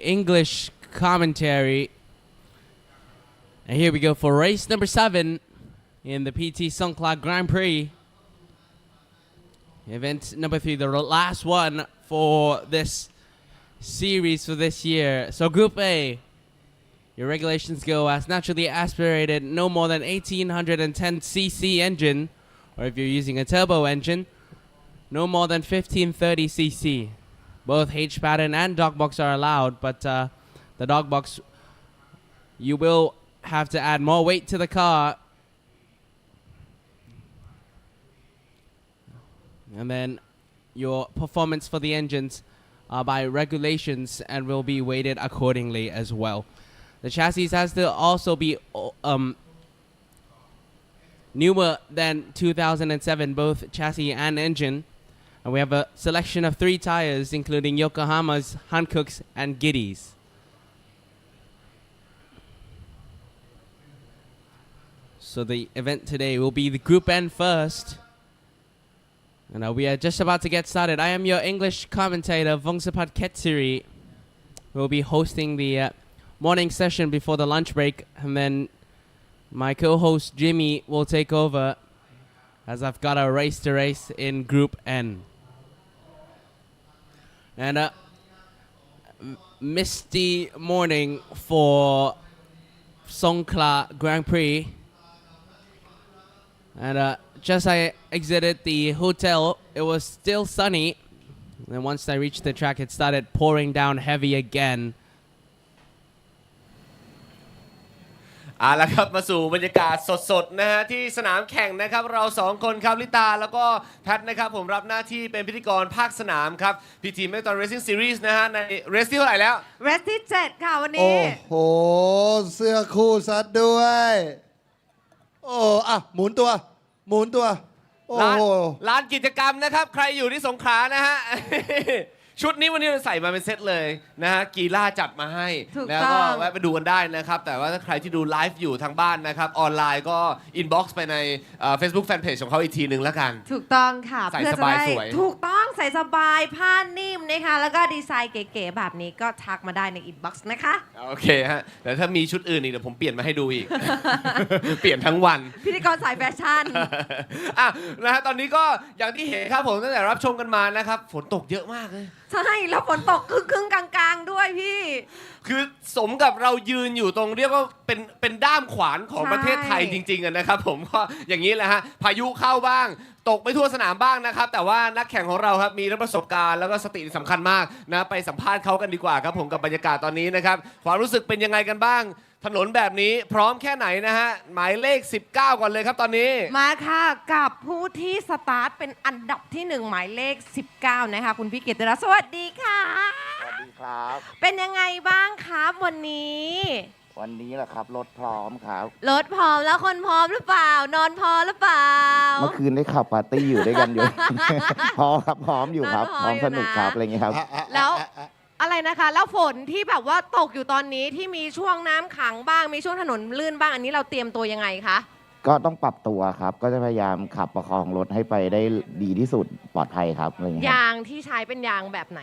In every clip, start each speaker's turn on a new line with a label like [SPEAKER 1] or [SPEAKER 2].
[SPEAKER 1] English commentary. And here we go for race number 7 in the PT Songkhla Grand Prix. Event number 3, the last one for this series for this year. So Group A, your regulations go as naturally aspirated, no more than 1810cc engine, or if you're using a turbo engine, no more than 1530cc. Both H pattern and dog box are allowed, but the dog box, you will have to add more weight to the car. And then your performance for the engines are by regulations and will be weighted accordingly as well. The chassis has to also be newer than 2007, both chassis and engine. And we have a selection of 3 tires, including Yokohama's, Hankook's, and Giddy's. So the event today will be the Group N first. And we are just about to get started. I am your English commentator, Vongsapat Ketsiri. We'll be hosting the morning session before the lunch break. And then my co-host, Jimmy, will take over as I've got a race to race in Group N. And misty morning for Songkhla Grand Prix. And just I exited the hotel, it was still sunny. And once I reached the track, it started pouring down heavy again.
[SPEAKER 2] เอาละครับมาสู่บรรยากาศสดๆนะฮะที่สนามแข่งนะครับเรา2คนครับลิตาแล้วก็แพทนะครับผมรับหน้าที่เป็นพิธีกรภาคสนามครับพี่ทีม MAXNITRON Racing Series นะฮะในเรสที่เท่าไหร่แล้ว
[SPEAKER 3] เรสที่7ค่ะวันนี้
[SPEAKER 4] โอ้โหเสื้อคู่ซัดด้วยโอ้อ่ะหมุนตัวโอ้โห
[SPEAKER 2] ลานกิจกรรมนะครับใครอยู่ที่สงขลานะฮะ ชุดนี้วันนี้เราใส่มาเป็นเซตเลยนะฮะกีฬาจัดมาให้แล้วก็แวะไปดูกันได้นะครับแต่ว่าถ้าใครที่ดูไลฟ์อยู่ทางบ้านนะครับออนไลน์ก็อินบ็อกซ์ไปใน Facebook Fanpage ของเขาอีกทีหนึ่งแล้วกัน
[SPEAKER 3] ถูกต้องค่ะ
[SPEAKER 2] ใส่สบายสวย
[SPEAKER 3] ถูกต้องใส่สบายผ้านิ่มนะคะแล้วก็ดีไซน์เก๋ๆแบบนี้ก็ทักมาได้ในอินบ็อกซ์นะคะ
[SPEAKER 2] โอเคฮะแต่ถ้ามีชุดอื่นอีกเดี๋ยวผมเปลี่ยนมาให้ดูอีก เปลี่ยนทั้งวัน
[SPEAKER 3] พิธีกรสายแฟชั่น
[SPEAKER 2] อ่ะนะฮะตอนนี้ก็อย่างที่เห็นครับผมตั้งแต่รับชมกันมานะครับฝนตกเยอะมากเลย
[SPEAKER 3] ใช่แล้วฝนตกครึ่งกลางๆด้วยพี่
[SPEAKER 2] คือสมกับเรายืนอยู่ตรงเรียกว่าเป็นด้ามขวานของประเทศไทยจริงๆนะครับผมก็อย่างนี้แหละฮะพายุเข้าบ้างตกไปทั่วสนามบ้างนะครับแต่ว่านักแข่งของเราครับมีทั้งประสบการณ์แล้วก็สติสำคัญมากนะไปสัมภาษณ์เขากันดีกว่าครับผมกับบรรยากาศตอนนี้นะครับความรู้สึกเป็นยังไงกันบ้างถนนแบบนี้พร้อมแค่ไหนนะฮะหมายเลข19ก่อนเลยครับตอนนี้
[SPEAKER 3] มาค่ะกับผู้ที่สตาร์ทเป็นอันดับที่1หมายเลข19นะคะคุณพี่เกียรติรัตน์สวัสดีค่ะ
[SPEAKER 5] สวัสดีครับ
[SPEAKER 3] เป็นยังไงบ้างครับวันนี้
[SPEAKER 5] แหละครับรถพร้อมครับ
[SPEAKER 3] รถพร้อมแล้วคนพร้อมหรือเปล่านอนพอหรือเปล่า
[SPEAKER 5] เมื่อคืนได้ขับปาร์ตี้อยู่ด้วยกันอยู่ พร้อมครับพร้อมอยู่ครับพร้อมสนุกครับอะไรเงี้ยครับ
[SPEAKER 3] แล้วอะไรนะคะแล้วฝนที่แบบว่าตกอยู่ตอนนี้ที่มีช่วงน้ำขังบ้างมีช่วงถนนลื่นบ้างอันนี้เราเตรียมตัวยังไงคะ
[SPEAKER 5] ก็ต้องปรับตัวครับก็จะพยายามขับประคองรถให้ไปได้ดีที่สุดปลอดภัยครับอะไรเงี้ย
[SPEAKER 3] ยางที่ใช้เป็นยางแบบไหน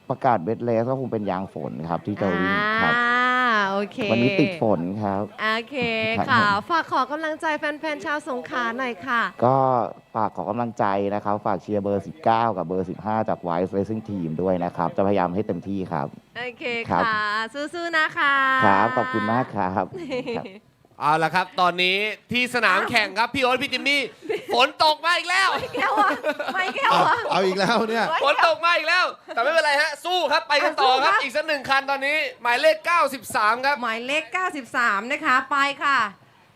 [SPEAKER 5] ประกาศเวทเลสก็คงเป็นยางฝนครับที่จะวิ่งครับ
[SPEAKER 3] โอเค
[SPEAKER 5] วันนี้ติดฝนครับ
[SPEAKER 3] โอเคค่ะฝากขอกำลังใจแฟนๆชาวสงขลาหน่อยค่ะ
[SPEAKER 5] ก็ฝากขอกำลังใจนะครับฝากเชียร์เบอร์19กับเบอร์15จาก Wise Racing Team ด้วยนะครับจะพยายามให้เต็มที่ครับ
[SPEAKER 3] โอเคค่ะสู้ๆนะคะ
[SPEAKER 5] ครับขอบคุณมากครับ
[SPEAKER 2] เอาละครับตอนนี้ที่สนามแข่งครับพี่โอ๊ตพี่จิมมี่ฝนตกมาอีกแล้ว
[SPEAKER 3] ไม่แก้วอะ
[SPEAKER 4] เอาอีกแล้วเนี่ย
[SPEAKER 2] ฝนตกมาอีกแล้วแต่ไม่เป็นไรฮะสู้ครับไปกันต่อครับอีกสัก1คันตอนนี้หมายเลข93ครับ
[SPEAKER 3] หมายเลข93นะคะไปค่ะ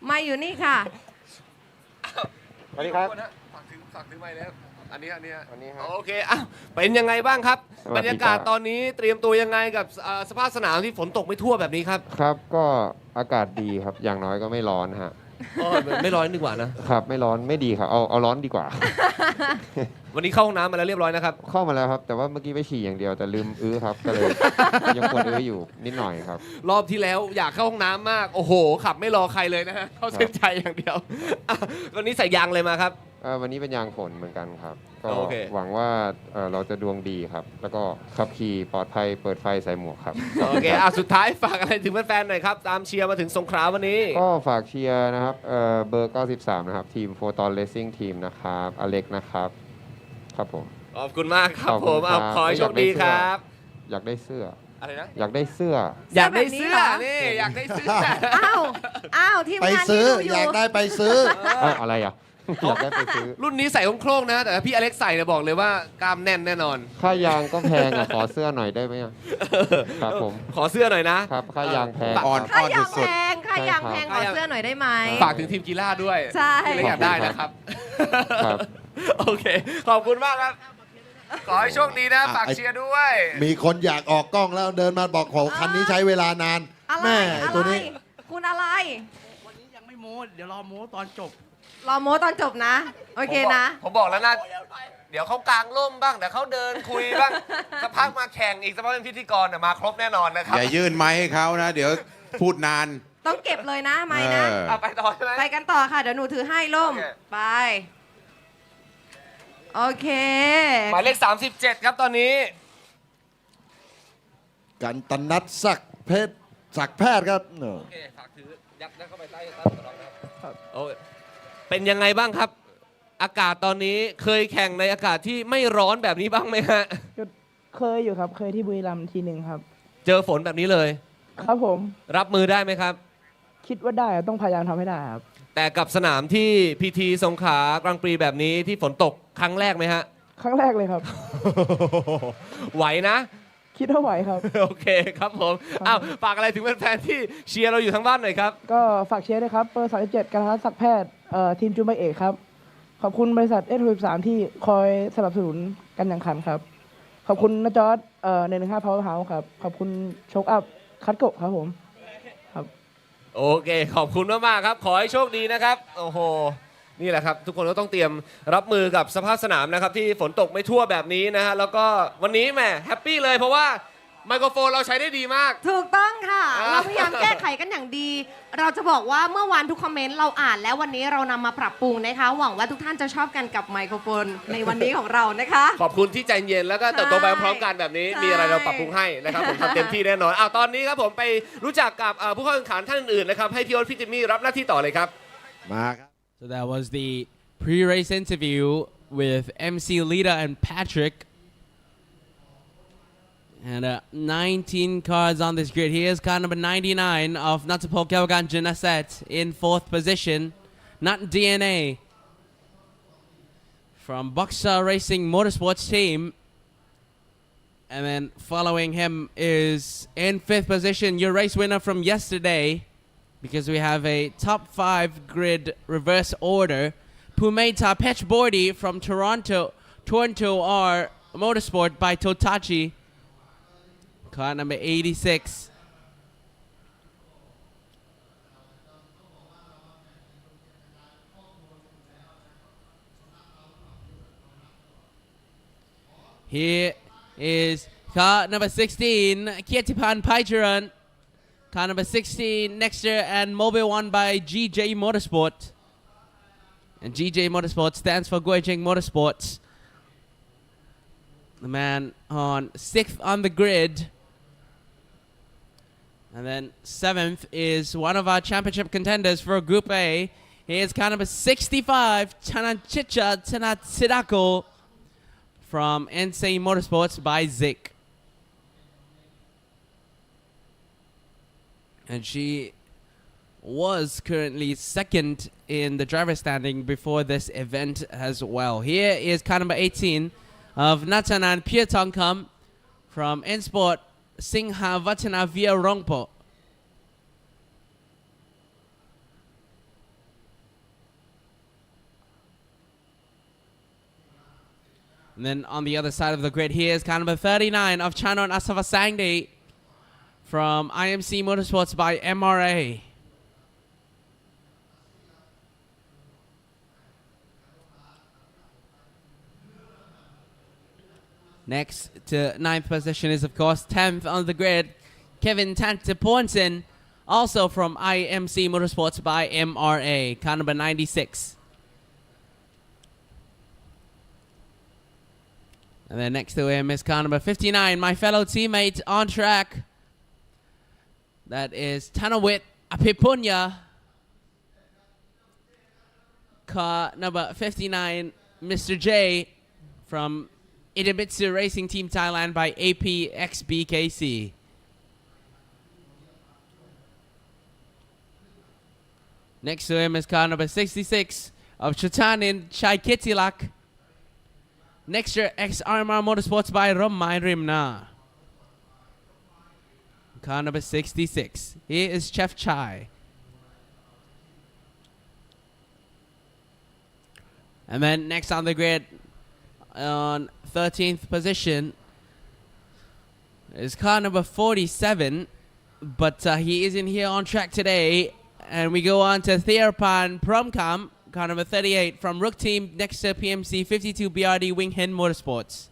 [SPEAKER 3] มาอยู่นี่ค่ะ
[SPEAKER 5] สวัสดีครับ
[SPEAKER 2] ฝากถึงไมค์แล้วอันนี้โอเคอ่ะเป็นยังไงบ้างครับบรรยากาศตอนนี้เตรียมตัวยังไงกับสภาพสนามที่ฝนตกไม่ทั่วแบบนี้ครับ
[SPEAKER 6] ครับก็อากาศดีครับอย่างน้อยก็ไม่ร้อนฮะ
[SPEAKER 2] ไม่ร้อนดีกว่า
[SPEAKER 6] นะครับไม่ร้อนไม่ดีครับเอาร้อนดีกว่า
[SPEAKER 2] วันนี้เข้าห้องน้ำมาแล้วเรียบร้อยนะครับ
[SPEAKER 6] เข้ามาแล้วครับแต่ว่าเมื่อกี้ไปฉี่อย่างเดียวแต่ลืมครับก็เลยยังควรอยู่นิดหน่อยครับ
[SPEAKER 2] รอบที่แล้วอยากเข้าห้องน้ำมากโอ้โหขับไม่รอใครเลยนะฮะเข้าเส้นชัยอย่างเดียววันนี้ใส่ยางเลยมาครับ
[SPEAKER 6] วันนี้เป็นยางฝนเหมือนกันครับ ก็
[SPEAKER 2] โอเค
[SPEAKER 6] หวังว่าเราจะดวงดีครับ แล้วก็ขับขี่ปลอดภัยเปิดไฟใส่หมวกครับ
[SPEAKER 2] โอเคสุดท้ายฝากอะไรถึงแฟนๆหน่อยครับ ตามเชียร์มาถึงสงขลาวันนี้
[SPEAKER 6] ก็ฝากเชียร์นะครับเบอร์ 93 นะครับ ทีมโฟตอนเลสซิ่งทีมนะครับอเล็กนะครับ ครับผม
[SPEAKER 2] ขอบคุณมากครับ
[SPEAKER 6] ขอบ
[SPEAKER 2] ผ
[SPEAKER 6] คุณ
[SPEAKER 2] ม
[SPEAKER 6] ครับ
[SPEAKER 2] ขอให้โชคดีครับ
[SPEAKER 6] อยากได้เสื้อ
[SPEAKER 2] อะไรนะ
[SPEAKER 6] อยากได้เสื้อ
[SPEAKER 2] อยากได้เสื้อ
[SPEAKER 3] แบบนี้เหรอ
[SPEAKER 2] นี่อยากได้เสื้อ
[SPEAKER 3] อ้าวทีม
[SPEAKER 4] ไป
[SPEAKER 3] งานที่
[SPEAKER 4] ซื้อ
[SPEAKER 3] ดูอ
[SPEAKER 4] อยาก
[SPEAKER 3] ยู่
[SPEAKER 4] ได้ไปซื้อ
[SPEAKER 6] อะไรอ่ะ อยากได้ไปซื้อ
[SPEAKER 2] รุ่นนี้ใส่โคร่งๆนะ แต่ถ้าพี่อเล็กใส่เนี่ยบอกเลยว่ากล้ามแน่นแน่นอน
[SPEAKER 6] ค่ายางก็แพงอ่ะ ขอเสื้อหน่อยได้ไหมอะครับผม
[SPEAKER 2] ขอเสื้อหน่อยนะ
[SPEAKER 6] ครับค่ายางแพง
[SPEAKER 4] อ่อน
[SPEAKER 3] ค่ายาง
[SPEAKER 4] สุ
[SPEAKER 3] แพ
[SPEAKER 4] ด
[SPEAKER 3] งค่ายางแพงขอเสื้อหน่อยได้ไหม
[SPEAKER 2] ฝากถึงทีมกีฬาด้วย
[SPEAKER 3] ใช่
[SPEAKER 2] ที่เล็กอยากได้นะครับ
[SPEAKER 6] ครับ
[SPEAKER 2] โอเค ขอบคุณมากครับ ขอให้โชคดีนะ ฝากเชียร์ด้วย
[SPEAKER 4] มีคนอยากออกกล้องแล้วเดินมาบอกโหคันนี้ใช้เวลานาน
[SPEAKER 3] อะไร
[SPEAKER 4] แม่
[SPEAKER 3] อะไร
[SPEAKER 4] ตัวนี้
[SPEAKER 3] คุณอะไร
[SPEAKER 1] วันนี้ยังไม่โม้เดี๋ยวรอโม้ตอนจบ
[SPEAKER 3] รอโม้ตอนจบนะ โอเคนะ
[SPEAKER 2] ผมบอกแล้วนะ เดี๋ยวเขากางร่มบ้างเดี๋ยวเขาเดินคุยบ้างสักพักมาแข่งอีกสักพักเป็นพิธีกรเนี่ยมาครบแน่นอนนะครับ
[SPEAKER 7] อย่ายื่นไม้ให้เขานะ เดี๋ยวพูดนาน
[SPEAKER 3] ต้องเก็บเลยนะไม่นะ
[SPEAKER 7] เออ
[SPEAKER 2] เอาไปต่อใช่ไหม
[SPEAKER 3] ไปกันต่อค่ะ เดี๋ยวหนูถือให้ล่ม
[SPEAKER 2] โอเค
[SPEAKER 3] ไป โอเค
[SPEAKER 2] หมายเลข 37 ครับตอนนี้
[SPEAKER 4] กันตนัดศักดิ์เพชรศักดิ์แพทย์ครับ
[SPEAKER 2] โอเค ฝากถือ ยัดเข้าไปใต้กระรองนะครับโอ้ยเป็นยังไงบ้างครับ อากาศตอนนี้เคยแข่งในอากาศที่ไม่ร้อนแบบนี้บ้างไหมฮะ
[SPEAKER 8] ก็เคยอยู่ครับ เคยที่บุรีรัมย์ทีหนึ่งครับ
[SPEAKER 2] เจอฝนแบบนี้เลย
[SPEAKER 8] ครับผม
[SPEAKER 2] รับมือได้ไหมครับ
[SPEAKER 8] คิดว่าได้อะต้องพยายามทำให้ได้ครับ
[SPEAKER 2] แต่กับสนามที่พีทีสงขลากลางปรีแบบนี้ที่ฝนตกครั้งแรกไหมฮะ
[SPEAKER 8] ครั้งแรกเลยครับ
[SPEAKER 2] ไหวนะ
[SPEAKER 8] คิดว่าไหวครับ
[SPEAKER 2] โอเคครับผมอ้าวฝากอะไรถึงแฟนๆที่เชียร์เราอยู่ทั้งบ้านหน่อยครับ
[SPEAKER 8] ก็ฝากเชียร์ด้วยครับเบอร์37การทัศน์ศักดิ์แพทย์ทีมจูไบเอกครับ ขอบคุณบริษัทS63ที่คอยสนับสนุนการแข่งขันครับ ขอบคุณนจอร์ด115 Power House ครับ ขอบคุณโชคอัพคัตโกะครับผม ครับ
[SPEAKER 2] โอเค ขอบคุณมากๆครับ ขอให้โชคดีนะครับ โอ้โห นี่แหละครับ ทุกคนก็ต้องเตรียมรับมือกับสภาพสนามนะครับ ที่ฝนตกไม่ทั่วแบบนี้นะฮะ แล้วก็วันนี้แหมแฮปปี้เลยเพราะว่าไมโครโฟนเราใช้ได้ดีมาก
[SPEAKER 3] ถูกต้องค่ะ
[SPEAKER 2] อ่า
[SPEAKER 3] เราพยายามแก้ไขกันอย่างดี เราจะบอกว่าเมื่อวานทุกคอมเมนต์เราอ่านแล้ววันนี้เรานำมาปรับปรุงนะคะ หวังว่าทุกท่านจะชอบกันกับไมโครโฟนในวันนี้ของเรานะคะ
[SPEAKER 2] ขอบคุณที่ใจเย็นแล้วก็เติบโตไปพร้อมกันแบบนี้
[SPEAKER 3] ใช่
[SPEAKER 2] มีอะไรเราปรับปรุงให้นะครับ ผมทำเต็มที่แน่นอนอ้าวตอนนี้ครับผมไปรู้จักกับผู้เข้าแข่งขันท่านอื่นๆนะครับ ให้พี่โอ๊ตพี่จิมมี่รับหน้าที่ต่อเลยครับ
[SPEAKER 4] มาครับ
[SPEAKER 1] So that was the pre-race interview with MC Lita and Patrick. And 19 cars on this grid. Here's car number 99 of Natapol Kelgan Janaset in 4th position. Not DNA from Boxer Racing Motorsports team. And then following him is in 5th position, your race winner from yesterday, because we have a top 5 grid reverse order. Pumeta Pechbordi from Toronto R Motorsport by Totachi. Car number 86. Here is car number 16, Kietipan Paicharan. Car number 16, Nexter and Mobile One by GJ Motorsport. And GJ Motorsport stands for Guijing Motorsports. The man on 6th on the grid. And then 7th is one of our championship contenders for Group A. Here's car number 65, Chananchicha Tanatsirako from NC Motorsports by Zik. And she was currently 2nd in the driver standing before this event as well. Here is car number 18 of Natanan Pietongkam from N-Sport Singha Vatana via Rongpo. And then on the other side of the grid, here is car number 39 of Chanon Asavasangde from IMC Motorsports by MRA. Next to 9th position is, of course, 10th on the grid, Kevin Tanteponsen, also from IMC Motorsports by MRA, car number 96. And then next to him is car number 59, my fellow teammate on track. That is Tanawit Apipunya. Car number 59, Mr. J from Idemitsu Racing Team Thailand by APXBKC. Next to him is car number 66 of Chutanin Chaikitilak. Next year, XRMR Motorsports by Rommai Rimna. Car number 66. Here is Chef Chai. And then next on the grid, on 13th position, is car number 47. But he isn't here on track today. And we go on to Thearpan Promkam, car number 38 from Rook Team next to PMC 52 BRD Wing Hen Motorsports.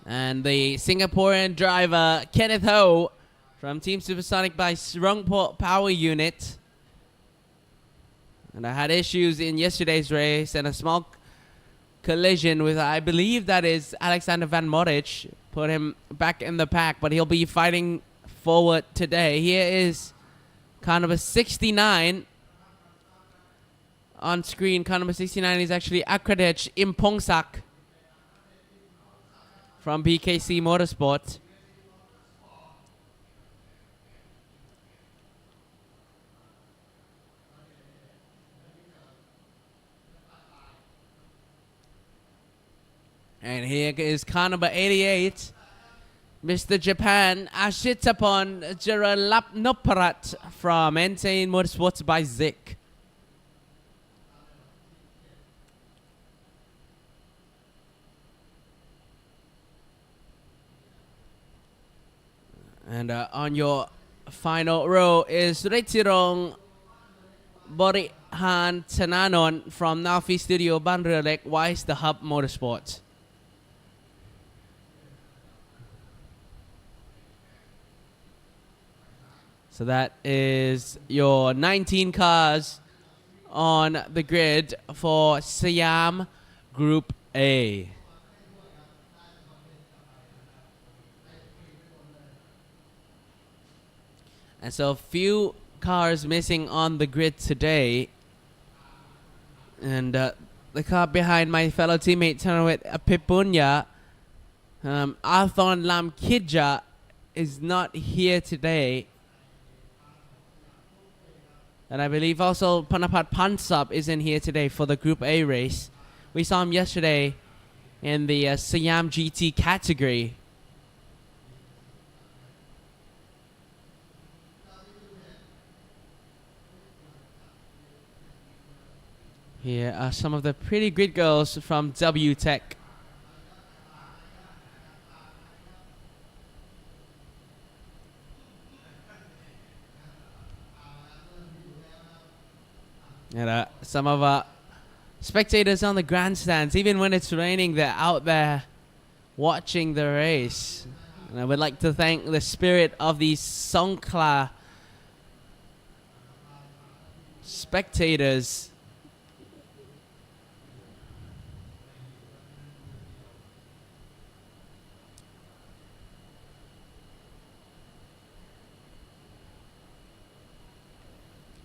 [SPEAKER 1] And the Singaporean driver Kenneth Ho from Team Supersonic by Srongport Power Unit. And I had issues in yesterday's race and a small collision with, I believe that is Alexander Van Moric. Put him back in the pack, but he'll be fighting forward today. Here is car number 69 on screen. Car number 69 is actually Akradech Impongsak from BKC Motorsport. And here is car number 88, Mr. Japan Ashitapon Jaralapnoparat from Entain Motorsports by Zik. And on your final row is Retirong Borihan Tananon from Nafi Studio Banrelek Wise the Hub Motorsports. So that is your 19 cars on the grid for Siam Group A. And so few cars missing on the grid today. And the car behind my fellow teammate Tanawit Apipunya, Arthon Lam Kidja, is not here today. And I believe also Panapat Pansab isn't here today for the Group A race. We saw him yesterday in the Siam GT category. Here are some of the pretty grid girls from W Tech. And some of our spectators on the grandstands, even when it's raining, they're out there watching the race. And I would like to thank the spirit of these Songkla spectators.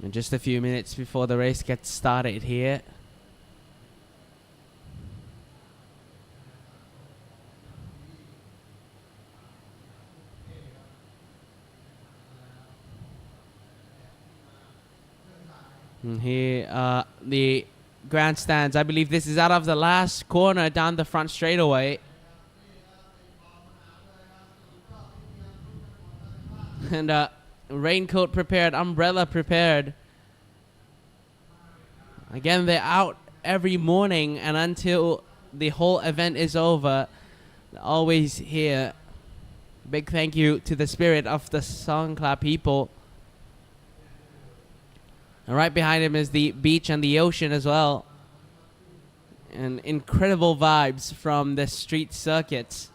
[SPEAKER 1] And just a few minutes before the race gets started here. And here are the grandstands. I believe this is out of the last corner down the front straightaway. And raincoat prepared, umbrella prepared. Again, they're out every morning, and until the whole event is over, they're always here. Big thank you to the spirit of the Songkla people. And right behind him is the beach and the ocean as well. And incredible vibes from the street circuits.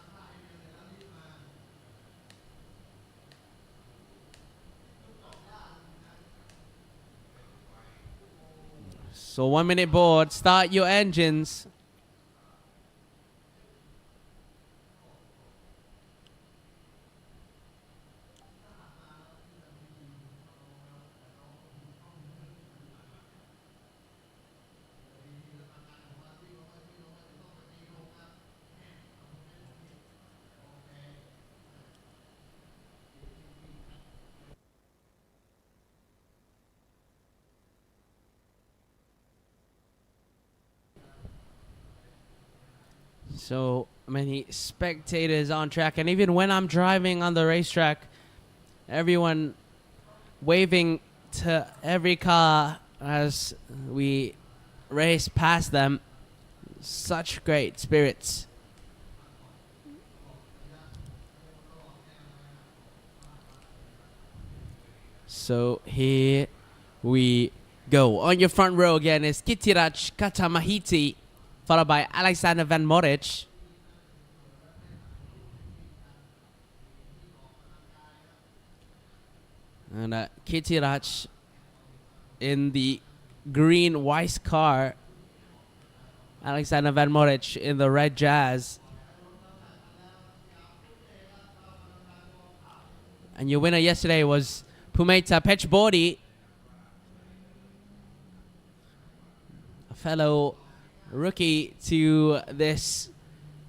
[SPEAKER 1] So 1 minute board, start your engines. So many spectators on track, and even when I'm driving on the racetrack, everyone waving to every car as we race past them. Such great spirits. So here we go. On your front row again is Kitiraj Katamahiti, followed by Alexander Van Moric. And Kitiraj in the green Weiss car. Alexander Van Moric in the red Jazz. And your winner yesterday was Pumeta Pechbodi, a fellow rookie to this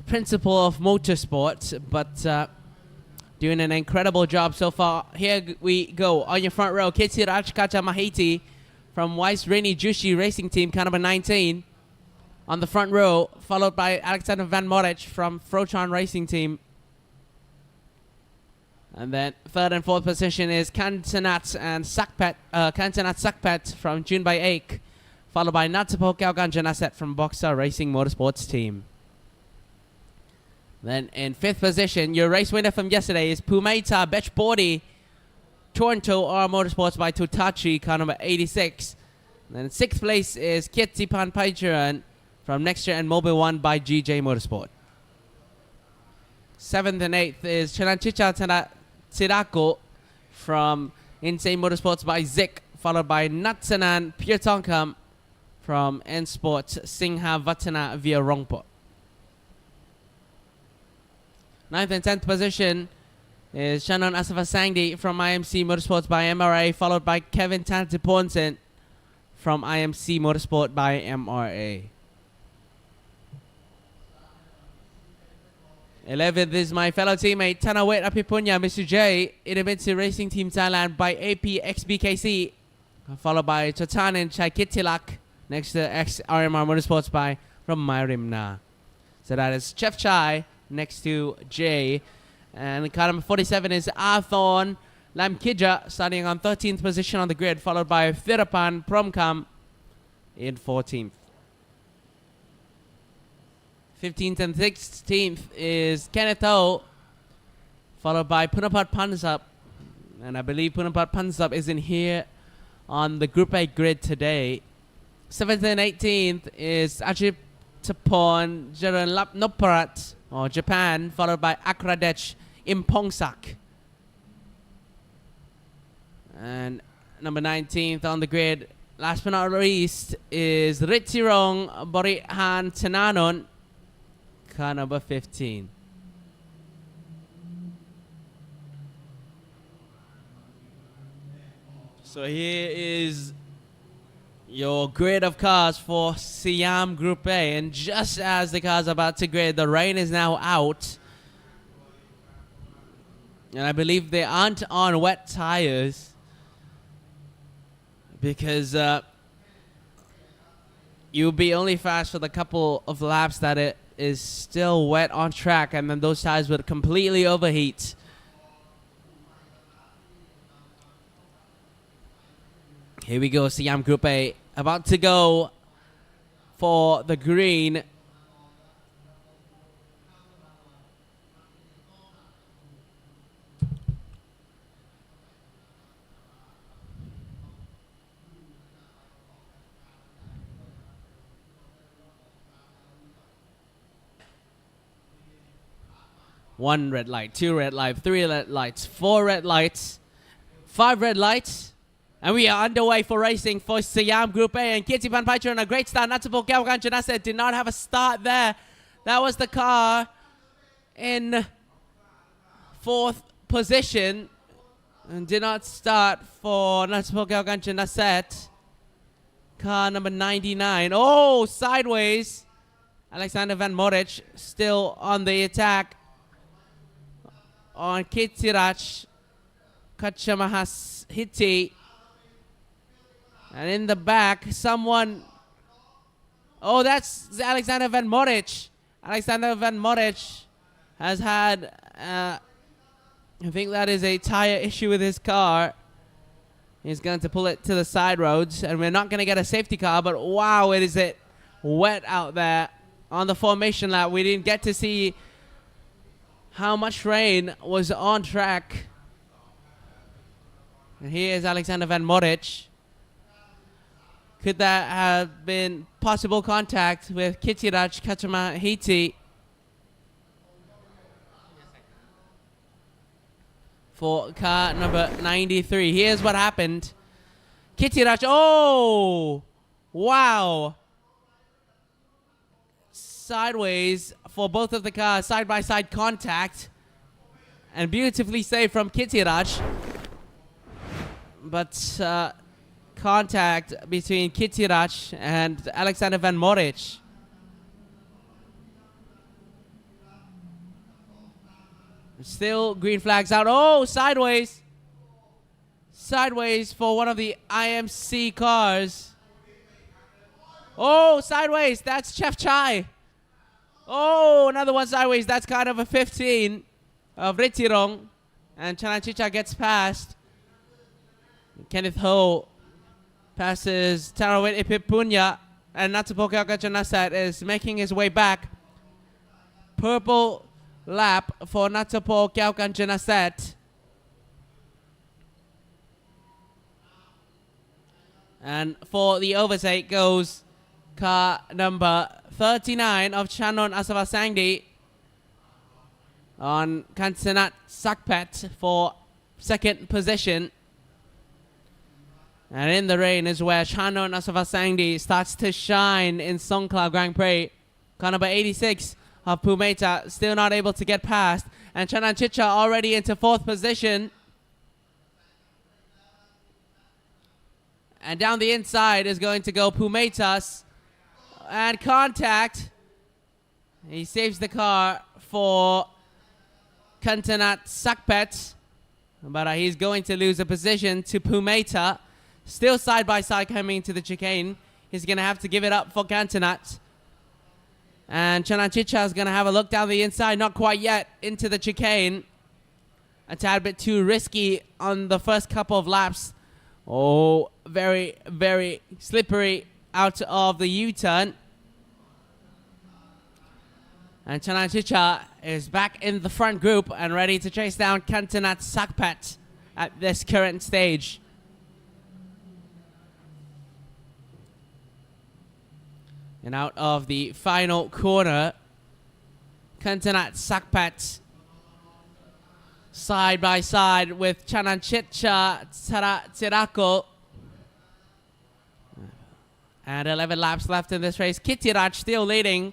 [SPEAKER 1] principle of motorsport, but doing an incredible job so far. Here we go. On your front row, Kitiraj Katamahiti from Weiss Rainy Jushi Racing Team, car number 19. On the front row, followed by Alexander Van Moric from Frotron Racing Team. And then third and fourth position is Kantanat Sakpet from Junbai Ake, followed by Natapo Galganjanaset from Boxer Racing Motorsports Team. Then in fifth position, your race winner from yesterday is Pumeta Bechbodi, Toronto R Motorsports by Totachi, car number 86. And then sixth place is Kietipan Paichuran from Next Year and Mobile One by GJ Motorsport. Seventh and eighth is Chananchicha Tirako from Insane Motorsports by Zik, followed by Natsanan Piertonkam from N Sports Singha Vatana via Rongpo. Ninth and 10th position is Shannon Asafasangdi from IMC Motorsports by MRA, followed by Kevin Tantiponsen from IMC Motorsport by MRA. 11th is my fellow teammate Tanawet Apipunya, Mr. J, Idemitsu Racing Team Thailand by APXBKC, followed by Totanen Chaikitilak, next to XRMR Motorsports by from Myrimna. So that is Chef Chai next to J. And car number 47 is Arthon Lamkija, starting on 13th position on the grid, followed by Thirapan Promkam in 14th. 15th and 16th is Kenneth O, followed by Punapat Pansap. And I believe Punapat Pansap isn't here on the Group A grid today. 7th and 18th is Ajiptapon Jaranlap Noparat, or Japan, followed by Akradech Impongsak. And number 19th on the grid, last but not least, is Ritirong Borihan Tenanon, car number 15. So here is your grid of cars for Siam Group A, and just as the cars are about to grid, the rain is now out, and I believe they aren't on wet tires because you'll be only fast for the couple of laps that it is still wet on track, and then those tires would completely overheat. Here we go, Siam Group A about to go for the green. One red light, two red light, three red lights, four red lights, five red lights, And we are underway for racing for Siam Group A. And Kirtipan Paicher on a great start. Natsupo Galganjanase did not have a start there. That was the car in 4th position. And did not start for Natsupo Galganjanase. Car number 99. Oh, sideways. Alexander Van Moric still on the attack on Kitirach Kachamahas Hiti. And in the back, someone... Oh, that's Alexander Van Moric. Alexander Van Moric has had... I think that is a tire issue with his car. He's going to pull it to the side roads. And we're not going to get a safety car. But wow, is it wet out there on the formation lap. We didn't get to see how much rain was on track. And here is Alexander Van Moric. Could that have been possible contact with Kitiraj Katamahiti for car number 93? Here's what happened. Kitiraj, oh, wow. Sideways for both of the cars, side-by-side contact. And beautifully saved from Kitiraj. But contact between Kitiraj and Alexander Van Moric. Still green flags out. Oh, sideways. Sideways for one of the IMC cars. Oh, sideways. That's Chef Chai. Oh, another one sideways. That's car number 15 of Ritirong. And Chananchicha gets past. Kenneth Ho passes Tarawit Ipipunya. And Natsupoka Gachanasat is making his way back. Purple lap for Natsupo Kyaokanjanasat. And for the overtake goes car number 39 of Chanon Asavasangdi on Kansanat Sakpet for 2nd position. And in the rain is where Chanon Asavasangdi starts to shine in Songkla Grand Prix. Car number 86 of Pumeta still not able to get past. And Chananchicha already into 4th position. And down the inside is going to go Pumetas. And contact. He saves the car for Kantanat Sakpet. But he's going to lose a position to Pumeta. Still side by side coming into the chicane. He's going to have to give it up for Kantanat. And Chananchicha is going to have a look down the inside. Not quite yet into the chicane. A tad bit too risky on the first couple of laps. Oh, very, very slippery out of the U-turn. And Chananchicha is back in the front group and ready to chase down Kantanat Sakpat at this current stage. And out of the final corner, Kantanat Sakpat side by side with Chananchicha Tirako. And 11 laps left in this race. Kitiraj still leading.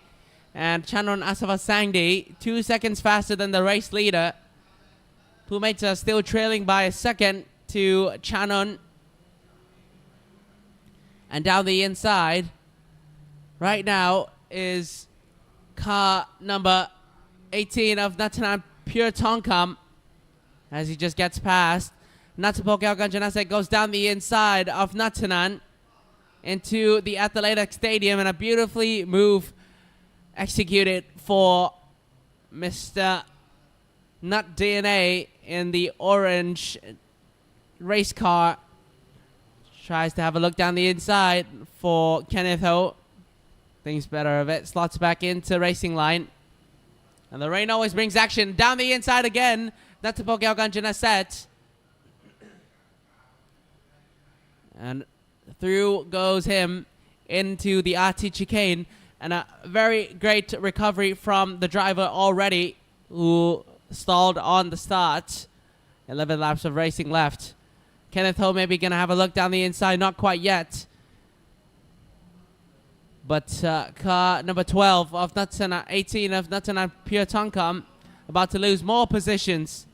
[SPEAKER 1] And Chanon Asavasangdi 2 seconds faster than the race leader. Pumeta still trailing by a second to Chanon. And down the inside, right now is car number 18 of Natanan Pure Tongkam. As he just gets past. Natsupoka Ganjanase goes down the inside of Natanan into the Athletic Stadium, and a beautifully move executed for Mr. Nut DNA in the orange race car. Tries to have a look down the inside for Kenneth Ho. Thinks better of it. Slots back into racing line. And the rain always brings action. Down the inside again. Natsupoka Ganjanaset. And through goes him into the RT chicane. And a very great recovery from the driver already, who stalled on the start. 11 laps of racing left. Kenneth Ho maybe going to have a look down the inside. Not quite yet. But car number 12 of Natana, 18 of Natana Pure Tongkam, about to lose more positions.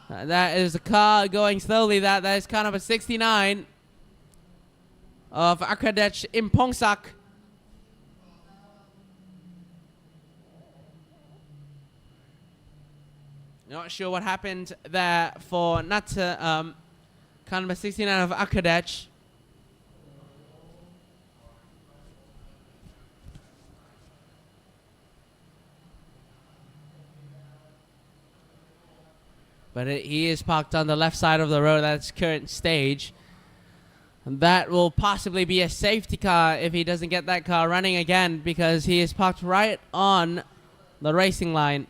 [SPEAKER 1] That is a car going slowly. That is car number 69 of Akradech Impongsak. Not sure what happened there for car number 69 of Akradech. But he is parked on the left side of the road at its current stage. And that will possibly be a safety car if he doesn't get that car running again, because he is parked right on the racing line.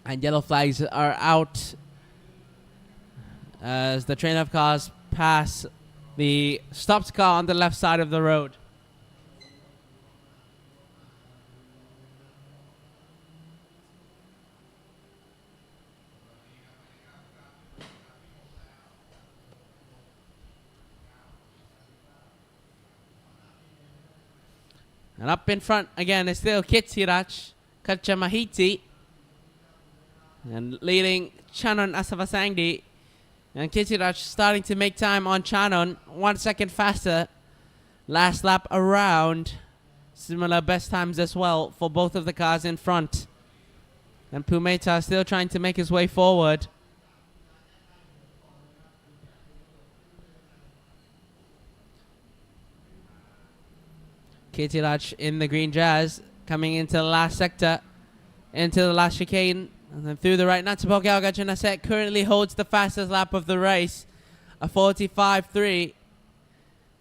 [SPEAKER 1] And yellow flags are out as the train of cars pass the stopped car on the left side of the road. And up in front again is still Kitsirach Kachamahiti. And leading Chanon Asavasangdi. And Kitsirach starting to make time on Chanon. 1 second faster. Last lap around. Similar best times as well for both of the cars in front. And Pumeta still trying to make his way forward. Kitsirach in the green Jazz, coming into the last sector, into the last chicane, and then through the right. Natsupoka Gachanaset currently holds the fastest lap of the race, a 45.3.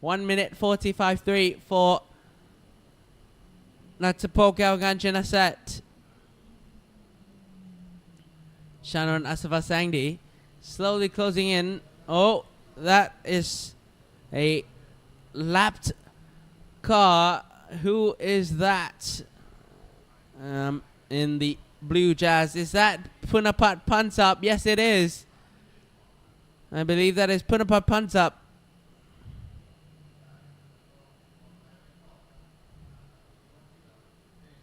[SPEAKER 1] 1 minute 45.3 for Natsupoka Gachanaset. Shannon Asavasangdi slowly closing in. Oh, that is a lapped car. Who is that in the blue Jazz? Is that Punapat Pansap? Yes, it is. I believe that is Punapat Pansap.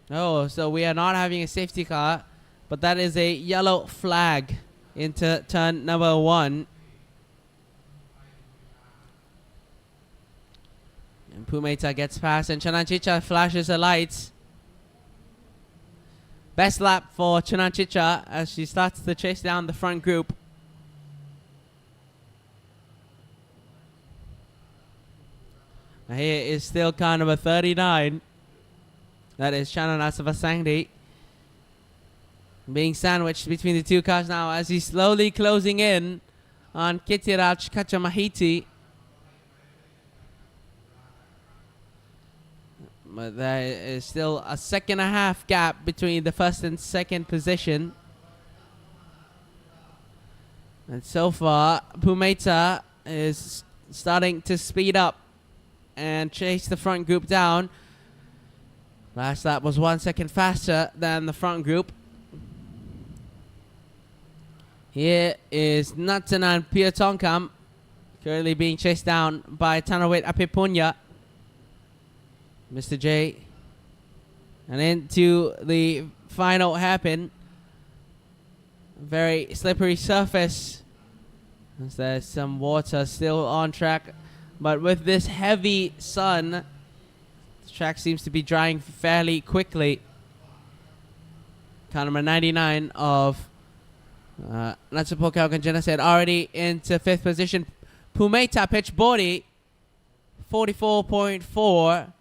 [SPEAKER 1] Oh, so we are not having a safety car, but that is a yellow flag into turn number 1. And Pumeta gets past, and Chananchicha flashes her lights. Best lap for Chananchicha as she starts to chase down the front group. Now here is still car number 39. That is Shannon Asavasangdi. Being sandwiched between the two cars now as he's slowly closing in on Kitsirach Kachamahiti. But there is still a 1.5 gap between the first and second position. And so far, Pumeta is starting to speed up and chase the front group down. Last lap was 1 second faster than the front group. Here is Natsanan Piatongkam, currently being chased down by Tanawit Apipunya. Mr. J. And into the final hairpin. Very slippery surface. As there's some water still on track. But with this heavy sun, the track seems to be drying fairly quickly. Car number 99 of Natsupoka Okanjana said already into 5th position. Pumeta pitch body 44.4.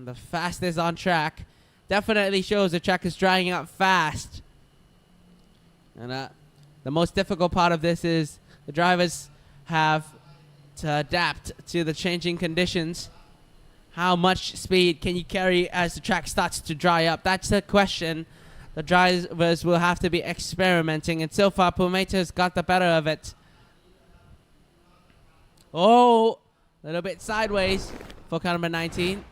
[SPEAKER 1] The fastest on track. Definitely shows the track is drying up fast. And the most difficult part of this is the drivers have to adapt to the changing conditions. How much speed can you carry as the track starts to dry up? That's the question the drivers will have to be experimenting. And so far, Pumeta's got the better of it. Oh, a little bit sideways for car number 19.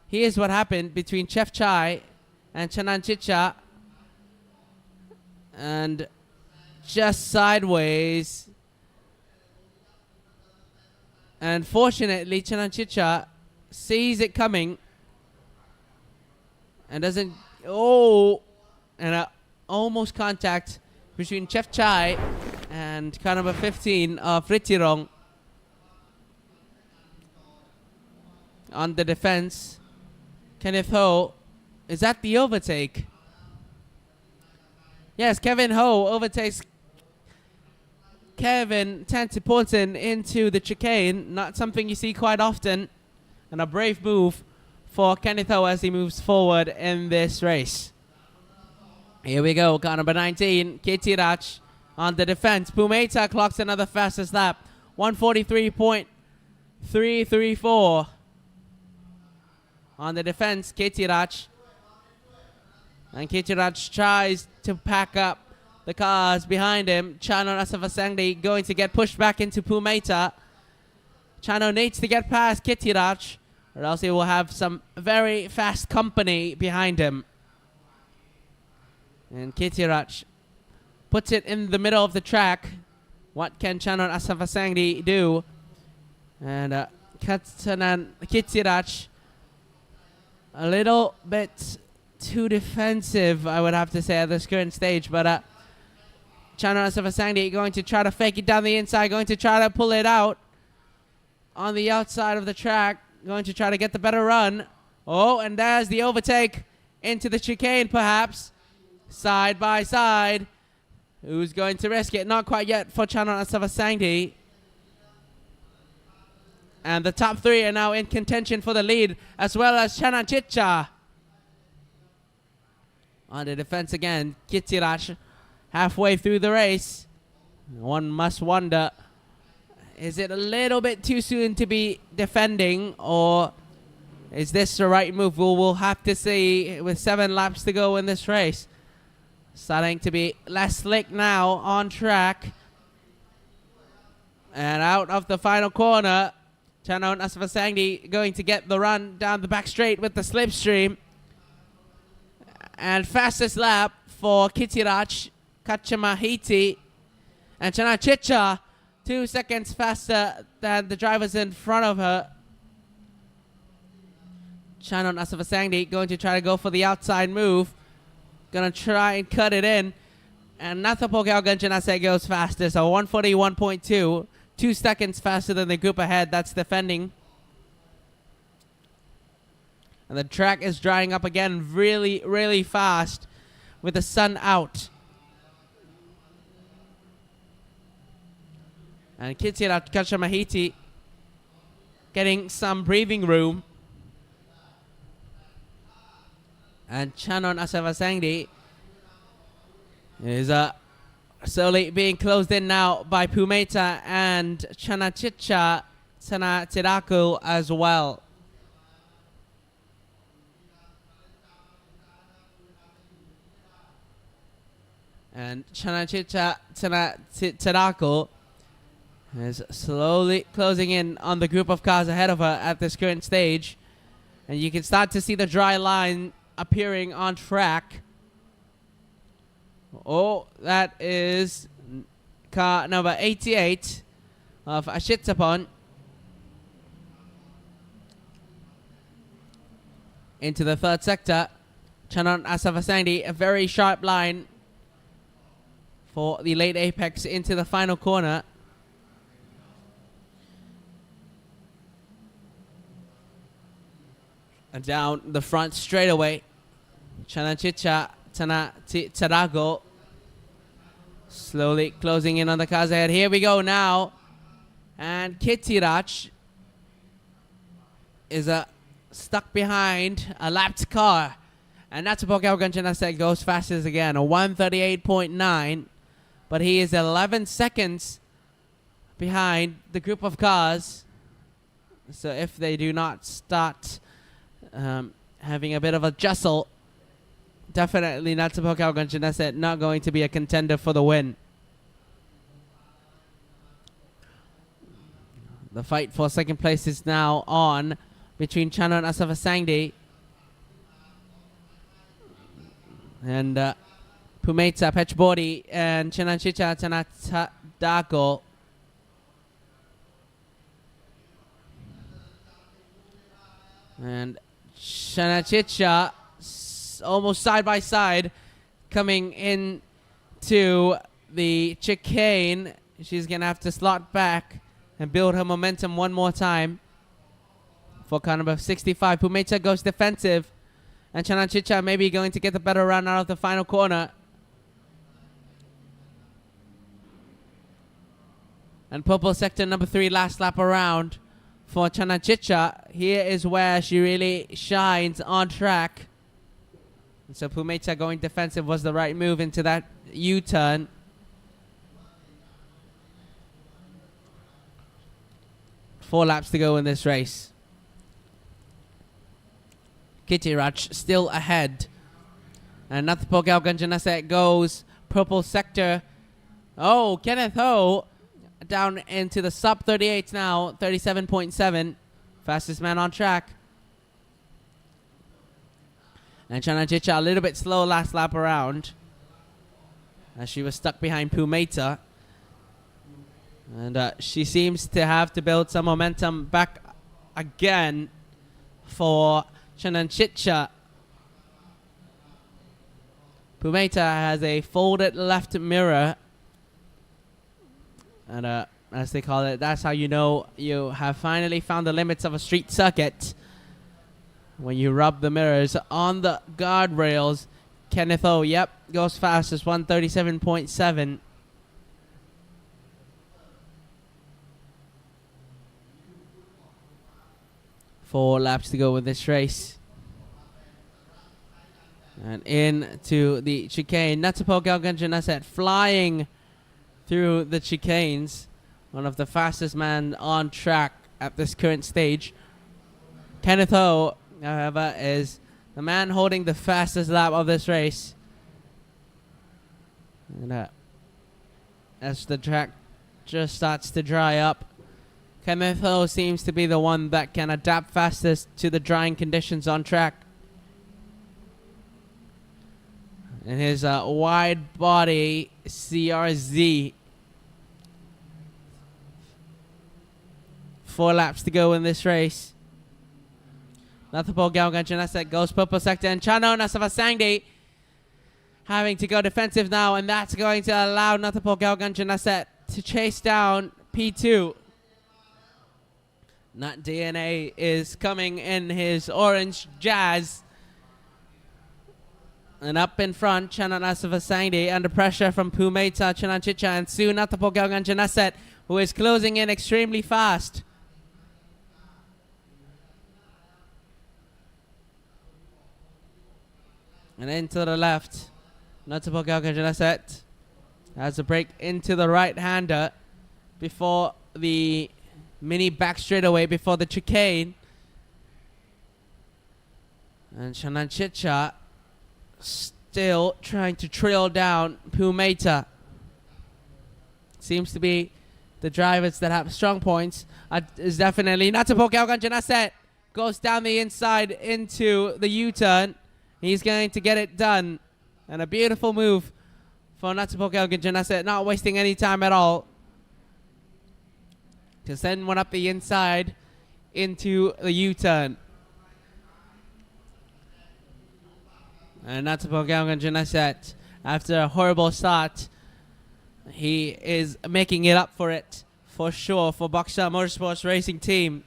[SPEAKER 1] Here's what happened between Chef Chai and Chananchicha. And just sideways. And fortunately, Chananchicha sees it coming and doesn't. Oh, and almost contact between Chef Chai and car number 15 of Ritirong. On the defense, Kenneth Ho. Is that the overtake? Yes, Kevin Ho overtakes Kevin Tantiporton into the chicane. Not something you see quite often. And a brave move for Kenneth Ho as he moves forward in this race. Here we go, car number 19, Kitiraj on the defense. Pumeta clocks another fastest lap, 143.334. On the defense, Kitiraj. And Kitiraj tries to pack up the cars behind him. Chano Asavasangdi going to get pushed back into Pumeta. Chano needs to get past Kitiraj, or else he will have some very fast company behind him. And Kitiraj puts it in the middle of the track. What can Chano Asavasangdi do? And Kitiraj a little bit too defensive, I would have to say, at this current stage. But Chano Asavasangdi going to try to fake it down the inside, going to try to pull it out on the outside of the track, going to try to get the better run. Oh, and there's the overtake into the chicane, perhaps. Side by side. Who's going to risk it? Not quite yet for Chano Asavasangdi. And the top three are now in contention for the lead, as well as Chananchicha. On the defense again, Kitiraj halfway through the race. One must wonder, is it a little bit too soon to be defending, or is this the right move? We'll have to see with 7 laps to go in this race. Starting to be less slick now on track. And out of the final corner, Chano Asavasangdi going to get the run down the back straight with the slipstream. And fastest lap for Kitiraj, Kachamahiti, and Chananchicha 2 seconds faster than the drivers in front of her. Chano Asavasangdi going to try to go for the outside move. Gonna try and cut it in. And Nathapokel Ganjanase goes faster, so 141.2. 2 seconds faster than the group ahead. That's defending. And the track is drying up again really, really fast with the sun out. And Kitiraj Kachamahiti getting some breathing room. And Chano Asavasangdi is slowly being closed in now by Pumeta and Chananchicha Tiraku as well. And Chananchicha Tiraku is slowly closing in on the group of cars ahead of her at this current stage. And you can start to see the dry line appearing on track. Oh, that is car number 88 of Ashitapon. Into the third sector. Chano Asavasangdi, a very sharp line for the late apex into the final corner. And down the front straightaway, Chananchicha Tarago slowly closing in on the cars ahead. Here we go now. And Kitiraj is stuck behind a lapped car. And Natsupokel Ganchanase goes fastest again, a 138.9. But he is 11 seconds behind the group of cars. So if they do not start having a bit of a jostle, definitely Natsupokel Ganchanase not going to be a contender for the win. The fight for second place is now on between Chano and Asavasangdi. And Pumeta, Pechbodi, and Chananchicha Tanatadago. And Chananchicha almost side by side coming in to the chicane. She's going to have to slot back and build her momentum one more time. For car number 65, Pumeta goes defensive. And Chananchicha maybe going to get the better run out of the final corner. And purple sector number 3 last lap around for Chananchicha. Here is where she really shines on track. And so Pumeta going defensive was the right move into that U-turn. Four laps to go in this race. Kittiraj still ahead. And Nathapogao Ganjanase goes purple sector. Oh, Kenneth Ho down into the sub 38 now, 37.7. Fastest man on track. And Chananchicha a little bit slow last lap around, as she was stuck behind Pumeta. And she seems to have to build some momentum back again for Chananchicha. Pumeta has a folded left mirror. And as they call it, that's how you know you have finally found the limits of a street circuit. When you rub the mirrors on the guardrails. Kenneth O, yep, goes fastest, 137.7. Four laps to go with this race. And into the chicane. Natsupo Galganjanaset flying through the chicanes. One of the fastest men on track at this current stage. Kenneth Ho, however, is the man holding the fastest lap of this race. And as the track just starts to dry up, Kenneth Ho seems to be the one that can adapt fastest to the drying conditions on track. And his wide body CRZ. 4 laps to go in this race. Nathapo Galganjanaset goes purple sector, and Chano Nasavasangdi having to go defensive now, and that's going to allow Nathapo Galganjanaset to chase down P2. Nut DNA is coming in his orange Jazz. And up in front, Chano Nasavasangdi under pressure from Pumeta, Chananchicha, and soon Nathapo Galganjanaset, who is closing in extremely fast. And into the left, Natsupo Galganjanaset has a break into the right-hander before the mini back straightaway, before the chicane. And Chananchicha still trying to trail down Pumeta. Seems to be the drivers that have strong points. Is definitely Natsupo Galganjanaset goes down the inside into the U-turn. He's going to get it done. And a beautiful move for Natsupo Galganjanaset, not wasting any time at all. To send one up the inside into the U-turn. And Natsupo Galganjanaset, after a horrible start, he is making it up for it, for sure, for Boxer Motorsports Racing Team.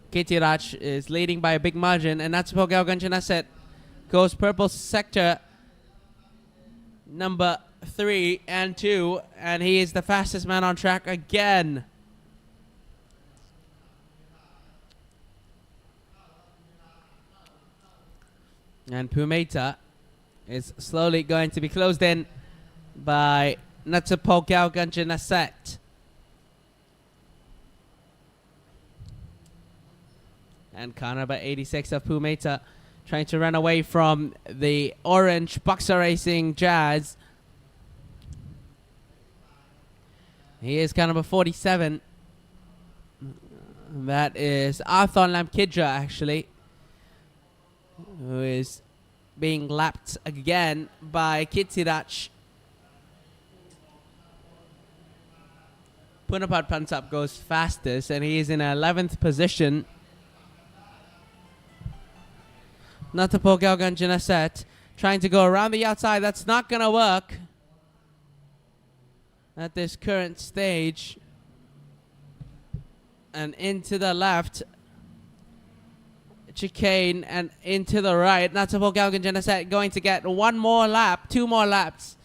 [SPEAKER 1] Kittiraj is leading by a big margin, and Natsupo Galganjanaset goes purple sector number 3 and 2, and he is the fastest man on track again. And Pumeta is slowly going to be closed in by Natsupo Galganjanaset. And car number 86 of Pumeta trying to run away from the orange Boxer Racing Jazz. He is car number 47. That is Arthur Lamkidra, actually. 47 car number 47 of Pumeta trying to run away from the orange Boxer Racing Jazz. He is car number 47. That is Arthur Lamkidra, actually. 47 car number 47 of Pumeta trying to run away from the orange Boxer Racing Jazz. And that is Arthur Lamkidra, actually. who is being lapped again by Kittiraj. Punapat Pansap goes fastest and he is in 11th position. Natapo Galgan Janaset trying to go around the outside. That's not going to work at this current stage. And into the left. Chicane and into the right. Natapo Galgan Janaset going to get one more lap, 2 more laps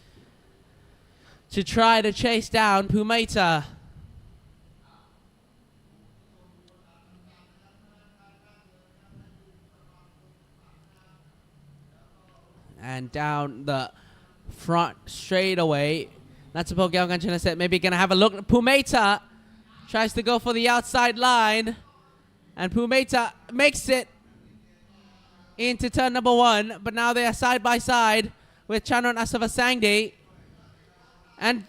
[SPEAKER 1] to try to chase down Pumeta. And down the front straightaway. Natapo Galgan Janaset maybe going to have a look. Pumeta tries to go for the outside line. And Pumeta makes it into turn number 1. But now they are side by side with Chanon Asavasangdi. And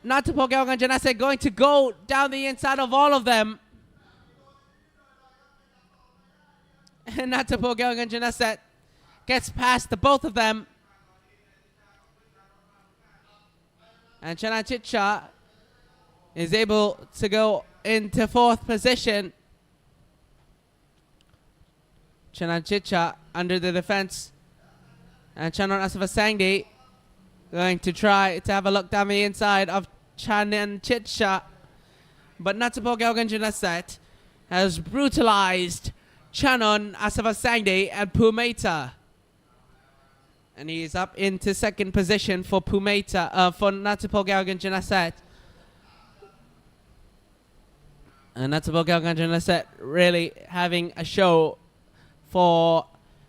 [SPEAKER 1] Natapo Galgan Janaset going to go down the inside of all of them. And Natapo Galgan Janaset gets past the both of them. And Chanan Chicha is able to go into 4th position. Chanan Chicha under the defense. And Chanon Asavasangdi going to try to have a look down the inside of Chanan Chicha. But Natapo Galgan Janaset has brutalized Chanon Asavasangdi and Pumeta. And he is up into 2nd position for Pumeta, for Natapo Galgan Janaset. And Natapo Galgan Janaset really having a show for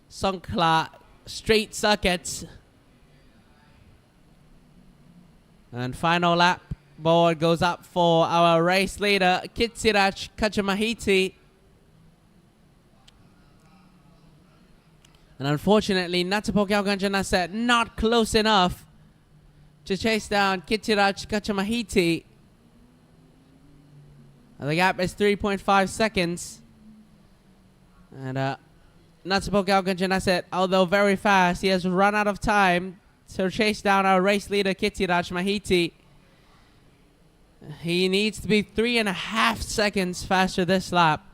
[SPEAKER 1] Songkhla Street Circuits. And final lap board goes up for our race leader, Kittiraj Kachamahiti. And unfortunately, Natapo Galgan Janaset not close enough to chase down Kittiraj Kachamahiti. The gap is 3.5 seconds. And Natapo Galgan Janaset, although very fast, he has run out of time to chase down our race leader, Kittiraj Mahiti. He needs to be 3.5 seconds faster this lap.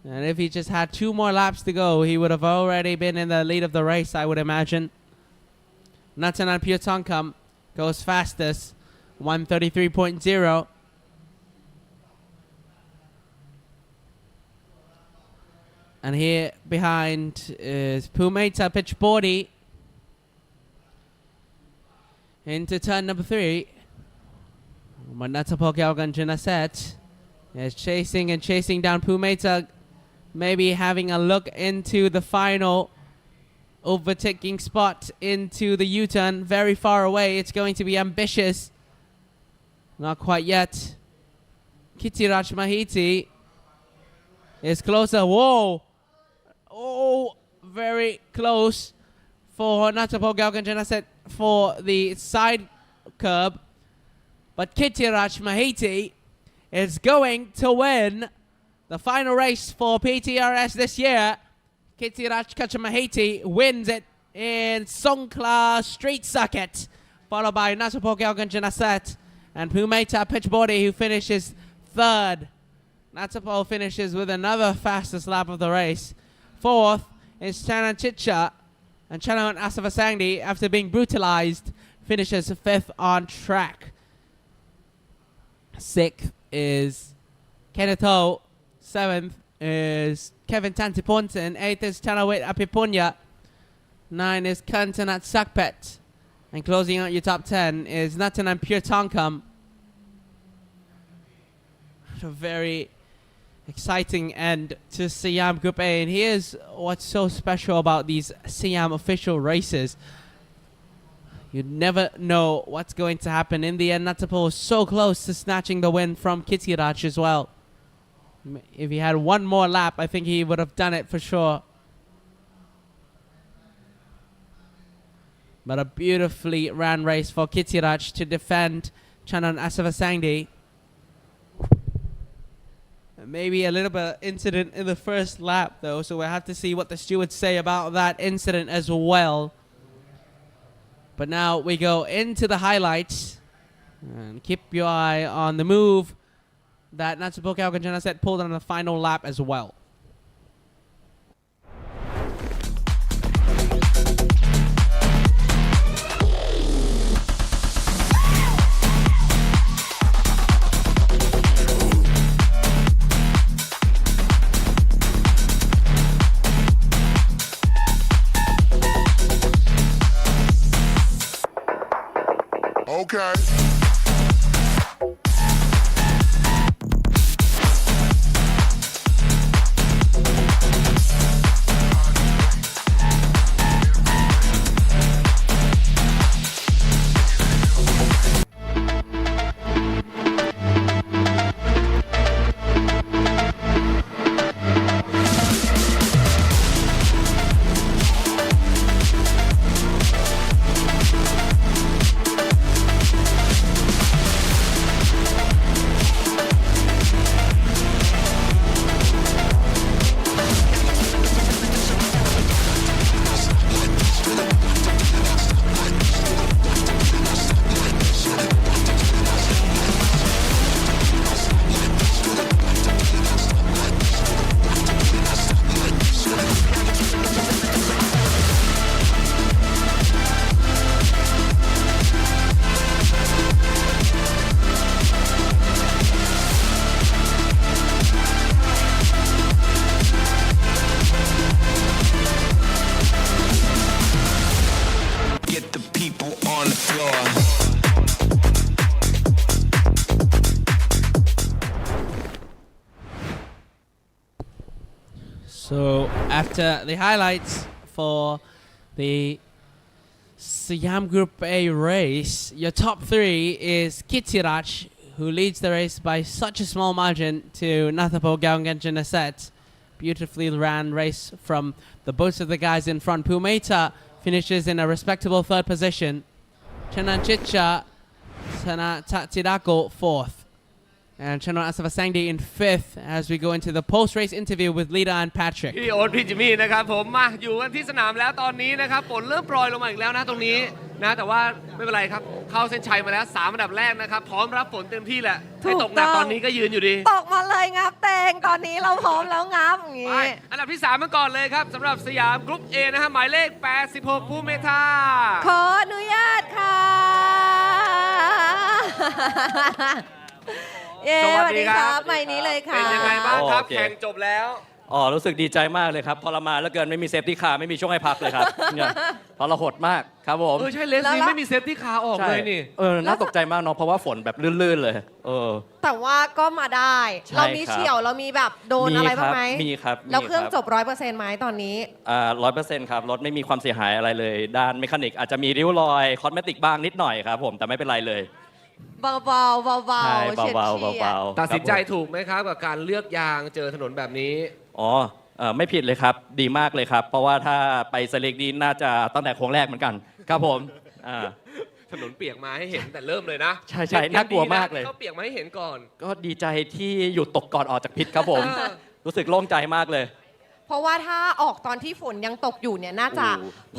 [SPEAKER 1] And if he just had 2 more laps to go, he would have already been in the lead of the race, I would imagine. Natanan Piotonkam goes fastest, 1:33.0. And here behind is Pumeta Pitchbody into turn number 3. But Natapo Galgan Janaset is chasing down Pumeta. Maybe having a look into the final overtaking spot into the U-turn. Very far away. It's going to be ambitious. Not quite yet. Kittiraj Mahiti is closer. Whoa! Oh, very close for Natapo Galgan Janaset for the side curb. But Kittiraj Mahiti is going to win the final race for PTRS this year. Kittiraj Kachamahiti wins it in Songkhla Street Circuit, followed by Natapo Galgan Janaset and Pumeta Pitchbody, who finishes 3rd. Natapo finishes with another fastest lap of the race. 4th is Chanan Chicha, and Chanan Asavasangdi, after being brutalized, finishes 5th on track. 6th is Kenneth Ho. 7th is Kevin Tantiponten. 8th is Chanawit Apipunya. 9 is Kantanat Sakpet. And closing out your top 10 is Natanan Piotonkam. A very exciting end to Siam Group A. And here's what's so special about these Siam official races. You never know what's going to happen. In the end, Natapo was so close to snatching the win from Kittiraj as well. If he had one more lap, I think he would have done it for sure. But a beautifully ran race for Kittiraj to defend Chanan Asavasangdi. Maybe a little bit of incident in the first lap, though, so we'll have to see what the stewards say about that incident as well. But now we go into the highlights. And keep your eye on the move that Natsuko Kanjana said pulled on the final lap as well.
[SPEAKER 9] Okay.
[SPEAKER 1] So after the highlights for the Siam Group A race, your top three is Kitsirach, who leads the race by such a small margin to Nathapo Gaunganjanaset. Beautifully ran race from the both of the guys in front. Pumeta finishes in a respectable third position. Chananchicha Tatidako fourth. And Chanon Asavasangdi in fifth as we go into the post-race interview with Lida and Patrick.
[SPEAKER 2] พี่โอ๊ตพี่จิมมี่นะครับผมมาอยู่กันที่สนามแล้วตอนนี้นะครับฝนเริ่มโปรยลงมาอีกแล้วนะตรงนี้นะแต่ว่าไม่เป็นไรครับเข้าเส้นชัยมาแล้ว3อันดับแรกนะครับพร้อมรับฝนเต็มที่แหละให้ตกหนักตอนนี้ก็ยืนอยู่ดี
[SPEAKER 3] ตกมาเลยงับเตงตอนนี้เราพร้อมแล้วงับอย่าง
[SPEAKER 2] ไป
[SPEAKER 3] งี้
[SPEAKER 2] อันดับที่3มาก่อนเลยครับสำหรับสยามกรุ๊ป A นะฮะหมายเลข86ภูเมธา
[SPEAKER 3] ขออนุญาตค่ะเย้สวัสดีครับใหม่นี้เลยค่ะ
[SPEAKER 2] เป็นยังไงบ้างครับ
[SPEAKER 10] โอเค
[SPEAKER 2] แข่งจบแล้ว
[SPEAKER 10] อ๋อรู้สึกดีใจมากเลยครับทรมานแล้วเกินไม่มีเซฟตี้คาร์ไม่มีช่วงให้พักเลยครับเนี่ยทรหดมากครับผม
[SPEAKER 2] ใช่เลสนี้ไม่มีเซฟตี้คาร์ออกเลยนี่
[SPEAKER 10] น่าตกใจมากเนาะเพราะว่าฝนแบบลื่นๆเลย
[SPEAKER 3] แต่ว่าก็มาได้
[SPEAKER 10] ใช่
[SPEAKER 3] เรามีเฉียวเรามีแบบโดนอะไรบ้างไหม
[SPEAKER 10] มีครับ
[SPEAKER 3] แล้วเครื่องจบ 100%ไหมตอนนี้
[SPEAKER 10] 100%ครับรถไม่มีความเสียหายอะไรเลยด้านเมคานิกอาจจะมีริ้วรอยคอสเมติกบ้างนิดหน่อยครับผมแต่ไม่เป็นไรเลย
[SPEAKER 3] เบาๆเบา
[SPEAKER 10] ใช่
[SPEAKER 3] ๆเฉียด
[SPEAKER 10] เบา
[SPEAKER 3] เฉียด
[SPEAKER 10] ๆเบาๆ
[SPEAKER 2] ตัดสินใจ
[SPEAKER 10] ครับผม
[SPEAKER 2] ถูกไหมครับกับการเลือกยางเจอถนนแบบนี้
[SPEAKER 10] อ๋อไม่ผิดเลยครับดีมากเลยครับ เพราะว่าถ้าไปสเล็กดีน่าจะตั้งแต่โค้งแรกเหมือนกันครับผม
[SPEAKER 2] ถนนเปียกมาให้เห็นแต่เริ่มเลยนะ
[SPEAKER 10] ใช่ๆน่ากลัวมากเลย
[SPEAKER 2] เขาเปียกมาให้เห็นก่อน
[SPEAKER 10] ก็ดีใจที่หยุดตกก่อนออกจากพิษครับผม รู้สึกโล่งใจมากเลย
[SPEAKER 3] เพราะว่าถ้าออกตอนที่ฝนยังตกอยู่เนี่ยน่าจะ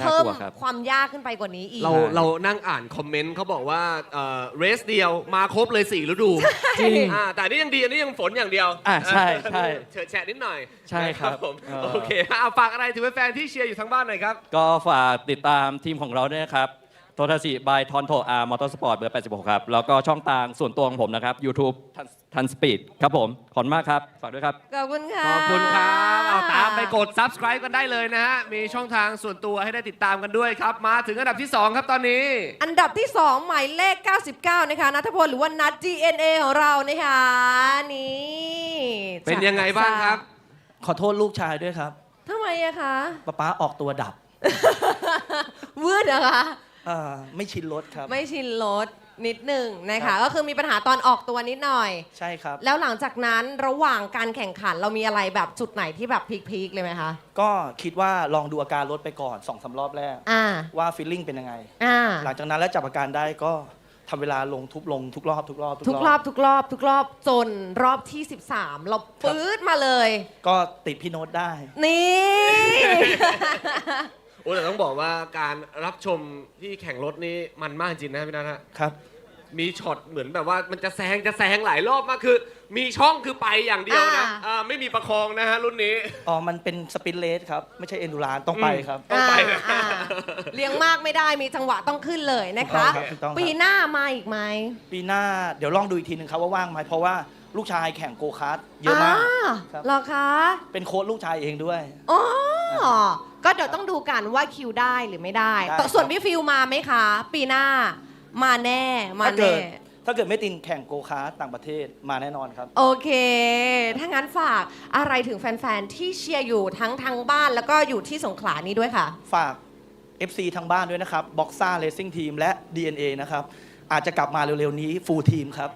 [SPEAKER 10] น่าก
[SPEAKER 3] เพิ่ม
[SPEAKER 10] ลัวครับ
[SPEAKER 3] ความยากขึ้นไปกว่านี้อีก
[SPEAKER 2] เรานั่งอ่านคอมเมนต์เขาบอกว่าเรสเดียวมาครบเลย4ฤดู
[SPEAKER 10] จริง
[SPEAKER 2] แต่อันนี่ยังดีอันนี้ยังฝนอย่างเดียว
[SPEAKER 10] ใช่ใช่
[SPEAKER 2] เฉิดแฉะนิดหน่อย
[SPEAKER 10] ใช่ครับ
[SPEAKER 2] ผม
[SPEAKER 10] เออ
[SPEAKER 2] โอเคฝากอะไรถึงแฟนๆที่เชียร์อยู่ทั้งบ้านหน่อยครับ
[SPEAKER 10] ก็ฝากติดตามทีมของเราด้วยนะครับโททาชิบายทอนโทอาร์มอเตอร์สปอร์ตเบอร์86ครับแล้วก็ช่องทางส่วนตัวของผมนะครับ YouTube ทันสปีดครับผมขอบคุณมากครับฝากด้วยครับ
[SPEAKER 3] ขอบคุณค่ะ
[SPEAKER 2] ขอบคุณครับเอาตามไปกด subscribe กันได้เลยนะฮะ มีช่องทางส่วนตัวให้ได้ติดตามกันด้วยครับ มาถึงอันดับที่ 2 ครับตอนนี้
[SPEAKER 3] อันดับที่ 2 หมายเลข 99 นะคะณัฐพลหรือว่านัท GNA ของเรานะคะนี่
[SPEAKER 2] เป็นยังไงบ้างครับ
[SPEAKER 11] ขอโทษลูกชายด้วยครับ
[SPEAKER 3] ทำไมอะคะ
[SPEAKER 11] ป๊าออกตัวดับ
[SPEAKER 3] วืดเหรอคะ
[SPEAKER 11] ไม่ชินรถครับ
[SPEAKER 3] ไม่ชินรถนิดหนึ่งนะ
[SPEAKER 11] ครั
[SPEAKER 3] คะ
[SPEAKER 11] บ
[SPEAKER 3] ก็คือมีปัญหาตอนออกตัวนิดหน่อย
[SPEAKER 11] ใช่ครับ
[SPEAKER 3] แล้วหลังจากนั้นระหว่างการแข่งขันเรามีอะไรแบบจุดไหนที่แบบพีคๆเลยไหมคะ
[SPEAKER 11] ก็คิดว่าลองดูอาการรถไปก่อน2-3 รอบแรก
[SPEAKER 3] อ่า
[SPEAKER 11] ว่าฟีลลิ่งเป็นยังไง
[SPEAKER 3] อ่า
[SPEAKER 11] หลังจากนั้นแล้วจับอาการได้ก็ ทำเวลาลงทุกรอบ
[SPEAKER 3] ทุกรอบจนรอบที่ 13 เราปื๊ดมาเลย
[SPEAKER 11] ก็ติดพี่โน้ตได้
[SPEAKER 3] นี่
[SPEAKER 2] โอ้แต่ต้องบอกว่าการรับชมที่แข่งรถนี่มันมากจริงนะพี่นัทฮะ
[SPEAKER 11] ครับ
[SPEAKER 2] มีช็อตเหมือนแบบว่ามันจะแซงหลายรอบมากคือ มีช่องคือไปอย่างเดียวนะไม่มีประคองนะฮะรุ่นนี้
[SPEAKER 11] อ๋อ มันเป็นสปินเลสครับ ไม่ใช่เอนดูรานต้องไปครับ
[SPEAKER 2] ต้องไปนะ
[SPEAKER 3] เลี้ยงมากไม่ได้มีจังหวะต้องขึ้นเลยนะคะ
[SPEAKER 11] ถูกต้องครับ
[SPEAKER 3] ปีหน้ามาอีกไหม
[SPEAKER 11] ปีหน้าเดี๋ยวลองดูอีกทีหนึ่งครับว่าว่างไหมเพราะว่าลูกชายแข่งโกคาร์ทเยอะมากครับ
[SPEAKER 3] เหรอคะ
[SPEAKER 11] เป็นโค้ชลูกชายเองด้วย
[SPEAKER 3] อ๋อก็เดี๋ยวต้องดูกันว่าคิวได้หรือไม่ได้
[SPEAKER 11] ได้
[SPEAKER 3] แต่ส่วนพี่ฟิลมาไหมคะ ปีหน้ามาแน่มา
[SPEAKER 11] ถ้าเกิ
[SPEAKER 3] แน่
[SPEAKER 11] ดถ้าเกิดไม่ตินแข่งโกคาร์ทต่างประเทศมาแน่นอนครับ
[SPEAKER 3] โอเค ถ้างั้นฝากอะไรถึงแฟนๆ ที่เชียร์อยู่ทั้งทางบ้านแล้วก็อยู่ที่สงขลานี้ด้วยค่ะ
[SPEAKER 11] ฝาก FC ทางบ้านด้วยนะครับบ็อกซ่าเรซิ่งทีมและ DNA นะครับ อาจจะกลับมาเร็วๆนี้ฟูลทีมครับ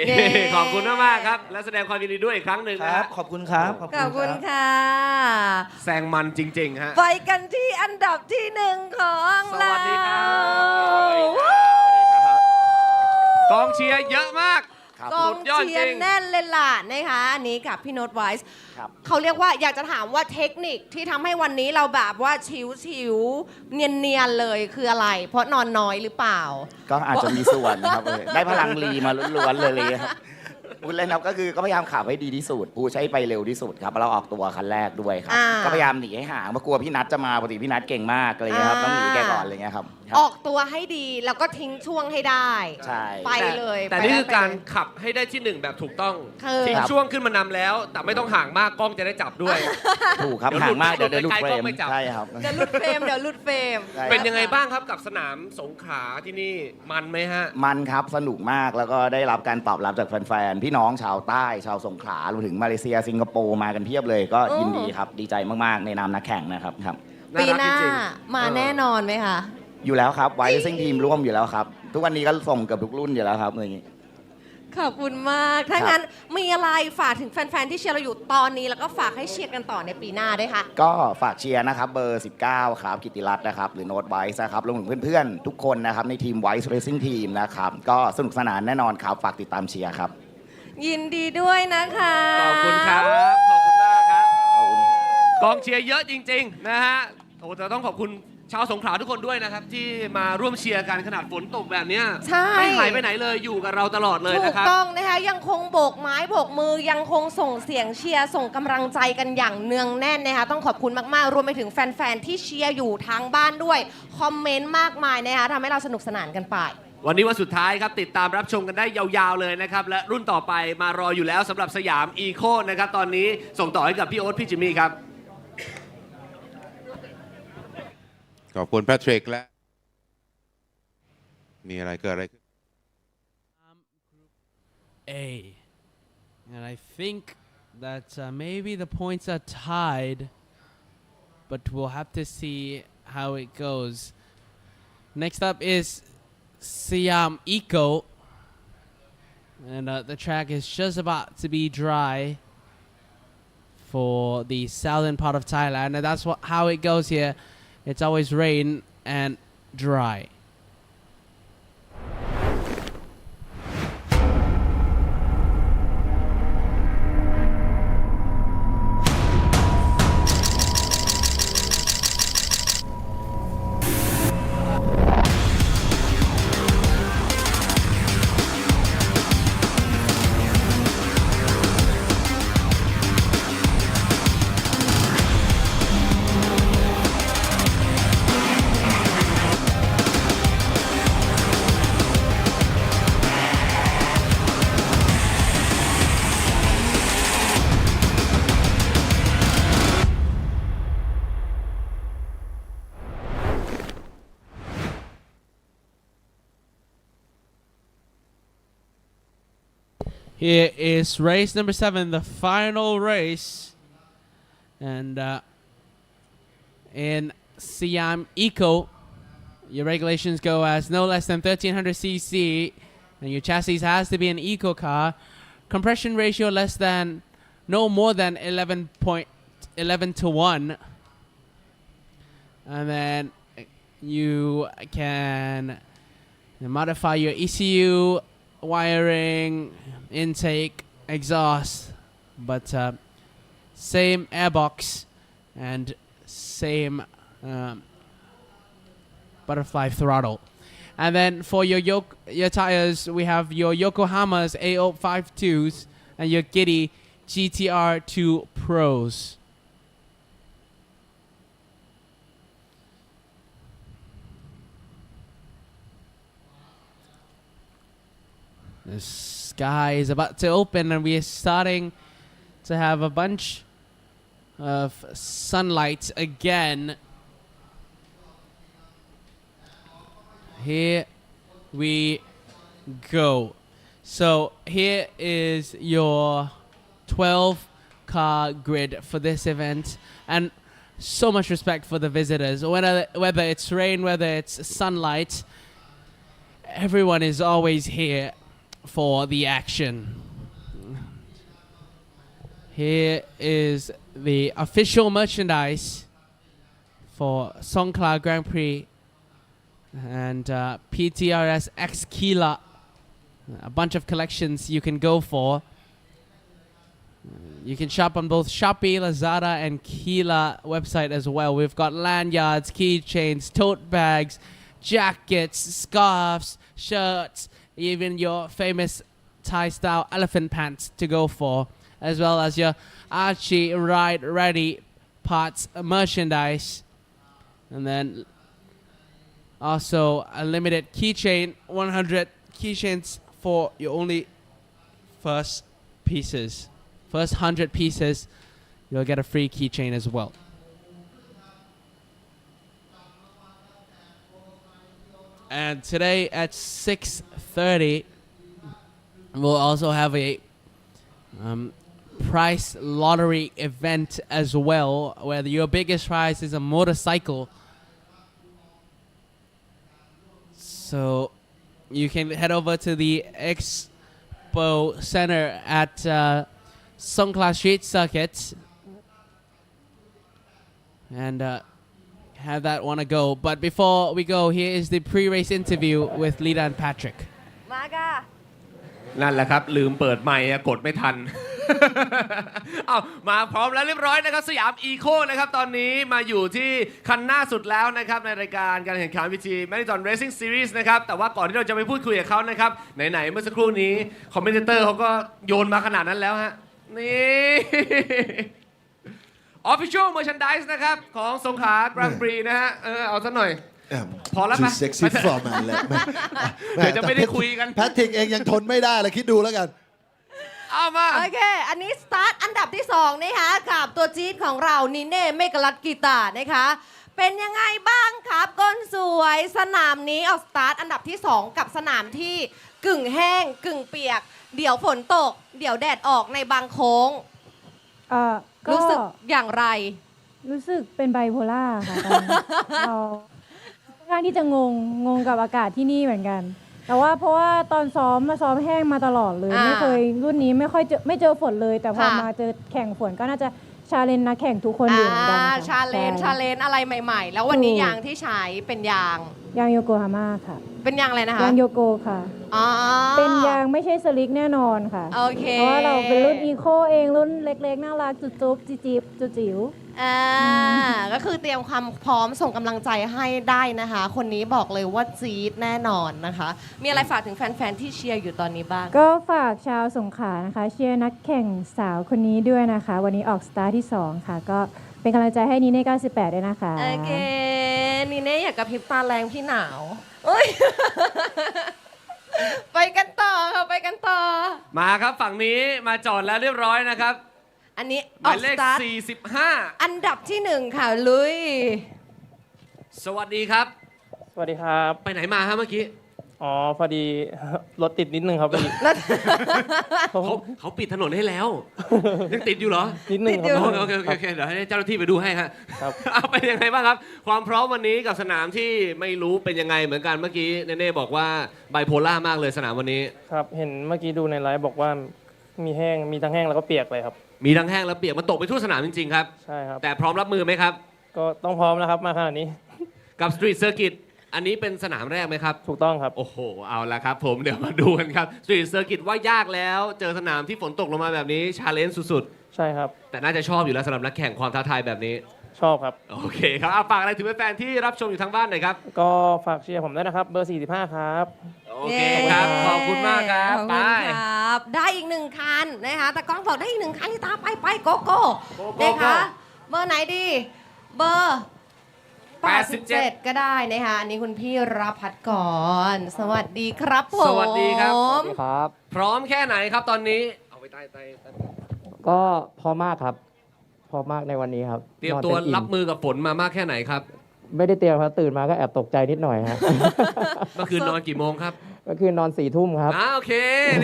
[SPEAKER 3] เย้
[SPEAKER 2] ขอบคุณมากๆครับ และแสดงความยินดีด้วยอีกครั้งหนึ่ง
[SPEAKER 11] ค
[SPEAKER 2] นะ
[SPEAKER 11] รั
[SPEAKER 2] ฮะ
[SPEAKER 11] บ ขอบคุณครับ
[SPEAKER 3] ขอบคุณค่ะ
[SPEAKER 2] แซงมันจริงๆฮะ
[SPEAKER 3] ไปกันที่อันดับที่ 1 ของ
[SPEAKER 2] ส
[SPEAKER 3] เรา
[SPEAKER 2] วัสดีครับกองเชียร์เยอะมาก
[SPEAKER 3] กอง
[SPEAKER 2] สุดยอด
[SPEAKER 3] เชีย
[SPEAKER 2] จริ
[SPEAKER 3] ร์
[SPEAKER 2] ง
[SPEAKER 3] แน่นเลยล่ะนะคะอันนี้กับพี่โน้ตไวส์
[SPEAKER 5] ครับ
[SPEAKER 3] เขาเรียกว่าอยากจะถามว่าเทคนิคที่ทำให้วันนี้เราแบบว่าชิวๆเนียนๆเลยคืออะไร เพราะนอนน้อยหรือเปล่า
[SPEAKER 5] ก็อาจจะมีส่วนครับ ได้พลังลีมาล้วนๆเลยครับพูดเล่นครับก็คือก็พยายามขับให้ดีที่สุดผู้ใช้ไปเร็วที่สุดครับเราออกตัวคันแรกด้วยครับ ก็พยายามหนีให้ห่างเพราะกลัวพี่นัทจะมาปกติพี่นัทเก่งมากอะไรเงี้ยครับต้องหนีแกก่อนอะไรเงี้ยครับ
[SPEAKER 3] ออกตัวให้ดีแล้วก็ทิ้งช่วงให้ได้
[SPEAKER 5] ใช่
[SPEAKER 3] ไปเลย
[SPEAKER 2] แต่
[SPEAKER 3] ไป
[SPEAKER 2] นี่
[SPEAKER 3] ได้
[SPEAKER 2] คือการ
[SPEAKER 3] ไปเลย
[SPEAKER 2] ขับให้ได้ที่หนึ่งแบบถูกต้อง
[SPEAKER 3] คือ
[SPEAKER 2] ทิ้งช่วงขึ้นมานำแล้ว แต่ไม่ต้องห่างมากกล้องจะได้จับด้วย
[SPEAKER 5] ถูกครับ
[SPEAKER 2] เดี๋ยว
[SPEAKER 5] ห่างมาก
[SPEAKER 2] หลุ
[SPEAKER 5] เดี๋ยว
[SPEAKER 2] ด
[SPEAKER 5] หลุด
[SPEAKER 2] ไกลๆ
[SPEAKER 5] เฟร
[SPEAKER 2] กล้อง
[SPEAKER 5] ม
[SPEAKER 2] ไม่จับ
[SPEAKER 5] ใช่ครับ
[SPEAKER 3] เดี๋ยวหลุดเฟรมเดี๋ยวหลุดเฟรม
[SPEAKER 5] ใช่
[SPEAKER 2] เป็นยังไงบ้างครับกับสนามสงขลาที่นี่มันไหมฮะ
[SPEAKER 5] มันครับสนุกมากแล้วก็ได้รับการตอบรับจากแฟนๆพี่น้องชาวใต้ชาวสงขลารวมถึงมาเลเซียสิงคโปร์มากันเพียบเลย ก็ยินดีครับดีใจมากๆในนามนักแข่งนะครับครับ
[SPEAKER 3] ปีหน้า
[SPEAKER 2] รักจริงๆ
[SPEAKER 3] มาแน่นอนไหมคะ
[SPEAKER 5] อยู่แล้วครับไว้ซิ่งทีมร่วมอยู่แล้วครับ ทุกวันนี้ก็ส่งเกือบทุกรุ่นอยู่แล้วครับอย่างนี้
[SPEAKER 3] ขอบคุณมาก ถ้างั้นมีอะไรฝากถึงแฟนๆที่เชียร์เราอยู่ตอนนี้แล้วก็ฝากให้เชียร์กันต่อในปีหน้าด้วยค่ะ
[SPEAKER 5] ก็ฝากเชียร์นะครับเบอร์ 19 ครับกิติรัตน์นะครับหรือโน้ตไวส์นะครับรวมถึงเพื่อนๆ ทุกคนนะครับในทีมไวส์เรซิ่งทีมนะครับก็สนุกสนานแน่นอนครับฝากติดตามเชียร์ครับ
[SPEAKER 3] ยินดีด้วยนะคะ
[SPEAKER 2] ขอบคุณครับ ขอบคุณมากครับ กองเชียร์เยอะจริงๆนะฮะโอ้แต่ต้องขอบคุณชาวสงขลาทุกคนด้วยนะครับ ที่มาร่วมเชียร์กันขนาดฝนตกแบบเนี้ย
[SPEAKER 3] ใช่
[SPEAKER 2] ไม่หายไปไหนเลยอยู่กับเราตลอดเลย
[SPEAKER 3] ถู
[SPEAKER 2] นะ
[SPEAKER 3] ก
[SPEAKER 2] ครับ
[SPEAKER 3] ต้องนะคะยังคงโบกไม้โบกมือยังคงส่งเสียงเชียร์ส่งกำลังใจกันอย่างเนืองแน่นนะคะต้องขอบคุณมากๆ รวมไปถึงแฟนๆที่เชียร์อยู่ทางบ้านด้วยคอมเมนต์มากมายนะคะทำให้เราสนุกสนานกันไป
[SPEAKER 2] วันนี้วันสุดท้ายครับติดตามรับชมกันได้ยาวๆเลยนะครับและรุ่นต่อไปมารออยู่แล้วสำหรับสยามอีโคนะครับตอนนี้ส่งต่อให้กับพี่โอ๊ตพี่จิมมี่ครับ
[SPEAKER 7] ขอบคุณแพทริกและมีอะไรเกิดอะไรขึ้น
[SPEAKER 1] A. And I think that maybe the points are tied, but we'll have to see how it goes. Next up is Siam Eco. And the track is just about to be dry for the southern part of Thailand. And that's how it goes here. It's always rain and dry. Here is race number 7, the final race. And in Siam Eco, your regulations go as no less than 1300 cc, and your chassis has to be an eco car. Compression ratio less than, no more than 11.11 to 1. And then you can modify your ECU, wiring, intake, exhaust, but same airbox and same butterfly throttle. And then for your tires, we have your Yokohama's A052s and your Giddy GTR2 Pros. The sky is about to open and we are starting to have a bunch of sunlight again. Here we go. So here is your 12-car grid for this event, and so much respect for the visitors. Whether it's rain, whether it's sunlight, everyone is always here for the action. Here is the official merchandise for Songkhla Grand Prix and PTRS X Kila. A bunch of collections you can go for. You can shop on both Shopee, Lazada, and Kila website as well. We've got lanyards, keychains, tote bags, jackets, scarves, shirts, even your famous Thai-style elephant pants to go for, as well as your Archie Ride Ready parts merchandise. And then also a limited keychain, 100 keychains for your only first pieces. First 100 pieces, you'll get a free keychain as well. And today at 6:30, we'll also have a prize lottery event as well, where your biggest prize is a motorcycle. So you can head over to the Expo Center at Songkhla Street Circuit and have that want to go. But before we go, here is the pre-race interview with Lida and Patrick.
[SPEAKER 3] มาค่ะ
[SPEAKER 2] นั่นแหละครับลืมเปิดไมค์กดไม่ทัน เอามาพร้อมแล้วเรียบร้อยนะครับสยามอีโคนะครับตอนนี้มาอยู่ที่คันหน้าสุดแล้วนะครับในรายการการแข่งขันวิธี MAXNITRON Racing Series นะครับแต่ว่าก่อนที่เราจะไปพูดคุยกับเขานะครับไหนๆเมื่อสักครู่นี้คอมเมนเตอร์เขาก็โยนมาขนาดนั้นแล้วฮะนี่ Official Merchandise นะครับของสงขลา Grand Prix นะฮะเอาซะหน่อยพอแล้วไหม
[SPEAKER 4] เซ็กซี่ฟอร์แมนเลย
[SPEAKER 2] เดี๋ยวจะไม่ได้คุยกัน
[SPEAKER 4] แพทริกเองยังทนไม่ได้เลยคิดดูแล้วกัน
[SPEAKER 2] เอามา
[SPEAKER 3] โอเค อันนี้สตาร์ทอันดับที่ 2 นะคะกับตัวจี๊ดของเรานิเน่เมกลัดกีตาร์นะคะเป็นยังไงบ้างครับก้นสวยสนามนี้ออกสตาร์ทอันดับที่ 2 กับสนามที่กึ่งแห้งกึ่งเปียกเดี๋ยวฝนตกเดี๋ยวแดดออกในบางโค้งรู้สึกอย่างไร
[SPEAKER 12] รู้สึกเป็นไบโพล่าค่ะตอนนี้เราค่อนข้างที่จะงงกับอากาศที่นี่เหมือนกันแต่ว่าเพราะว่าตอนซ้อมแห้งมาตลอดเลยไม่เคยรุ่นนี้ไม่เจอฝนเลยแต่พอมาเจอแข่งฝนก็น่าจะชาเลนจ์นักแข่งทุกคนอยู่เหมือนกัน
[SPEAKER 3] ชาเลนจ์อะไรใหม่ๆแล้ววันนี้ยางที่ใช้เป็นยาง
[SPEAKER 12] โยโกฮาม่าค่ะ
[SPEAKER 3] เป็นยางอะไรนะคะ
[SPEAKER 12] ยางโยโกค่ะเป็นยางไม่ใช่สลิกแน่นอนค่ะ
[SPEAKER 3] โอเค
[SPEAKER 12] เพราะว่าเราเป็นรุ่นอีโคเองรุ่นเล็กๆน่ารักจุ๊บจิ๊บจิ๋ว
[SPEAKER 3] ก็คือเตรียมความพร้อมส่งกำลังใจให้ได้นะคะคนนี้บอกเลยว่าจี๊ดแน่นอนนะคะมีอะไรฝากถึงแฟนๆที่เชียร์อยู่ตอนนี้บ้าง
[SPEAKER 12] ก็ฝากชาวสงขลานะคะเชียร์นักแข่งสาวคนนี้ด้วยนะคะวันนี้ออกสตาร์ทที่2ค่ะก็เป็นกำลังใจให้นีเน่98ด้วยนะคะ
[SPEAKER 3] โอเคนีเน่อยากกระพริบตาแรงพี่หนาวไปกันต่อค่ะไปกันต่อ
[SPEAKER 2] มาครับฝั่งนี้มาจอดแล้วเรียบร้อยนะครับ
[SPEAKER 3] อันนี้
[SPEAKER 2] หมายเลข45
[SPEAKER 3] อันดับที่1ค่ะลุย
[SPEAKER 2] สวัสดีครับ
[SPEAKER 13] สวัสดีครับ
[SPEAKER 2] ไปไหนมาฮะเมื่อกี้
[SPEAKER 13] อ๋อพอดีรถติดนิดนึงครับ
[SPEAKER 2] เขาปิดถนนให้แล้วยังติดอยู่เหรอ
[SPEAKER 13] นิดนึงครับ
[SPEAKER 2] โอเคเดี๋ยวให้เจ้าหน้าที่ไปดูให้ฮะเอาไปยังไงบ้างครับความพร้อมวันนี้กับสนามที่ไม่รู้เป็นยังไงเหมือนกันเมื่อกี้เน่บอกว่าไบโพล่ามากเลยสนามวันนี้
[SPEAKER 13] ครับเห็นเมื่อกี้ดูในไลฟ์บอกว่ามีทั้งแห้งแล้วก็เปียกเลยครับ
[SPEAKER 2] มีทั้งแห้งและเปียกมันตกไปทั่วสนามจริงๆครับ
[SPEAKER 13] ใช่ครับ
[SPEAKER 2] แต่พร้อมรับมือไหมครับ
[SPEAKER 13] ก็ต้องพร้อมแล้วครับมาขนาดนี้
[SPEAKER 2] กับสตรีทเซอร์กิต อันนี้เป็นสนามแรกไหมครับ
[SPEAKER 13] ถูกต้องครับ
[SPEAKER 2] โอ้โห เอาละครับผมเดี๋ยวมาดูกันครับสตรีทเซอร์กิตว่ายากแล้ว เจอสนามที่ฝนตกลงมาแบบนี้ชาเลนจ์สุด
[SPEAKER 13] ใช่ครับ
[SPEAKER 2] ๆ แต่น่าจะชอบอยู่แล้วสำหรับนักแข่งความท้าทายแบบนี้
[SPEAKER 13] ชอบครับ
[SPEAKER 2] โอเคครับฝากอะไรถึงแฟนๆที่รับชมอยู่ทางบ้านหน่อยครับ
[SPEAKER 13] ก็ฝากเชียร์ผมด้วยนะครับ เบอร์ 45 ครับ
[SPEAKER 2] โอเคครับ ขอบคุณมากครับ
[SPEAKER 3] ขอบ
[SPEAKER 2] ไป
[SPEAKER 3] คุณครับ ได้อีก1 คันนะคะแต่กล้องบอกได้อีก1 คันที่ตามไปโกโก้
[SPEAKER 2] โกโก้
[SPEAKER 3] นะคะเบอร์ไหนดี เบอร์
[SPEAKER 2] 87
[SPEAKER 3] 87 ก็ได้นะคะอันนี้คุณพี่รับพัดก่อน สวัสดีครับผม
[SPEAKER 2] สวัสดีครับ
[SPEAKER 14] ครับ
[SPEAKER 2] พร้อมแค่ไหนครับตอนนี้ เอาไปใต้
[SPEAKER 14] ก็พอมากครับ พอมากในวันนี้ครับ
[SPEAKER 2] เตรียมตัวน
[SPEAKER 14] อน
[SPEAKER 2] รับมือกับฝนมามากแค่ไหนครับ
[SPEAKER 14] ไม่ได้เตรียมครับตื่นมาก็แอบตกใจนิดหน่อยฮะ
[SPEAKER 2] เมื่อคืนนอนกี่โมงครับ
[SPEAKER 14] ก็คือนอน4 ทุ่มครับ
[SPEAKER 2] โอเค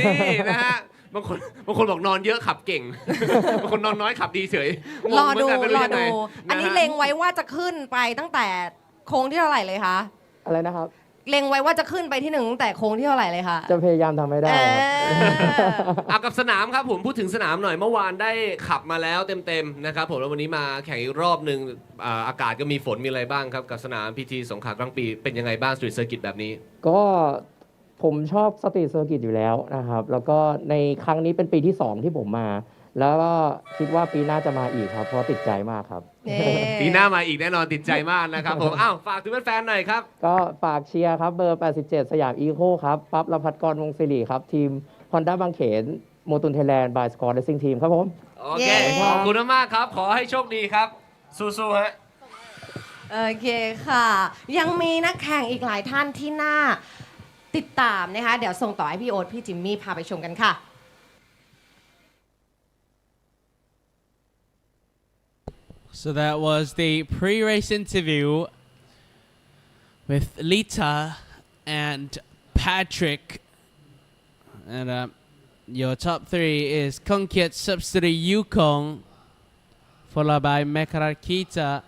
[SPEAKER 2] นี่นะฮะ บางคนบอกนอนเยอะขับเก่ง บางคนนอนน้อยขับดีเฉยง
[SPEAKER 3] รง อ
[SPEAKER 2] เหมื
[SPEAKER 3] ดู
[SPEAKER 2] นกันไม่
[SPEAKER 3] รอ
[SPEAKER 2] ยังไง
[SPEAKER 3] ดู อันนี้
[SPEAKER 2] ะฮะ
[SPEAKER 3] เล็งไว้ว่าจะขึ้นไปตั้งแต่โค้งที่เท่าไหร่เลยคะ
[SPEAKER 14] อะไรนะครับ
[SPEAKER 3] เล็งไว้ว่าจะขึ้นไปที่ 1ตั้งแต่โค้งที่เท่าไหร่เลยคะ
[SPEAKER 14] จะพยายามทำให้ได้
[SPEAKER 3] เอ
[SPEAKER 14] ครับ
[SPEAKER 3] อ
[SPEAKER 2] เอากับสนามครับผมพูดถึงสนามหน่อยเมื่อวานได้ขับมาแล้วเต็มๆนะครับผมแล้ววันนี้มาแข่งอีกรอบหนึ่งอากาศก็มีฝนมีอะไรบ้างครับกับสนามพีทีสงขลากลางปีเป็นยังไงบ้างสตรีทเซอร์กิตแบบนี้
[SPEAKER 14] ก็ผมชอบสตรีทเซอร์กิตอยู่แล้วนะครับ แล้วก็ในครั้งนี้เป็นปีที่ 2 ที่ผมมา แล้วก็คิดว่าปีหน้าจะมาอีกครับ เพราะติดใจมากครับ
[SPEAKER 2] ปีหน้ามาอีกแน่นอนติดใจมากนะครับผม อ้าวฝากถึงแฟนๆหน่อยครับ
[SPEAKER 14] ก็ฝากเชียร์ครับเบอร์ 87 สยามอีโคครับปั๊บรพัฒน์กรวงศิริครับ ทีม Honda บางเขนโมตุนไทยแลนด์บายสกอร์เรซซิ่งทีมครับผม
[SPEAKER 2] โอเค ขอบคุณมากครับ ขอให้โชคดีครับ สู้ๆฮะ
[SPEAKER 3] โอเคค่ะ ยังมีนักแข่งอีกหลายท่านที่น่าติดตามนะคะ เดี๋ยวส่งต่อให้พี่โอ๊ตพี่จิมมี่พาไปชมกันค่ะ
[SPEAKER 1] So that was the pre-race interview with Lita and Patrick. And your top 3 is Kongkiat Subsidy Yukong, followed by Mekarakita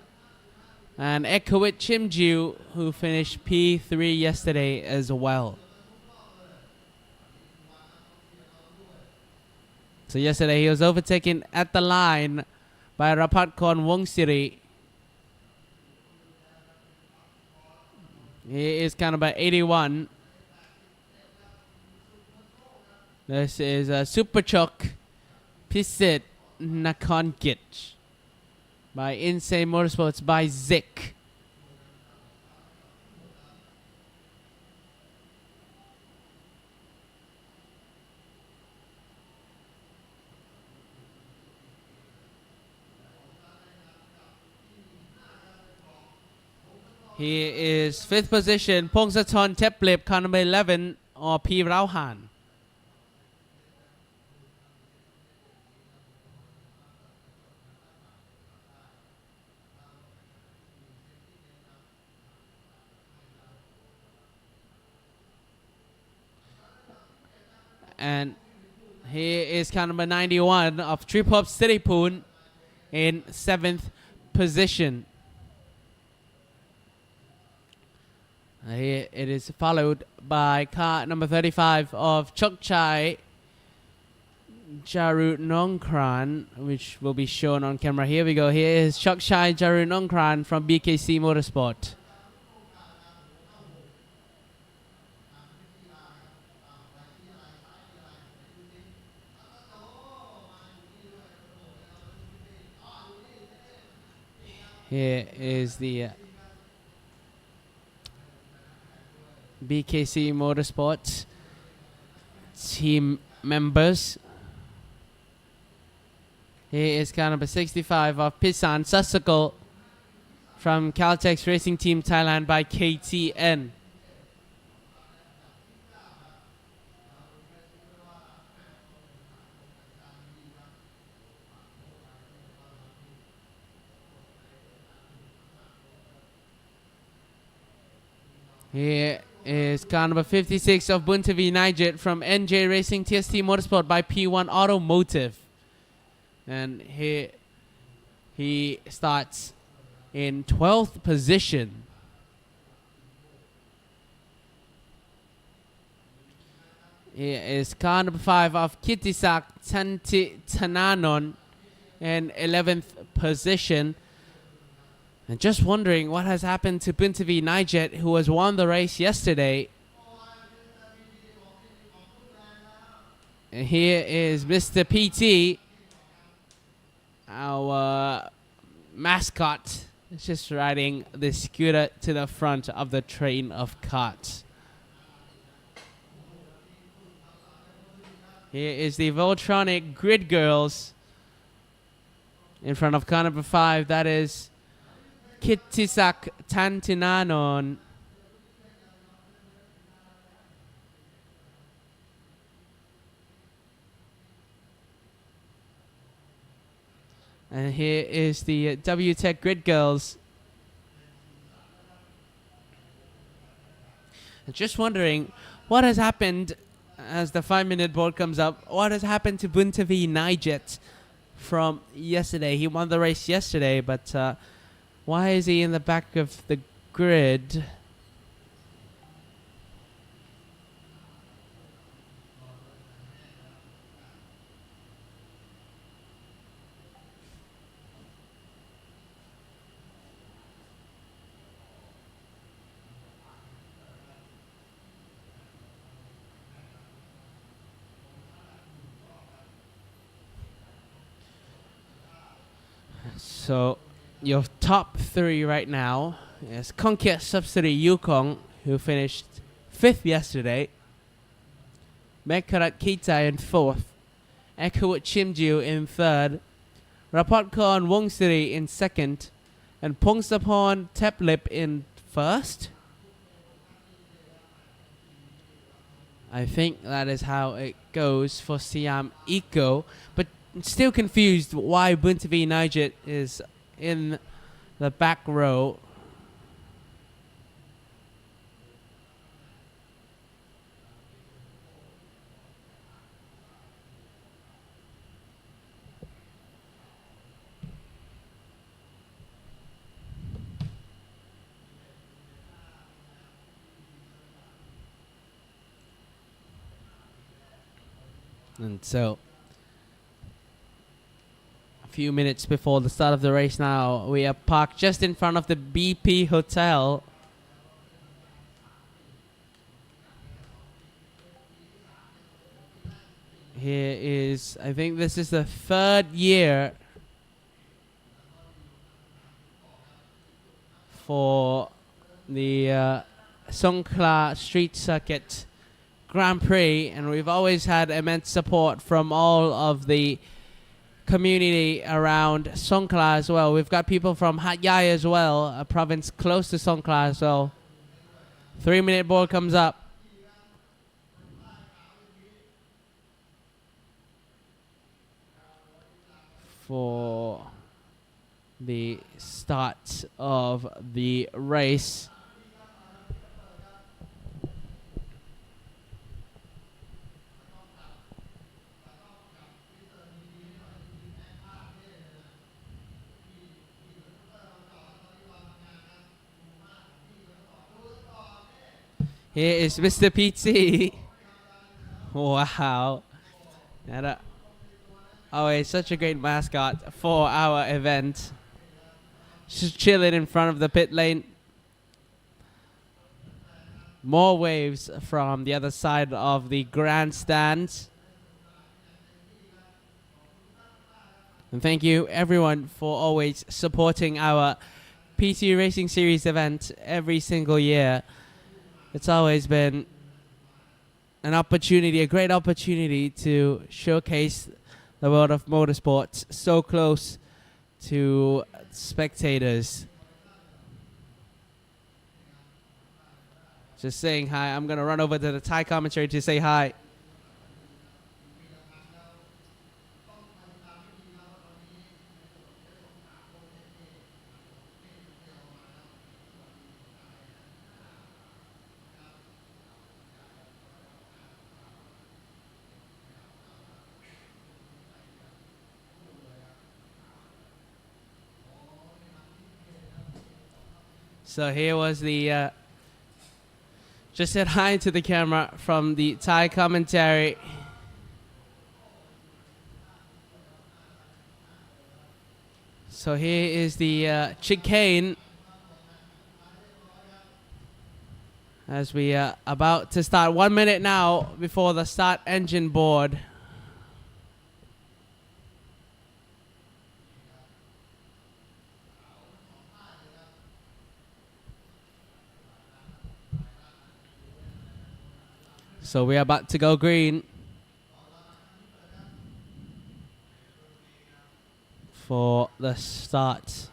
[SPEAKER 1] and Ekowit Chimju, who finished P3 yesterday as well. So yesterday he was overtaken at the line by Rapatkorn Wongsiri. He is kind of by 81. This is Superchok Pisit Nakonkich by Insane Motorsports by Zik. He is 5th position, Pongsaton Teplip, car number 11, or P. Rauhan. And he is car number 91 of Trip Hop City Poon in 7th position. It is followed by car number 35 of Chokchai Jarut Nongkran, which will be shown on camera. Here we go. Here is Chokchai Jarut Nongkran from BKC Motorsport. Here is the BKC Motorsport team members. Here is car number 65 of Pisan Sasakal from Caltex Racing Team Thailand by KTN. Here is car number 56 of Buntavi Nijet from NJ Racing TST Motorsport by P1 Automotive. And here he starts in 12th position. Here is car number 5 of Kitisak Tanti Tananon in 11th position. And just wondering what has happened to Buntavi Nijet, who has won the race yesterday. And here is Mr. PT, our mascot, just riding the scooter to the front of the train of carts. Here is the Voltronic Grid Girls in front of car number 5. That is Kittisak Tantinanon. And here is the WTech Grid Girls. Just wondering what has happened as the 5-minute board comes up. What has happened to Buntavi Nijet from yesterday? He won the race yesterday, but why is he in the back of the grid? So your top 3 right now is Conquest Subsidy Yukong, who finished 5th yesterday, Mekarat Kita in 4th, Ekawut Chimju in 3rd, Rapotkorn Wongsiri in 2nd, and Pongsaporn Teplip in 1st. I think that is how it goes for Siam Eco, but still confused why Buntavi Nijet is in the back row. And so few minutes before the start of the race now, we are parked just in front of the BP Hotel. Here is, I think this is the 3rd year for the Songkhla Street Circuit Grand Prix, and we've always had immense support from all of the community around Songkhla as well. We've got people from Hat Yai as well, a province close to Songkhla as well. 3-minute board comes up. For the start of the race. Here is Mr. PT. Wow. And always such a great mascot for our event. Just chilling in front of the pit lane. More waves from the other side of the grandstand. And thank you everyone for always supporting our PT Racing Series event every single year. It's always been an opportunity, a great opportunity to showcase the world of motorsports so close to spectators. Just saying hi. I'm going to run over to the Thai commentary to say hi. So here was the, just said hi to the camera from the Thai commentary. So here is the chicane as we are about to start. 1 minute now before the start engine board. So we're about to go green for the start.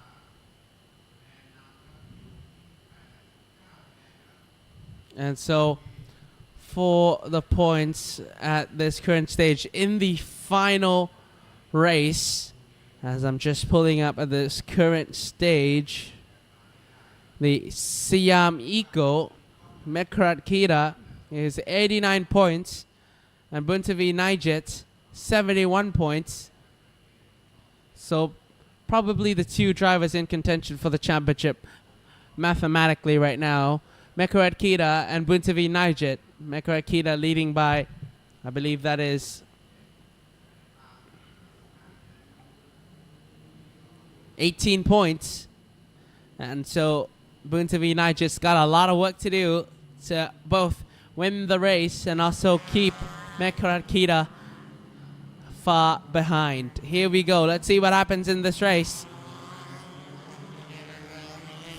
[SPEAKER 1] And so for the points at this current stage in the final race, as I'm just pulling up at this current stage, the Siam Eco Mekrat Kita is 89 points and Buntavi Nijet 71 points. So probably the two drivers in contention for the championship mathematically right now. Mekrat Kita and Buntavi Nijet. Mekrat Kita leading by, I believe that is 18 points. And so Buntavi Nijet's got a lot of work to do to both win the race and also keep Mekrat Kita far behind. Here we go. Let's see what happens in this race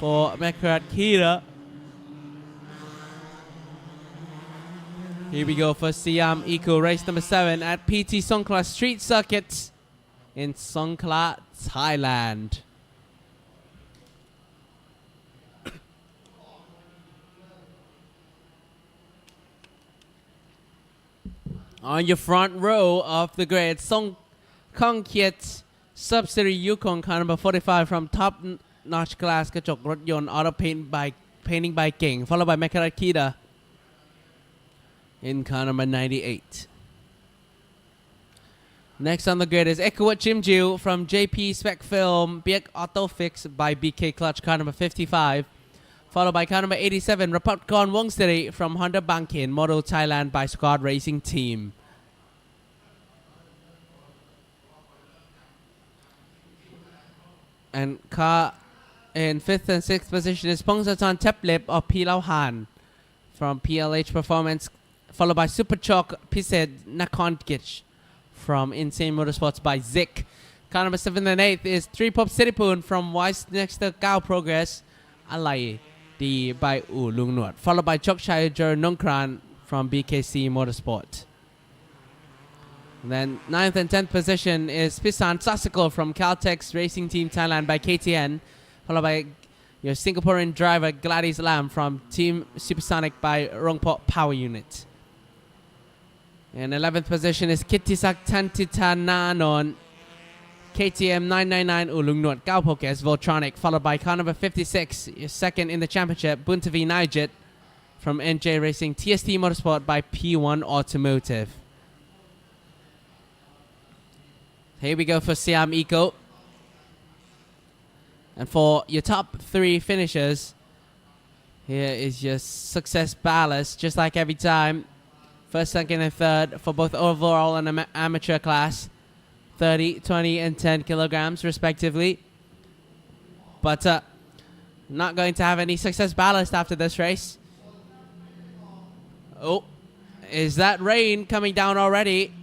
[SPEAKER 1] for Mekrat Kita. Here we go for Siam Eco race number 7 at PT Songkhla Street Circuit in Songkhla, Thailand. On your front row of the grid, Song Kong Kiet Subsidy Yukon car number 45 from Top Notch Glass Kachok Rot Yon Auto Painting by King, followed by Mekrat Kita in car number 98. Next on the grid is Ekawat Chimju from JP Spec Film Biek Auto Fix by BK Clutch car number 55, followed by car number 87 Rapatkorn Wongsteri from Honda Bankin Model Thailand by Squad Racing Team. And car in 5th and 6th position is Pongsaton Teplip of Pilau Han from PLH Performance, followed by Superchok Pised Nakonkich from Insane Motorsports by Zik. Car number 7th and 8th is 3 Pop Citypoon from Wise Next to Gao Progress Alai D by U Lung Nuot, followed by Chokchai Jer Nongkran from BKC Motorsport. And then 9th and 10th position is Pisan Sasiko from Caltex Racing Team Thailand by KTN, followed by your Singaporean driver Gladys Lam from Team Supersonic by Rongpok Power Unit. And 11th position is Kittisak Tantitananon KTM 999 Ulung Nuot Gao Pokes Voltronic, followed by car number 56, your second in the championship, Buntavi Nijet from NJ Racing TST Motorsport by P1 Automotive. Here we go for Siam Eco. And for your top 3 finishers, here is your success ballast, just like every time. First, second, and third for both overall and amateur class. 30, 20, and 10 kilograms, respectively. But not going to have any success ballast after this race. Oh, is that rain coming down already?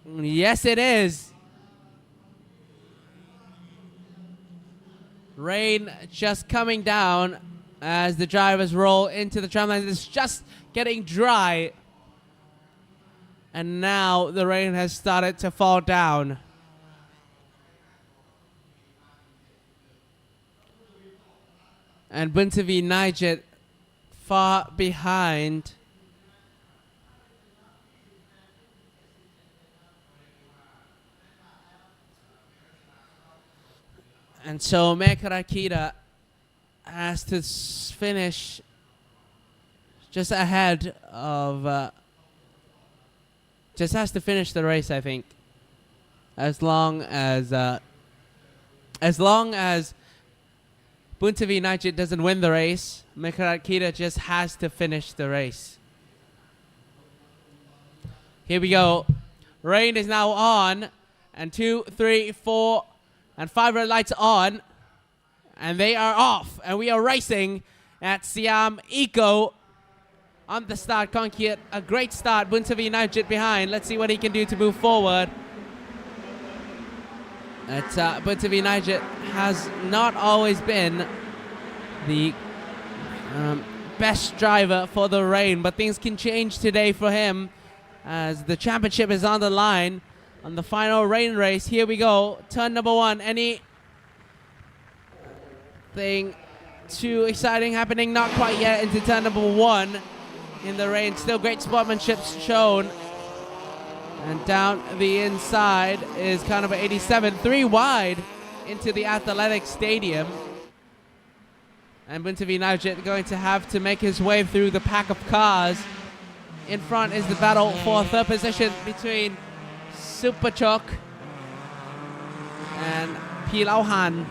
[SPEAKER 1] Yes, it is. Rain just coming down as the drivers roll into the tramline. It's just getting dry. And now the rain has started to fall down. And Buntavi Nijet far behind. And so Mekrat Kita has to finish just ahead of, just has to finish the race, I think. As long as Buntavi Nijet doesn't win the race, Mekrat Kita just has to finish the race. Here we go. Rain is now on. And 2, 3, 4, And 5 red lights on. And they are off. And we are racing at Siam Eco. On the start, Conkiet, a great start. Buntavi Najit behind. Let's see what he can do to move forward. Buntavi Najit has not always been the best driver for the rain, but things can change today for him as the championship is on the line on the final rain race. Here we go. Turn number 1. Anything too exciting happening? Not quite yet into turn number 1 in the rain. Still great sportsmanship shown. And down the inside is car number 87, 3 wide into the Athletic Stadium. And Buntavi Najit going to have to make his way through the pack of cars. In front is the battle for 3rd position between Superchok and Pilauhan.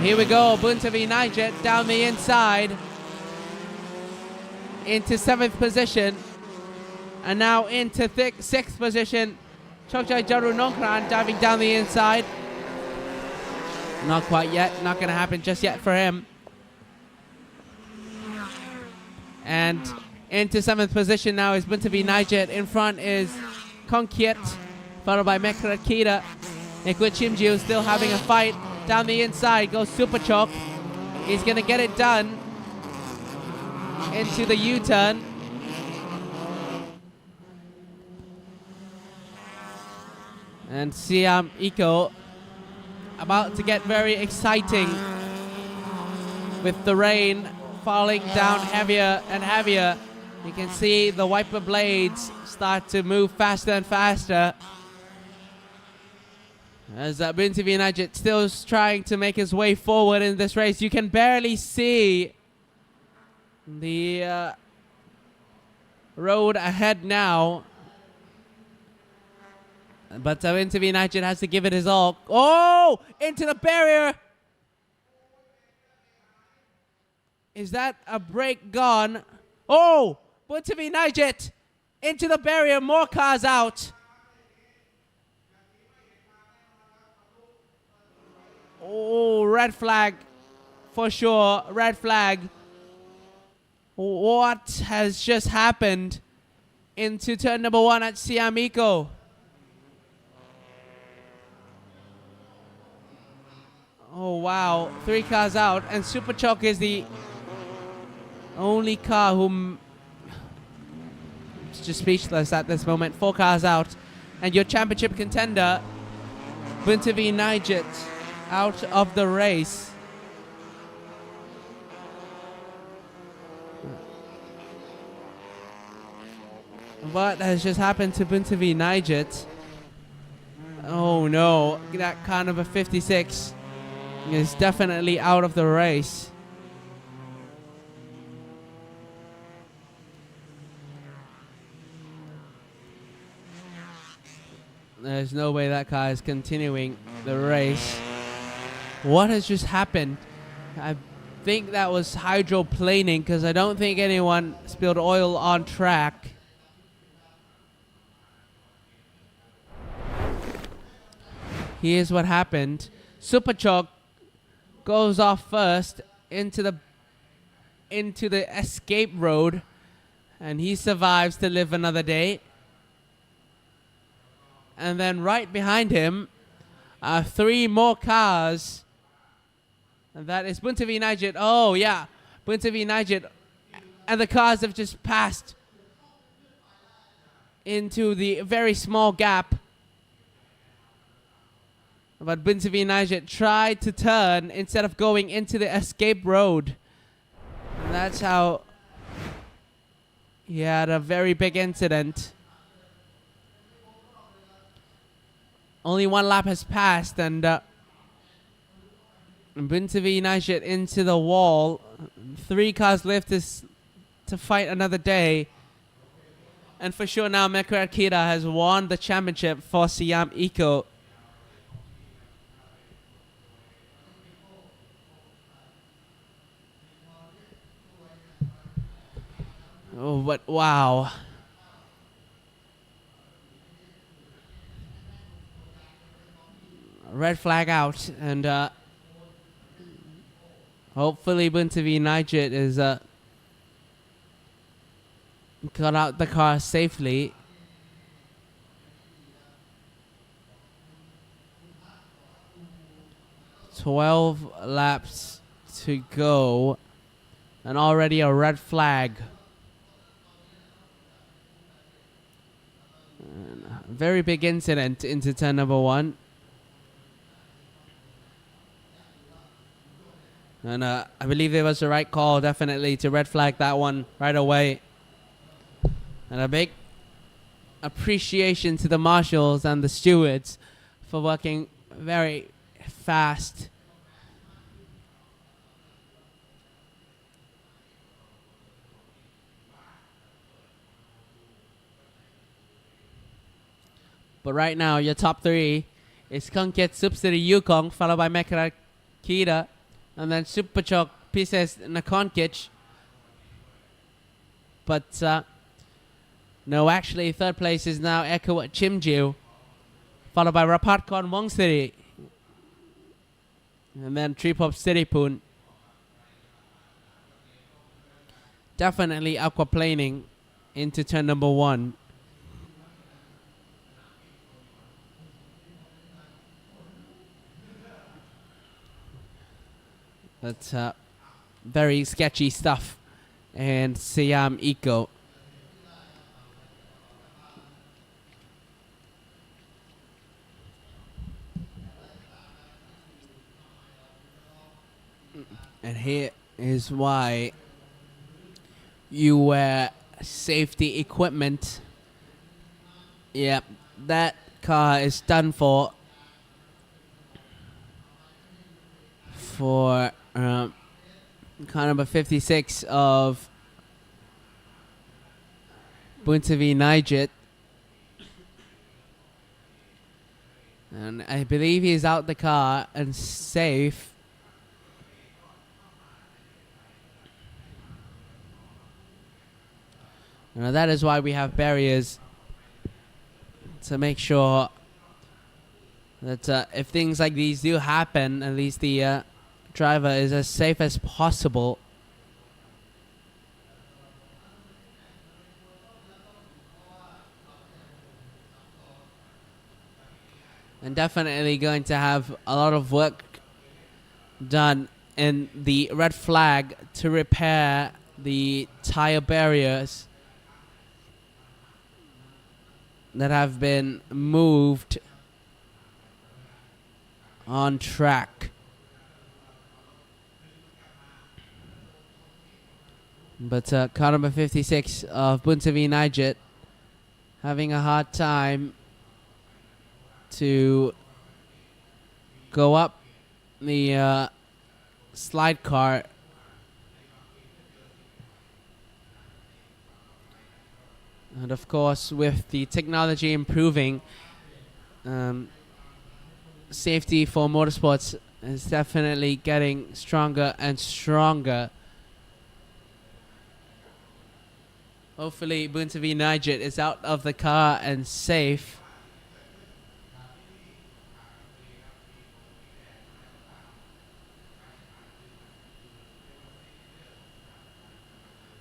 [SPEAKER 1] Here we go, Buntavi Najit down the inside into 7th position. And now into 6th position, Chokchai Jaru Nongkran diving down the inside. Not quite yet, not going to happen just yet for him. And into 7th position now is Buntavi Najit. In front is Konkiet, followed by Mekrakita. Nikwit Chimjiu still having a fight. Down the inside goes Superchok. He's going to get it done into the U-turn. And Siam Eco about to get very exciting with the rain falling down heavier and heavier. You can see the wiper blades start to move faster and faster. As Buntavi Najit still trying to make his way forward in this race. You can barely see the road ahead now. But Buntavi Najit has to give it his all. Oh! Into the barrier! Is that a break gone? Oh! Buntavi Najit into the barrier. More cars out. Oh, red flag for sure. Red flag. What has just happened into turn number 1 at Siam Eco? Oh, wow. 3 cars out. And Superchok is the only car whom is just speechless at this moment. 4 cars out. And your championship contender, Buntavi Najit, out of the race. What has just happened to Buntavi Najit? Oh no, that car number 56 is definitely out of the race. There's no way that car is continuing the race. What has just happened? I think that was hydroplaning because I don't think anyone spilled oil on track. Here's what happened. Superchok goes off first into the escape road, and he survives to live another day. And then right behind him are 3 more cars. And that is Buntavi Najit. Oh, yeah. Buntavi Najit. And the cars have just passed into the very small gap. But Buntavi Najit tried to turn instead of going into the escape road. And that's how he had a very big incident. Only 1 lap has passed, and Buntavi Najit into the wall. 3 cars left to fight another day. And for sure now, Mekrat Kita has won the championship for Siam Eco. Oh, but wow. red flag out, and hopefully Buntavi Nigit is got out the car safely. "12 laps to go, and already a red flag." And a very big incident into turn number 1. And I believe it was the right call, definitely, to red flag that one right away. And a big appreciation to the marshals and the stewards for working very fast. But right now, your top 3 is Kangket Subsidy Yukong, followed by Mekara Kita, and then Superchok Pieces Nakonkic. But no, actually, third place is now Eco at Chimju, followed by Rapatkon Wong City, and then Tripop City Poon. Definitely aquaplaning into turn number 1. That's very sketchy stuff. And Siam Eco. And here is why you wear safety equipment. Yep, that car is done for car number 56 of Buntavi Nigit. And I believe he's out the car and safe. Now that is why we have barriers, to make sure that if things like these do happen, at least the driver is as safe as possible. And definitely going to have a lot of work done in the red flag to repair the tire barriers that have been moved on track. But car number 56 of Buntavi Nigit having a hard time to go up the slide car. And of course, with the technology improving, safety for motorsports is definitely getting stronger and stronger. Hopefully, Buntavi Nigit is out of the car and safe.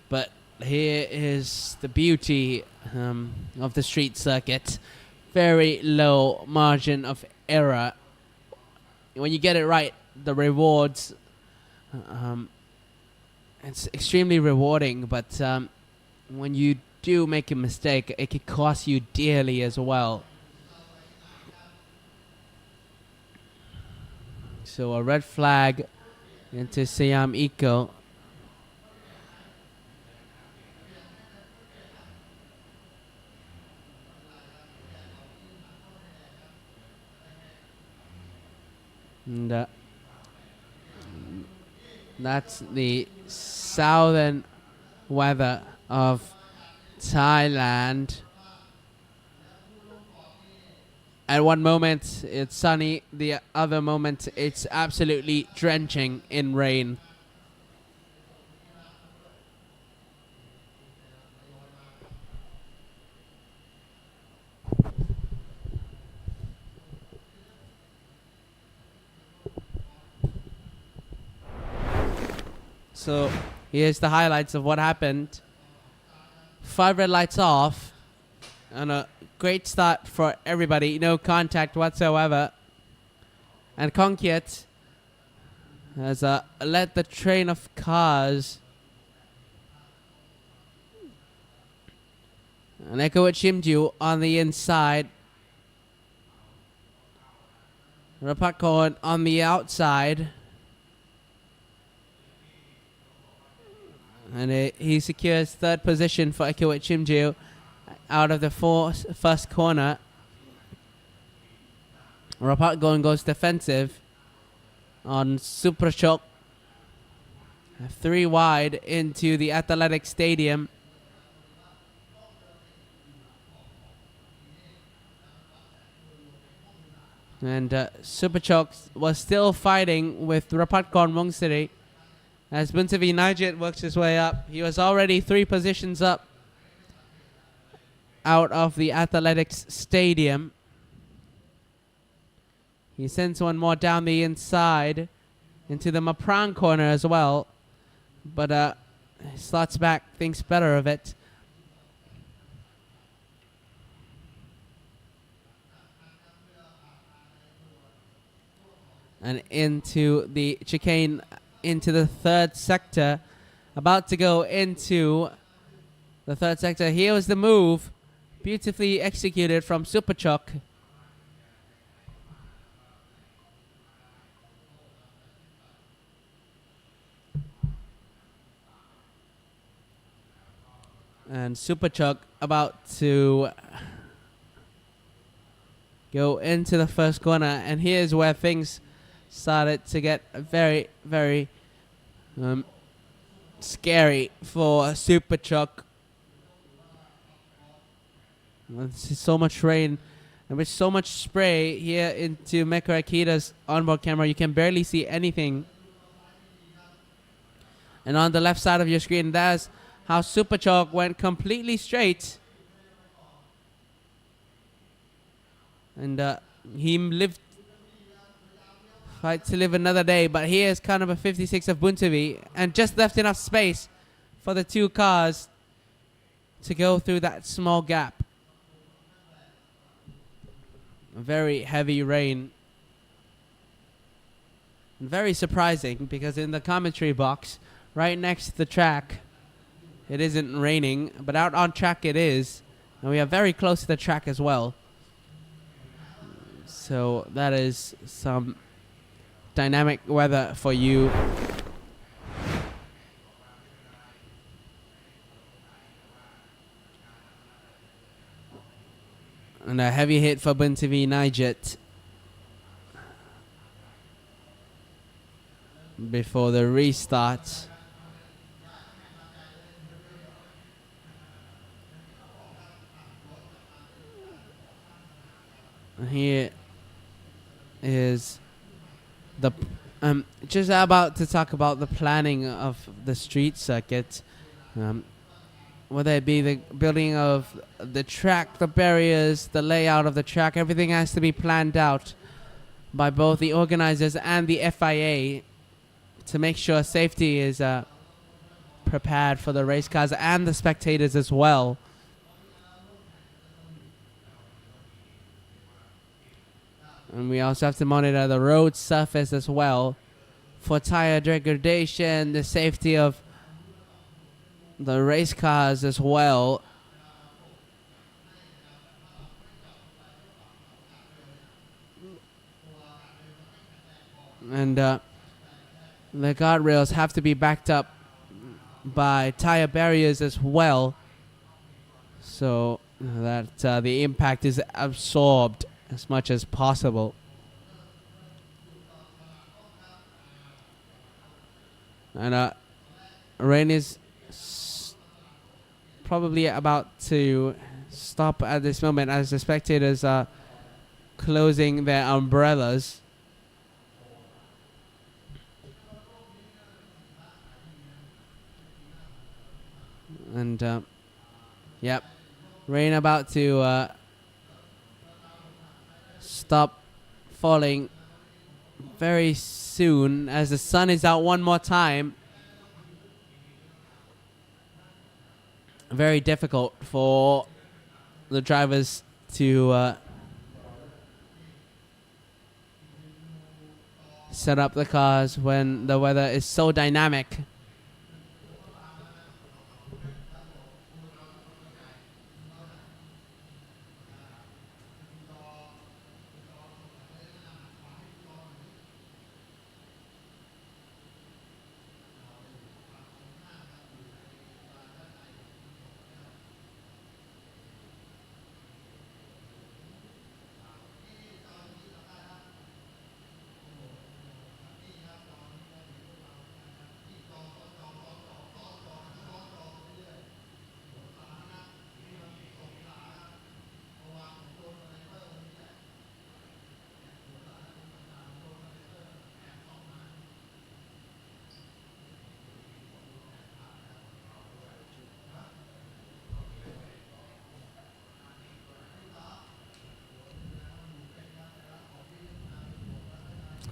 [SPEAKER 1] But here is the beauty of the street circuit. Very low margin of error. When you get it right, the rewards, it's extremely rewarding, but when you do make a mistake, it could cost you dearly as well. So a red flag into Siam Eco. And that's the southern weather of Thailand. At one moment it's sunny, the other moment it's absolutely drenching in rain. So here's the highlights of what happened. 5 red lights off, and a great start for everybody. No contact whatsoever. And Konkiet has led the train of cars. And Eco with Shimju on the inside. Rapakon on the outside. And he secures 3rd position for Eco with Shimju out of the first corner. Rapakon goes defensive on Super Shock. 3 wide into the Athletic Stadium. And Super Shock was still fighting with Rapakon Wongcity as Buntavi Nigel works his way up. He was already 3 positions up out of the Athletics Stadium. He sends one more down the inside into the Maprang corner as well. But slots back, thinks better of it. And into the chicane, into the 3rd sector. About to go into the 3rd sector. Here was the move. Beautifully executed from Superchok. And Superchok about to go into the first corner. And here's where things started to get very, very scary for Superchok. There's so much rain and with so much spray here into Mekara Akita's onboard camera, you can barely see anything. And on the left side of your screen, that's how Superchok went completely straight. And he fight to live another day, but here's car number 56 of Buntavi, and just left enough space for the 2 cars to go through that small gap. Very heavy rain. Very surprising, because in the commentary box right next to the track it isn't raining, but out on track it is, and we are very close to the track as well. So that is some dynamic weather for you. And a heavy hit for Buntavi Nijet before the restart. Here is the just about to talk about the planning of the street circuit, whether it be the building of the track, the barriers, the layout of the track. Everything has to be planned out by both the organizers and the FIA to make sure safety is prepared for the race cars and the spectators as well. And we also have to monitor the road surface as well for tire degradation, the safety of the race cars as well. And the guardrails have to be backed up by tire barriers as well, so that the impact is absorbed as much as possible. And rain is probably about to stop at this moment as the spectators are closing their umbrellas. And yep, rain about to stop falling very soon as the sun is out one more time. very difficult for the drivers to set up the cars when the weather is so dynamic.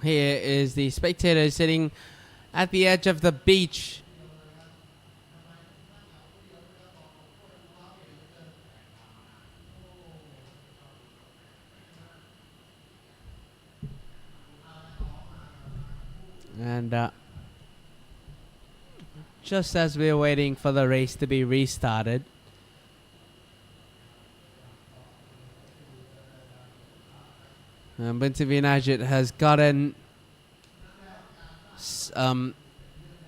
[SPEAKER 1] Here is the spectator sitting at the edge of the beach. And just as we're waiting for the race to be restarted, Buntavi United has gotten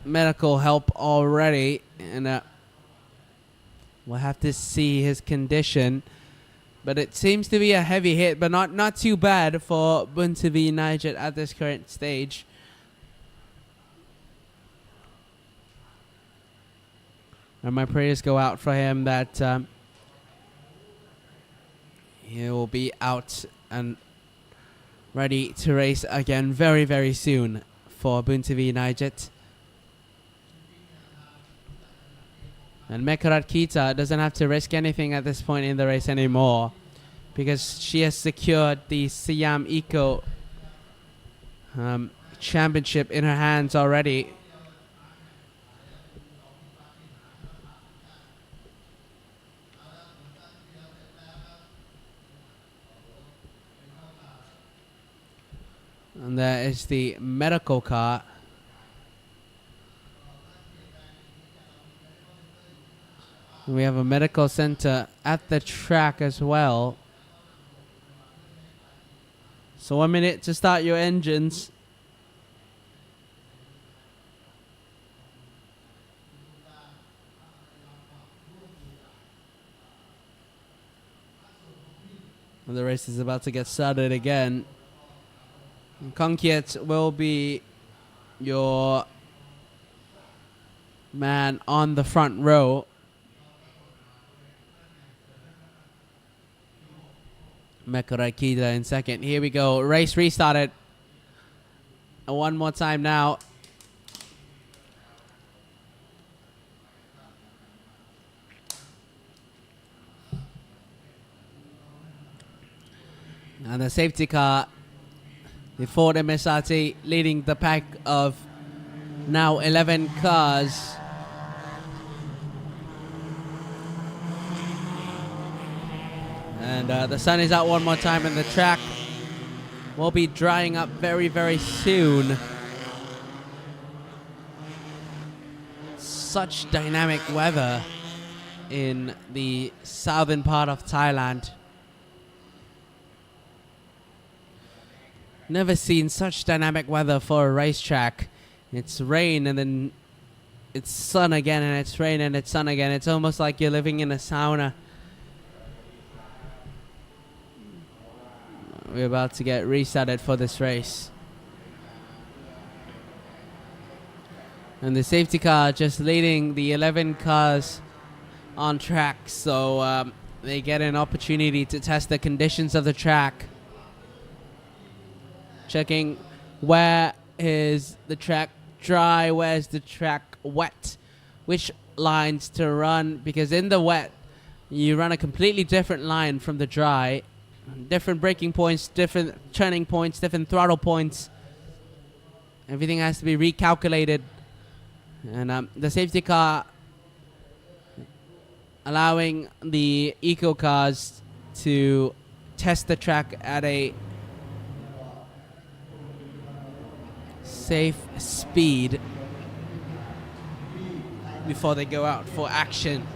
[SPEAKER 1] medical help already, and we'll have to see his condition. But it seems to be a heavy hit, but not too bad for Buntavi United at this current stage. And my prayers go out for him that he will be out and ready to race again very, very soon for Buntavi United. And Mekarat Kita doesn't have to risk anything at this point in the race anymore, because she has secured the Siam Eco championship in her hands already. And there is the medical car. We have a medical center at the track as well. So 1 minute to start your engines. And the race is about to get started again. Kong Kiet will be your man on the front row. Mekarakida in second. Here we go. Race restarted. And one more time now. And the safety car, the Ford MSRT, leading the pack of now 11 cars. And the sun is out one more time, and the track will be drying up very, very soon. Such dynamic weather in the southern part of Thailand. Never seen such dynamic weather for a racetrack. It's rain and then it's sun again, and it's rain and it's sun again. It's almost like you're living in a sauna. We're about to get restarted for this race. And the safety car just leading the 11 cars on track, so they get an opportunity to test the conditions of the track. Checking where is the track dry, where's the track wet, which lines to run, because in the wet you run a completely different line from the dry. Different braking points, different turning points, different throttle points. Everything has to be recalculated. And the safety car allowing the eco cars to test the track at a safe speed before they go out for action.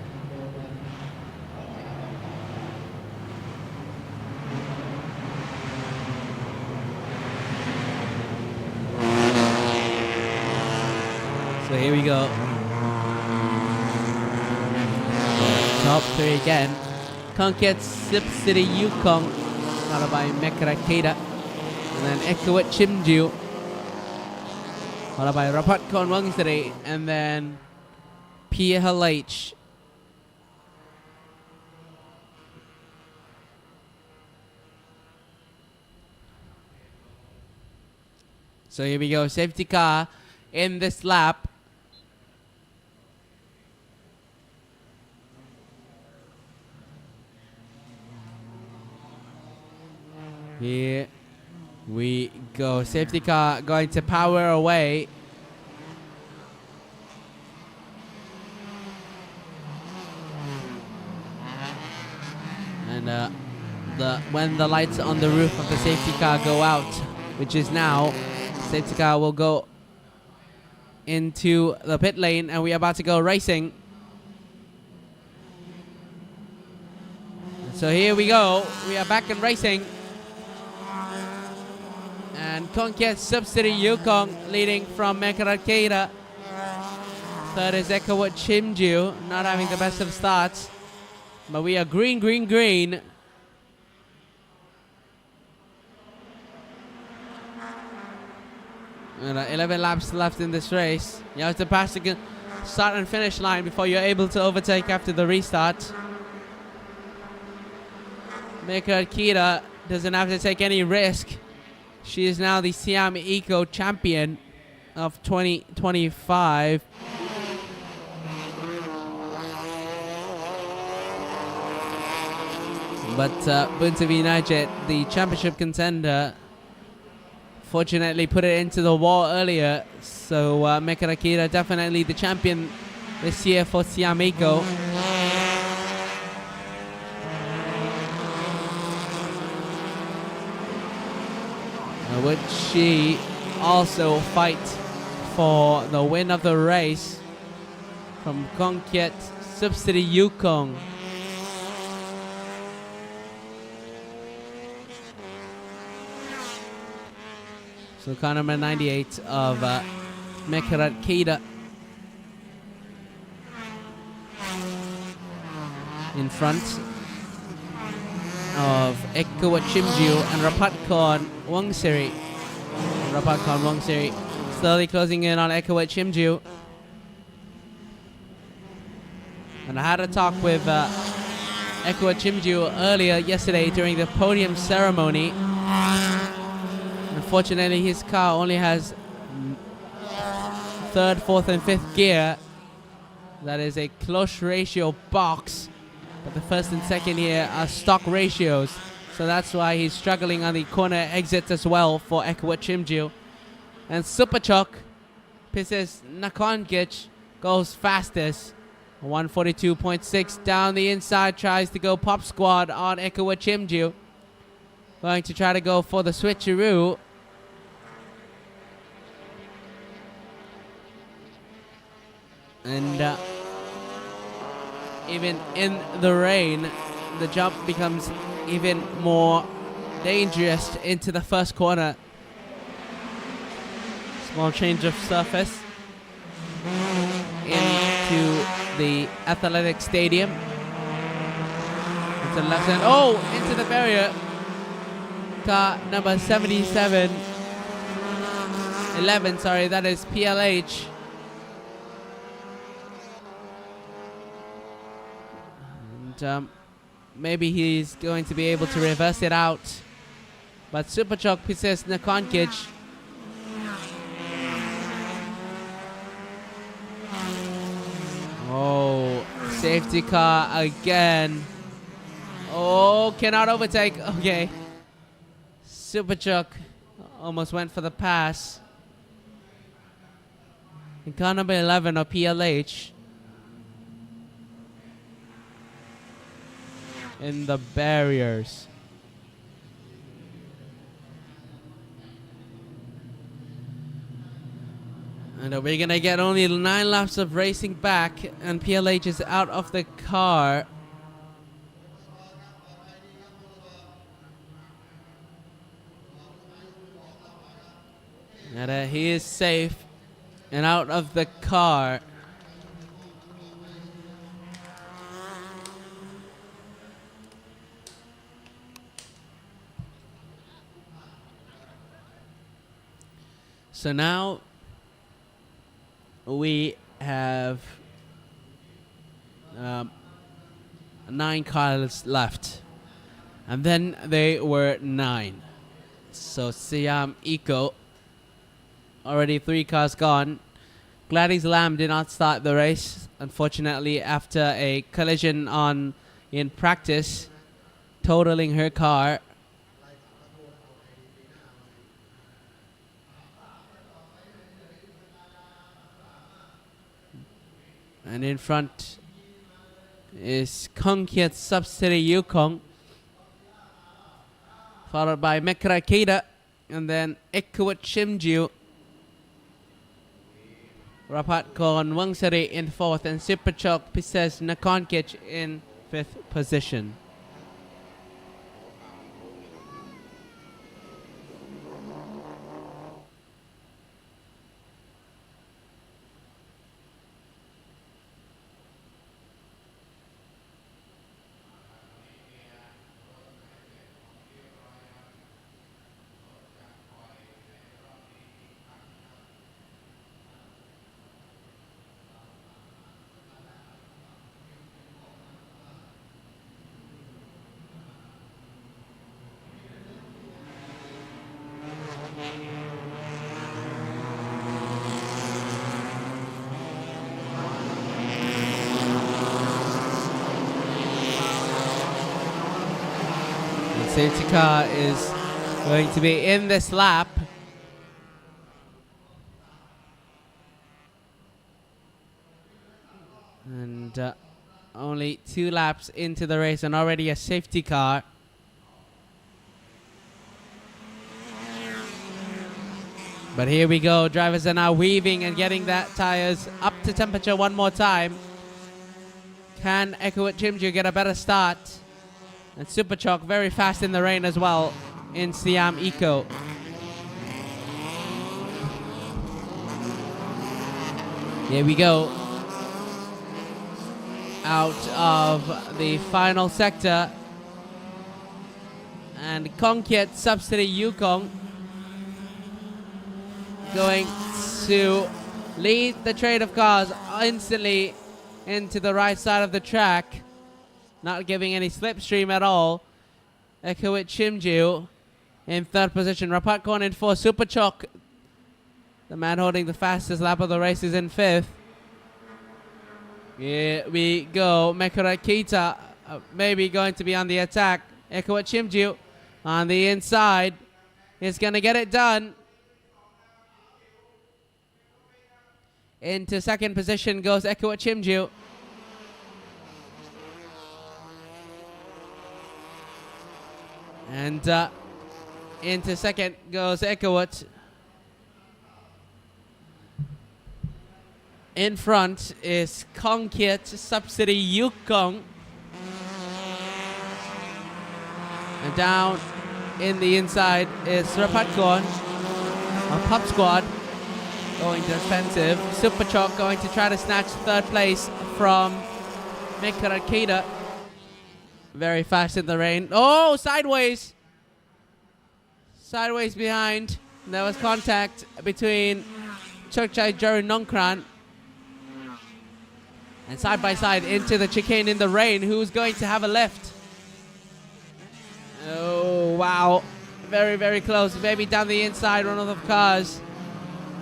[SPEAKER 1] So here we go. Top three again. Conket, Sip City, Yukong, followed by Mekarakeda, and then Echo at Chimju, followed by Rapat Konwang City, and then PLH. So here we go, safety car in this lap. Here we go. Safety car going to power away. And when the lights on the roof of the safety car go out, which is now, safety car will go into the pit lane, and we are about to go racing. So here we go. We are back in racing. And Conquest Subsidy Yukong leading from Mekarakeda. Third is Ekawat Chimju, not having the best of starts. But we are green, green, green. And 11 laps left in this race. You have to pass the start and finish line before you're able to overtake after the restart. Mekarakeda doesn't have to take any risk. She is now the Siam Eco champion of 2025. But Buntav United, the championship contender, fortunately put it into the wall earlier. So Mekarakeda definitely the champion this year for Siam Eco. Would she also fight for the win of the race from Conket Subsidy Yukong? So car number 98 of Mekarakeda in front of Ekawat Chimju and Rapatkorn Wongsiri. Rapatkorn Wongsiri slowly closing in on Ekawat Chimju. And I had a talk with Ekawat Chimju earlier yesterday during the podium ceremony. Unfortunately, his car only has third, fourth, and fifth gear. That is a close ratio box. But the first and second here are stock ratios. So that's why he's struggling on the corner exits as well for Ekawat Chimju. And Superchok, Pisses Nakongic, goes fastest. 142.6 down the inside, tries to go pop squad on Ekawat Chimju. Going to try to go for the switcheroo. And even in the rain, the jump becomes even more dangerous into the first corner. Small change of surface into the athletic stadium. Into the left hand. Oh, into the barrier. Car number 11, sorry, that is PLH. And maybe he's going to be able to reverse it out. But Superchok Pisses Nakonkic. Oh, safety car again. Oh, cannot overtake. Okay. Superchok almost went for the pass. And car number 11 of PLH. in the barriers. And we're gonna get only 9 laps of racing back, and PLH is out of the car. And he is safe and out of the car. So now we have 9 cars left, and then they were 9. So Siam Eco, already 3 cars gone. Gladys Lamb did not start the race, unfortunately, after a collision in practice, totaling her car. And in front is Kongkiat's subsidiary Yukong, followed by Mekrakeda, and then Ekwat Shimju. Rapat Kon Wangsari in 4th, and Superchok Pises Nakonkich in 5th position. Safety car is going to be in this lap. And only 2 laps into the race and already a safety car. But here we go. Drivers are now weaving and getting that tires up to temperature one more time. Can Ekwat Chimju get a better start? And Superchok very fast in the rain as well in Siam Eco. Here we go. Out of the final sector. And Kongkiat subsidy Yukong going to lead the trade of cars instantly into the right side of the track. Not giving any slipstream at all. Ekwat Chimju in 3rd position. Rapatkorn in 4th. Superchok, the man holding the fastest lap of the race, is in 5th. Here we go. Mekarakita maybe going to be on the attack. Ekwat Chimju on the inside is going to get it done. Into 2nd position goes Ekwat Chimju. And into 2nd goes Ekwat. In front is Kongkiat subsidy Yukong. And down in the inside is Rapatkorn, a Pup Squad, going defensive. Superchok going to try to snatch 3rd place from Mekarakeda. Very fast in the rain. Oh, sideways. Sideways behind. There was contact between Chokchai Jarun Nongkran. And side by side into the chicane in the rain. Who's going to have a lift? Oh, wow. Very, very close. Maybe down the inside, one of the cars.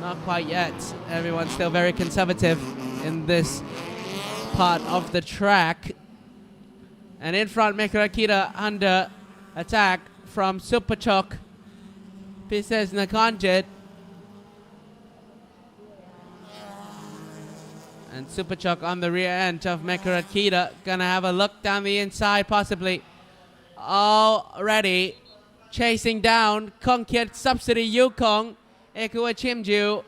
[SPEAKER 1] Not quite yet. Everyone's still very conservative in this part of the track. And in front, Mekarakita under attack from Superchok. Pises Nakanjit. And Superchuck on the rear end of Mekarakita. Gonna have a look down the inside possibly. Already chasing down Kongkiet Subsidy Yukong. Ekua Chimju.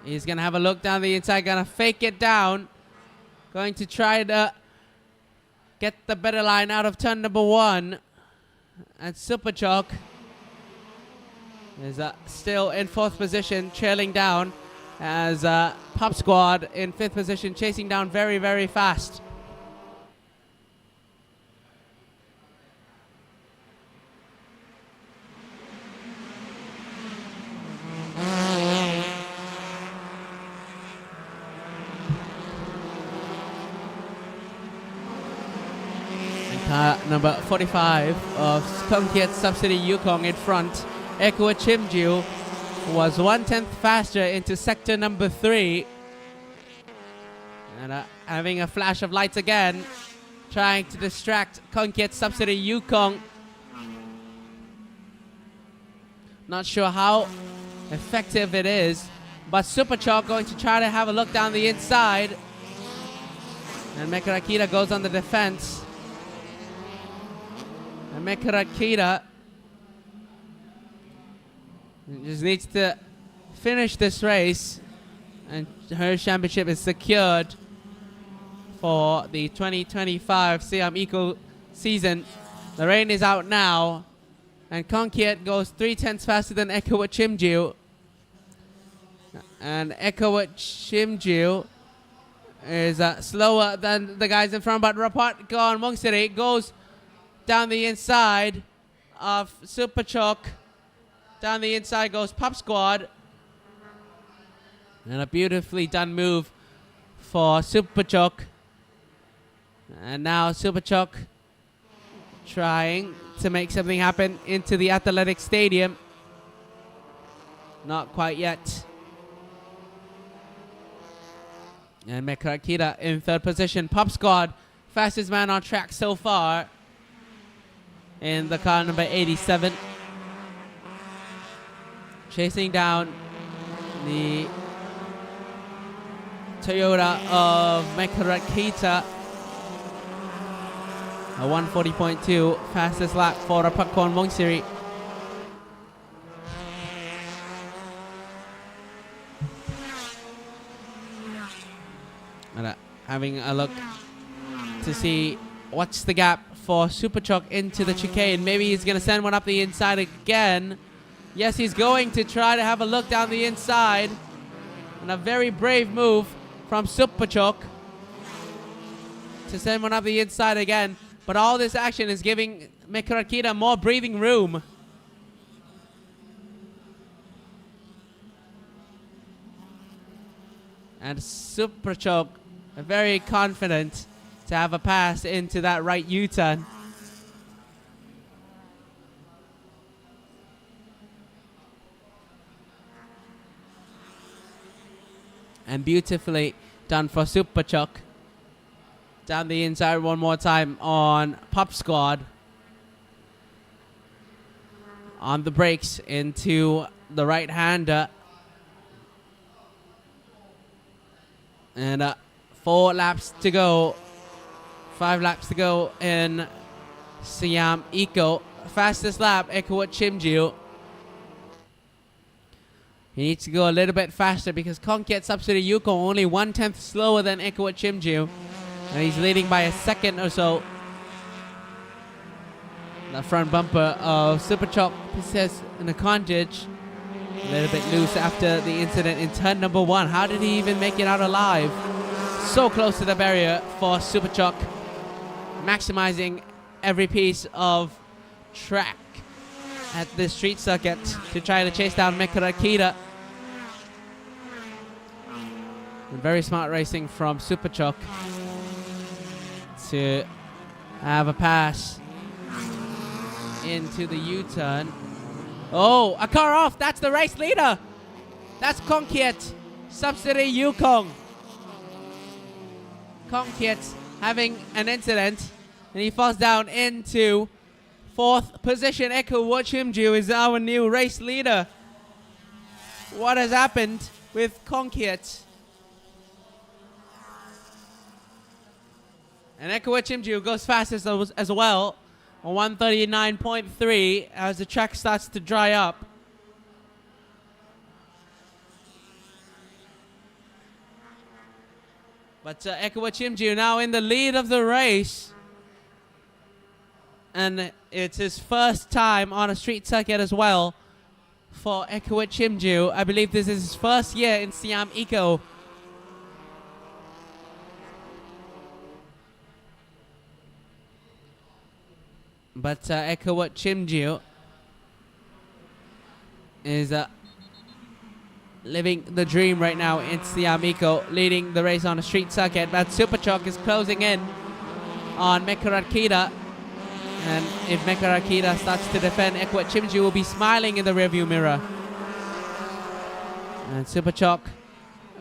[SPEAKER 1] He's gonna have a look down the inside, gonna fake it down. Going to try to get the better line out of turn number 1. And Superchuck is still in 4th position, trailing down as Pop Squad in 5th position, chasing down very, very fast. Car number 45 of Kongkiet Subsidy Yukong in front. Ekua Chimju was 1/10 faster into sector number 3. And having a flash of lights again, trying to distract Kongkiet Subsidy Yukong. Not sure how effective it is, but Superchuck going to try to have a look down the inside. And Mekarakita goes on the defense. And Mekarakita just needs to finish this race, and her championship is secured for the 2025 Siam Eco season. The rain is out now, and Kongkiet goes 3/10 faster than Ekua Chimju. And Ekua Chimju is slower than the guys in front, but Rapat Gon Mungsiri goes down the inside of Superchuck. Down the inside goes Pop Squad. And a beautifully done move for Superchuck. And now Superchuck trying to make something happen into the athletic stadium. Not quite yet. And Mekarakita in 3rd position. Pop Squad, fastest man on track so far in the car number 87. Chasing down the Toyota of Mekarakita. A 140.2 fastest lap for Rapakon Mongsiri. And having a look to see what's the gap for Superchuck into the chicane. Maybe he's going to send one up the inside again. Yes, he's going to try to have a look down the inside. And a very brave move from Superchuck to send one up the inside again. But all this action is giving Mekarakita more breathing room. And Superchuck very confident to have a pass into that right U-turn. And beautifully done for Superchuck. Down the inside one more time on Pop Squad. On the brakes into the right-hander. And 4 laps to go. 5 laps to go in Siam Eco. Fastest lap, Ekua Chimju. He needs to go a little bit faster because Kongkiet Subsidy Yukong only 1/10 slower than Ekua Chimju. And he's leading by a second or so. The front bumper of Superchuck says in the contage. A little bit loose after the incident in turn number 1. How did he even make it out alive? So close to the barrier for Superchuck. Maximizing every piece of track at this street circuit to try to chase down Mekarakita. And very smart racing from Superchuck to have a pass into the U-turn. Oh, a car off. That's the race leader. That's Kongkiet Subsidy Yukong. Kongkiet having an incident, and he falls down into 4th position. Ekua Chimju is our new race leader what has happened with Konkiet. And Echo Chimju goes fast as well on 139.3 as the track starts to dry up. But Echo Chimju now in the lead of the race. And it's his first time on a street circuit as well for Echo Chimju. I believe this is his first year in Siam Eco. But Echo Chimju is living the dream right now in Siam Eco, leading the race on a street circuit. But Superchalk is closing in on Mekarat Kita. And if Mekarat Kita starts to defend, Echo Chimju will be smiling in the rearview mirror. And Superchalk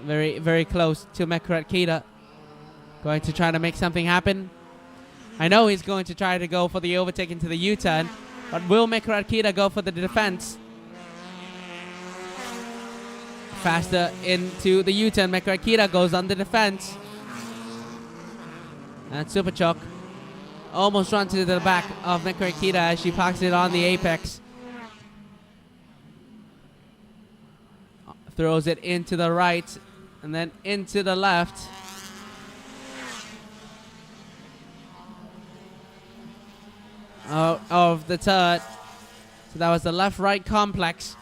[SPEAKER 1] very, very close to Mekarat Kita. Going to try to make something happen. I know he's going to try to go for the overtake into the U-turn, but will Mekarat Kita go for the defense? Faster into the U-turn, Mekarat Kita goes on the defense. And Superchalk almost runs to the back of Mekarat Kita as she parks it on the apex. Throws it into the right and then into the left. Out of the turn. So that was the left-right complex.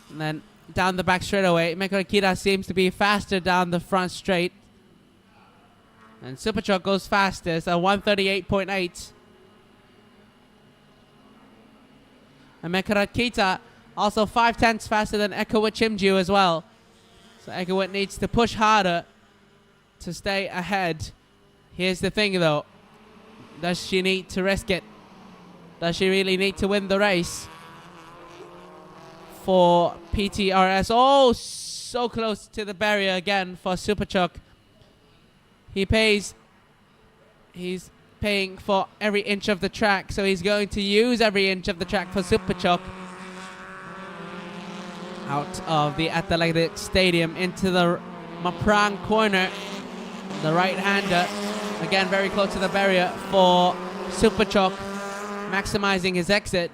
[SPEAKER 1] And then down the back straightaway. Mekarat Kita seems to be faster down the front straight. And Superchalk goes fastest at 138.8. And Mekarat Kita also 5/10 faster than Echo Chimju as well. So Echo needs to push harder to stay ahead. Here's the thing though. Does she need to risk it? Does she really need to win the race for PTRS? Oh, so close to the barrier again for Superchalk. He's paying for every inch of the track, so he's going to use every inch of the track for Superchalk. Out of the Athletic Stadium into the Maprang corner. The right-hander, again very close to the barrier for Superchalk, maximizing his exit.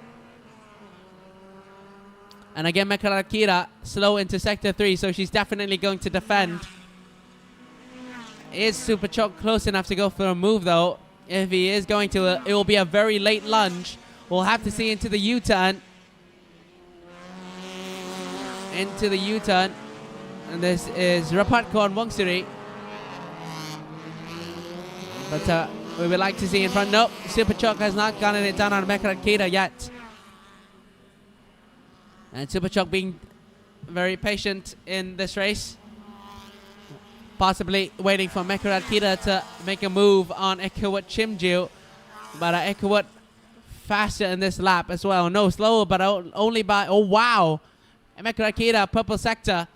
[SPEAKER 1] And again, Mekarat Kita slow into sector 3, so she's definitely going to defend. Is Superchalk close enough to go for a move though? If he is going to, it will be a very late lunge. We'll have to see into the U-turn. Into the U-turn. And this is Rapatkorn Wongsuri. But we would like to see in front. Nope, Superchalk has not gotten it done on Mekarat Kita yet. And Superchalk being very patient in this race. Possibly waiting for Mekarat Kita to make a move on Echo Chimju. But Echo faster in this lap as well. No, slower, but only by, oh wow. Mekarat Kita, purple sector.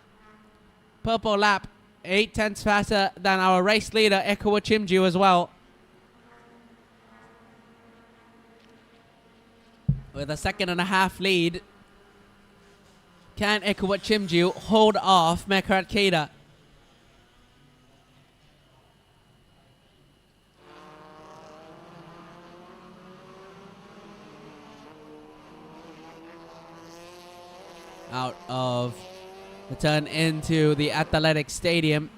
[SPEAKER 1] Purple lap, 8/10 faster than our race leader, Echo Chimju as well. With a 1.5-second lead. Can Echo Chimju hold off Mekarat Kita? Out of the turn into the Athletic Stadium.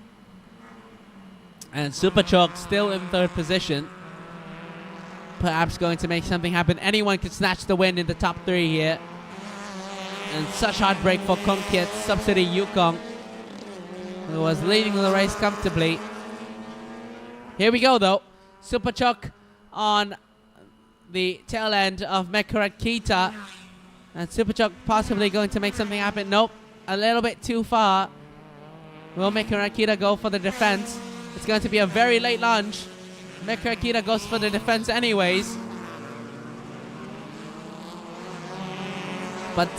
[SPEAKER 1] And Superchalk still in third position. Perhaps going to make something happen. Anyone could snatch the win in the top 3 here. And such heartbreak for Konkiet, Subsidy Yukong, who was leading the race comfortably. Here we go though. Superchalk on the tail end of Mekarat Kita. And Superchalk possibly going to make something happen. Nope, a little bit too far. Will Mekarat Kita go for the defense? It's going to be a very late lunge. Mekarat Kita goes for the defense anyways. But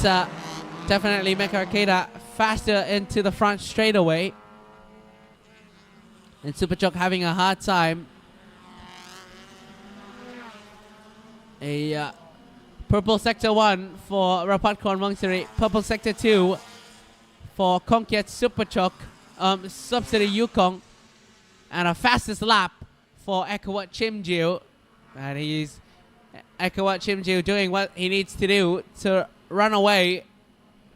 [SPEAKER 1] definitely Mekarat Kita faster into the front straightaway. And Superchalk having a hard time. A purple sector 1 for Rapatkorn Wongsuri. Purple sector 2 for Conquest Superchock Subsidy Yukong, and a fastest lap for Ekawat Chimjiu. And he's Ekawat Chimjiu doing what he needs to do to run away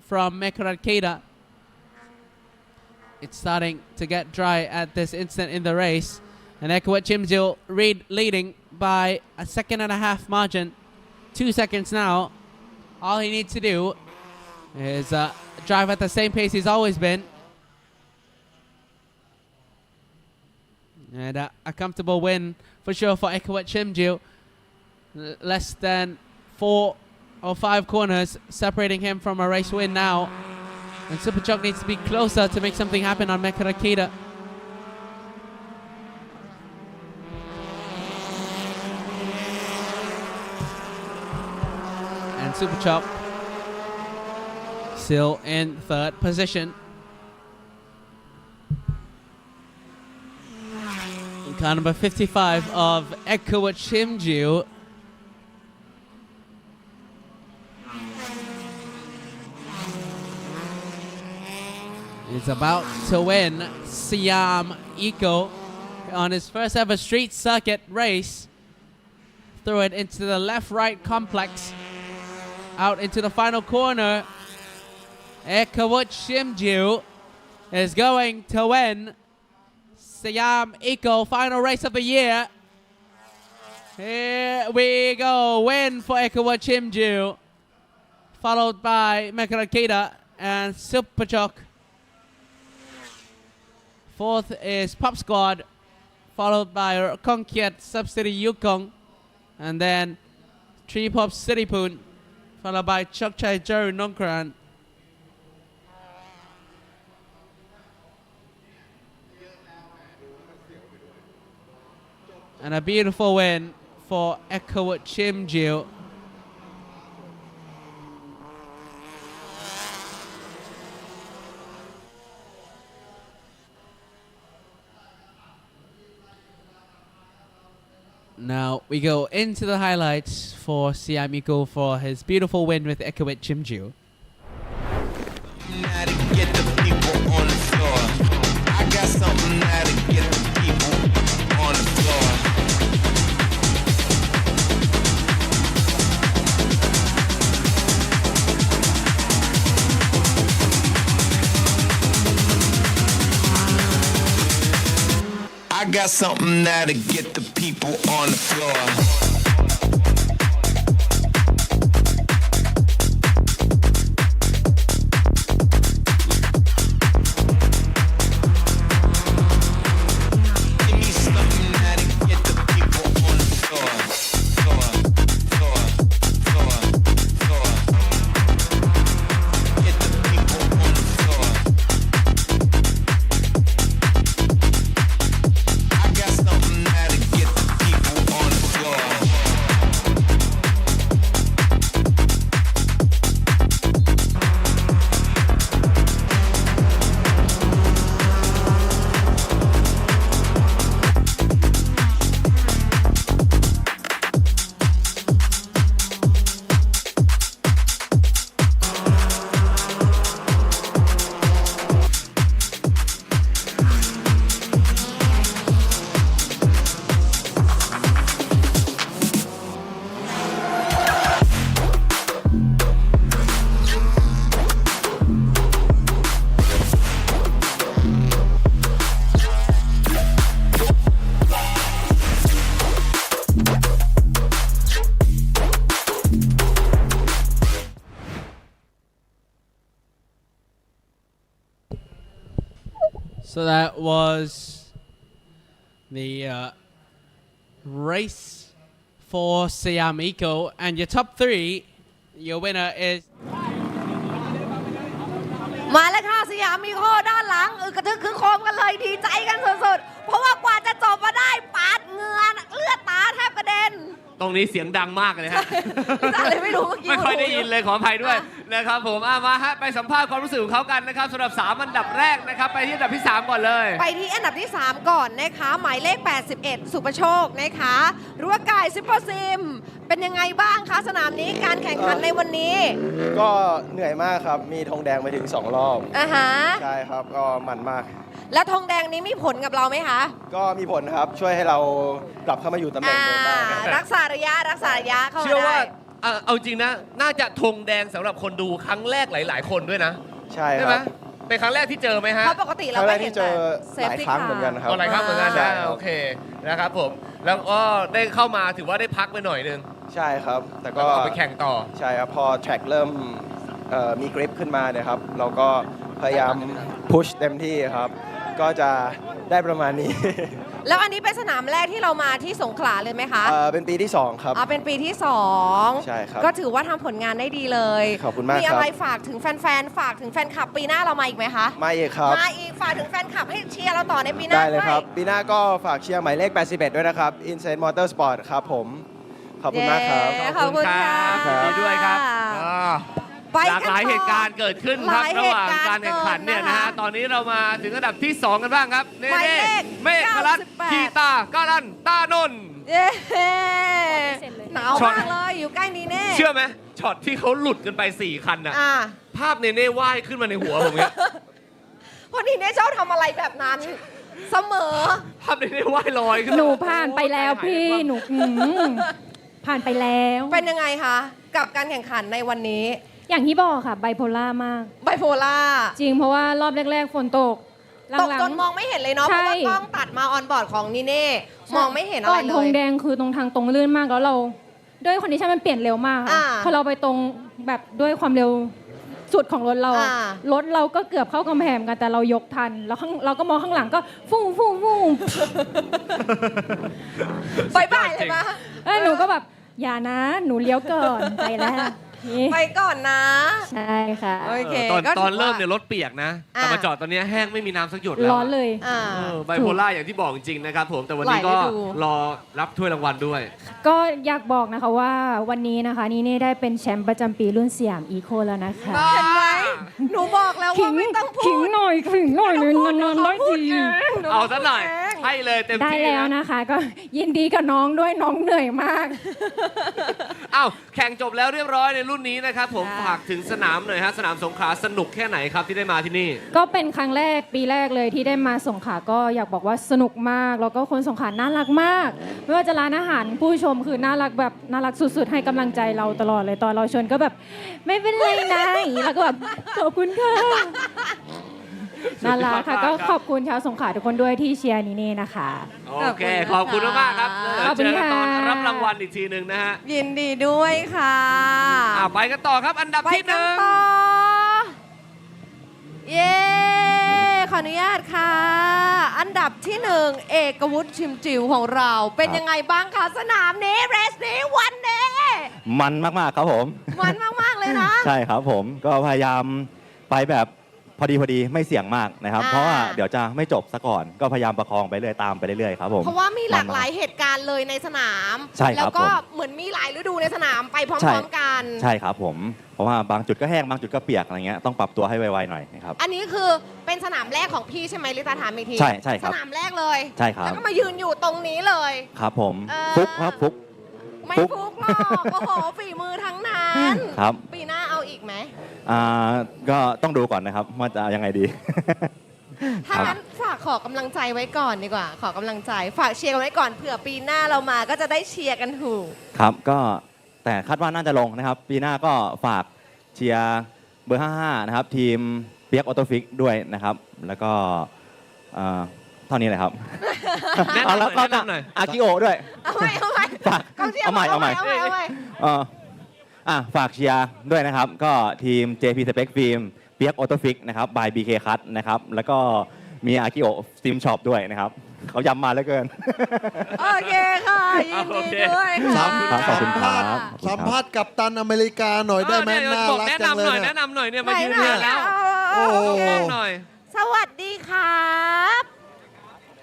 [SPEAKER 1] from Mekarakeda. It's starting to get dry at this instant in the race, and Ekawat Chimjiu leading by a 1.5 margin. 2 seconds now. All he needs to do is drive at the same pace he's always been. And a comfortable win for sure for Ekawat Chimjiu. Less than 4 or 5 corners separating him from a race win now. And Superchock needs to be closer to make something happen on Mekarakeda. And Superchock still in 3rd position. In car number 55 of Ekawat Chimjiu. Is about to win Siam Eco on his first ever street circuit race. Throw it into the left-right complex. Out into the final corner. Ekawat Chimjiu is going to win Siam Eco final race of the year. Here we go. Win for Ekawat Chimjiu. Followed by Mekarakeda and Superchock. 4th is Pop Squad, followed by Conquest Subsidy Yukong, and then Tree Pop City Poon, followed by Chok Chai Jeru Nongkran. And a beautiful win for Ekawat Chimjiu. Now we go into the highlights for Siam Eco for his beautiful win with Ekawat Chimjiu.
[SPEAKER 9] I got something now to get the people on the floor.
[SPEAKER 1] So that was the race for Siam Eco, and your top 3, your winner is
[SPEAKER 3] มาแล้วค่ะสยามอีโคด้านหลังกระทึกคือโคมกันเลยดีใจกันสุดๆเพราะว่ากว่าจะจบมาได้ปาดเหงื่อเลือดตาแทบกระเด็น
[SPEAKER 2] ตรงนี้เสียงดังมากเลยฮะ
[SPEAKER 3] เลยไม่รู้เมื่อกี้
[SPEAKER 2] ไม่ค่อยได้ยินเลยขออภัยด้วยนะครับผมมาฮะไปสัมภาษณ์ความรู้สึกของเขากันนะครับสำหรับ3อันดับแรกนะครับไปที่อันดับที่3ก่อนเลย
[SPEAKER 3] ไปที่อันดับที่3ก่อนนะคะหมายเลข81สุประโชคนะคะรั้วกายซุปเปอร์ซิม เป็นยังไงบ้างคะสนามนี้การแข่งขันในวันนี้
[SPEAKER 15] ก็เหนื่อยมากครับ มีธงแดงไปถึง 2 รอบ
[SPEAKER 3] ฮะ
[SPEAKER 15] ใช่ครับ ก็มันมาก
[SPEAKER 3] แล้วธงแดงนี้มีผลกับเราไหมคะ
[SPEAKER 15] ก็มีผลครับ ช่วยให้เรากลับเข้ามาอยู่ตำแหน่งเดิมได้ครับ
[SPEAKER 3] รักษาระยะเข้ามา
[SPEAKER 2] เชื่อว่า
[SPEAKER 3] ได้
[SPEAKER 2] เอาจริงนะ น่าจะธงแดงสำหรับคนดูครั้งแรกหลาย ๆ คนด้วยนะ
[SPEAKER 15] ใช่ค
[SPEAKER 2] ไหม
[SPEAKER 15] รับ
[SPEAKER 2] เป็นครั้งแรกที่เจอไหมฮะ
[SPEAKER 3] เพราะปกติ
[SPEAKER 15] ค
[SPEAKER 3] เรา
[SPEAKER 15] รั้งแร
[SPEAKER 3] ก็
[SPEAKER 15] ก
[SPEAKER 3] เห็น
[SPEAKER 15] ที่เจ
[SPEAKER 3] แต่
[SPEAKER 15] อหลายครั้งเหมือนกันครับ
[SPEAKER 2] หลายครั้งเหมือนกัน
[SPEAKER 15] ใช่
[SPEAKER 2] นะโอเคนะครับผม แล้วก็ได้เข้ามาถือว่าได้พักไปหน่อยนึง
[SPEAKER 15] ใช่ครับ แต่ก็
[SPEAKER 2] แล้วไปแข่งต่อ
[SPEAKER 15] ใช่ครับ พอแทร็กเริ่มมีกริปขึ้นมาเนี่ยครับ เราก็พยายามพุชเต็มที่ครับ ก็จะได้ประมาณนี้
[SPEAKER 3] แล้วอันนี้เป็นสนามแรกที่เรามาที่สงขลาเลยไหมคะ
[SPEAKER 15] เป็นปีที่ 2 ครับ
[SPEAKER 3] เป็นปีที่ 2
[SPEAKER 15] ใช่ครับ
[SPEAKER 3] ก็ถือว่าทำผลงานได้ดีเลย
[SPEAKER 15] ขอบคุณมากครับ
[SPEAKER 3] มีอะไรฝากถึงแฟนๆ ฝากถึงแฟนคลับปีหน้าเรามาอีกไหมคะ
[SPEAKER 15] มาอีกครับ
[SPEAKER 3] มาอีกฝากถึงแฟนคลับให้เชียร์เราต่อในปีหน้า
[SPEAKER 15] ได้เลย
[SPEAKER 3] ด้วย
[SPEAKER 15] ครับ ปีหน้าก็ฝากเชียร์หมายเลข 81 ด้วยนะครับ Insane Motorsport ครับผม ขอบคุณมากครับ
[SPEAKER 3] ขอบคุณค่ะ
[SPEAKER 2] ยินดีด้วยครับ
[SPEAKER 3] ไป
[SPEAKER 2] หลากหลายเหตุการณ์เกิดขึ้นครับ
[SPEAKER 3] หลาย
[SPEAKER 2] ระ
[SPEAKER 3] เห
[SPEAKER 2] ห
[SPEAKER 3] ตุ
[SPEAKER 2] ว่าง
[SPEAKER 3] การณ์
[SPEAKER 2] การแข่งขันเนี่ยนะฮะ
[SPEAKER 3] เกินนะคะ
[SPEAKER 2] ตอนนี้เรามาถึงอันดับที่ 2 กันบ้างครับเน่
[SPEAKER 3] หมายเลข
[SPEAKER 2] เมฆรัตน์
[SPEAKER 3] 98
[SPEAKER 2] กีตาการันตานนท์
[SPEAKER 3] เย้หนาวมากเลยอยู่ใกล้นี้แน่
[SPEAKER 2] เชื่อไหมช็อตที่เขาหลุดกันไป 4 คันน่ะ ภาพเนเน่ว่ายขึ้นมาในหัวผมเนี่ย
[SPEAKER 3] พอดีเน่ชอบทำอะไรแบบนั้น เสมอ
[SPEAKER 2] ภาพเนเน่ว่ายลอยขึ้น
[SPEAKER 12] หนูผ่านไปแล้วพี่หนูผ่านไปแล้ว
[SPEAKER 3] เป็นยังไงคะกับการแข่งขันในวันนี้
[SPEAKER 12] อย่างที่บอกค่ะไบโพล่ามาก
[SPEAKER 3] ไบโพล่า
[SPEAKER 12] จริงเพราะว่ารอบแรกๆฝนตก
[SPEAKER 3] ตกจนมองไม่เห็นเลยเนาะเพ
[SPEAKER 12] ใช่
[SPEAKER 3] ราะว่ากล้องตัดมาออนบอร์ดของนีเน่มองไม่เห็นอะไร
[SPEAKER 12] ก่อน
[SPEAKER 3] เล
[SPEAKER 12] ธง
[SPEAKER 3] ย
[SPEAKER 12] แดงคือตรงทางตรงลื่นมากแล้วเราด้วยคอนดิชันมันเปลี่ยนเร็วมากค่ะพอเราไปตรงแบบด้วยความเร็วสุดของรถเราอะรถเราก็เกือบเข้ากำแพงกันแต่เรายกทันแล้วเราก็มองข้างหลังก็ฟู่ฟู่ฟู่
[SPEAKER 3] บายบายเลยปะ
[SPEAKER 12] หนูก็แบบอย่านะหนูเลี้ยวก่อนไปแล้ว
[SPEAKER 3] ไปก่อนนะ
[SPEAKER 12] ใช่ค่ะ
[SPEAKER 3] โอเค
[SPEAKER 2] ตอนเริ่มเนี่ยรถเปียกนะ แต่มาจอดตอนนี้แห้งไม่มีน้ำสักหยดแล้ว
[SPEAKER 12] ร้อนเลย
[SPEAKER 2] ไบโพล่าอย่างที่บอกจริงๆนะครับผมแต่วันนี้ก็รอรับถ้วยรางวัลด้วย
[SPEAKER 12] ก็อยากบอกนะคะว่าวันนี้นะคะนี่เน่ได้เป็นแชมป์ประจำปีรุ่นสยามอีโคแล้วนะคะ
[SPEAKER 3] เห็นไหมหนูบอกแล้วว่าไม่ต้องพูด
[SPEAKER 12] ขิงหน่อยนอนร้อยที
[SPEAKER 2] เอาซะหน่อยให้เลยเต็มที่
[SPEAKER 12] ได้แล้วนะคะ ก็ยินดีกับน้องด้วยน้องเหนื่อยมาก
[SPEAKER 2] อ้าวแข่งจบแล้วเรียบร้อยในรุ่นนี้นะครับผมฝากถึงสนามหน่อยฮะสนามสงขลาสนุกแค่ไหนครับที่ได้มาที่นี่
[SPEAKER 12] ก็เป็นครั้งแรกปีแรกเลยที่ได้มาสงขลาก็อยากบอกว่าสนุกมากแล้วก็คนสงขลาน่ารักมาก ไม่ว่าจะร้านอาหารผู้ชมคือน่ารักแบบน่ารักสุดๆให้กำลังใจเราตลอดเลยตอนเราชวนก็แบบไม่เป็นไรนะอย่างนี้แล้วก็แบบขอบคุณค่ะน่ารักค่ะก็ขอบคุณชาวสงขลาทุกคนด้วยที่เชียร์นี่นะคะ
[SPEAKER 2] โอเคขอบคุณมากๆครับ
[SPEAKER 12] ขอบคุณ
[SPEAKER 2] เจอกัน
[SPEAKER 12] ค่ะ
[SPEAKER 2] ตอนรับรางวัลอีกทีหนึ่งนะฮะ
[SPEAKER 3] ยินดีด้วยค่ะ
[SPEAKER 2] ไปกันต่อครับอันดับที่หนึ่ง
[SPEAKER 3] ต่อเย้ขออนุญาตค่ะ อันดับที่หนึ่งเอกวุฒิชิมจิ๋วของเราเป็นยังไงบ้างคะสนามนี้เรสนี้วันนี้
[SPEAKER 16] มันมากๆครับผม
[SPEAKER 3] มันมากๆเลยนะ
[SPEAKER 16] ใช่ครับผมก็พยายามไปแบบพอดีไม่เสี่ยงมากนะครับ เพราะว่าเดี๋ยวจะไม่จบซะก่อนก็พยายามประคองไปเรื่อยตามไปเรื่อยๆครับผม
[SPEAKER 3] เพราะว่ามีหลากหลายเหตุการณ์เลยในสนาม
[SPEAKER 16] ใช่ครับ
[SPEAKER 3] แล้วก็เหมือนมีหลายฤดูในสนามไปพร้อมๆกัน
[SPEAKER 16] ใช่ครับผมเพราะว่าบางจุดก็แห้งบางจุดก็เปียกอะไรเงี้ยต้องปรับตัวให้ไวๆหน่อยนะครับ
[SPEAKER 3] อันนี้คือเป็นสนามแรกของพี่ใช่ไหมลิตาถามอีกที
[SPEAKER 16] ใช่ครับ
[SPEAKER 3] สนามแรกเลย
[SPEAKER 16] ใช่ครับ
[SPEAKER 3] แล้วก็มายืนอยู่ตรงนี้เลย
[SPEAKER 16] ครับผม
[SPEAKER 3] ฟุ
[SPEAKER 16] ฟุกครับฟุก
[SPEAKER 3] ไม่ฟุกหรอกโอ้โหฝีมือทั้งนั้น
[SPEAKER 16] ครับ
[SPEAKER 3] ปีหน้าเอาอีกไหม
[SPEAKER 16] ก็ต้องดูก่อนนะครับว่าจะยังไงดี
[SPEAKER 3] ถ้างั้นฝากขอกำลังใจไว้ก่อนดีกว่า ขอกำลังใจ ฝากเชียร์กันไว้ก่อนเผื่อปีหน้าเรามาก็จะได้เชียร์กันถูก
[SPEAKER 16] ครับก็แต่คาดว่าน่าจะลงนะครับ ปีหน้าก็ฝากเชียร์เบอร์ 55 นะครับ ทีมเปียกออโตฟิกด้วยนะครับ แล้วก็เท่านี้เลยครับ แล้วก็อากิโอด้วย
[SPEAKER 3] เอาใหม่ กองเชียร์
[SPEAKER 16] เอาใหม่ ฝากเชียร์ด้วยนะครับ ก็ทีม JP Spec Film เปียกออโตฟิกนะครับ by BK Cut นะครับ แล้วก็มีอากิโอสตีมช็อปด้วยนะครับ เขาย้ำมาเหลือเกิน
[SPEAKER 3] โอเคค่ะ ยินดีด้วยค่ะ
[SPEAKER 16] ขอบคุณครับ
[SPEAKER 4] สัมภาษณ์กัปตันอเมริกาหน่อยได้ไหมน่ารักจังเลย
[SPEAKER 2] แนะนำหน่อยเนี่ยมายืนเรียนแล้ว
[SPEAKER 4] โอ้โห
[SPEAKER 2] หน่อย
[SPEAKER 3] สวัสดีครับ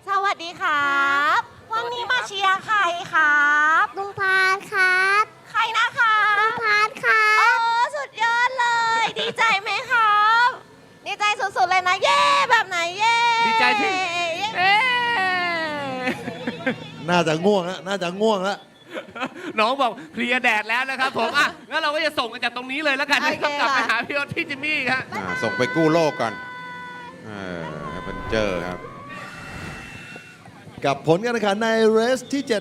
[SPEAKER 3] สวัสดีครับ วันนี้มาเชียร์ใครครับลุงพานครับ ใครนะคะลุงพานครับโอ้สุดยอดเลย ดีใจไหมครับ ดีใจสุดๆเลยนะ เย้แบบไหนเย้
[SPEAKER 2] ดีใจที่
[SPEAKER 3] เย้
[SPEAKER 4] น่าจะง่วงแล้วน่าจะง่วงแล้ว
[SPEAKER 2] น้องบอกเพลียแดดแล้วนะครับผมอ่ะงั้นเราก็จะส่งกันจากตรงนี้เลยแล้วกันนะครับ
[SPEAKER 3] โอเค
[SPEAKER 2] กลับไป
[SPEAKER 3] ค่ะ
[SPEAKER 2] หาพี่โอ๊ตพี่จิมมี่ครับ
[SPEAKER 7] ส่งไปกู้โลกก่อนเพิ่นเจอครับ
[SPEAKER 4] กับผลการแข่งขันในเรสที่ 7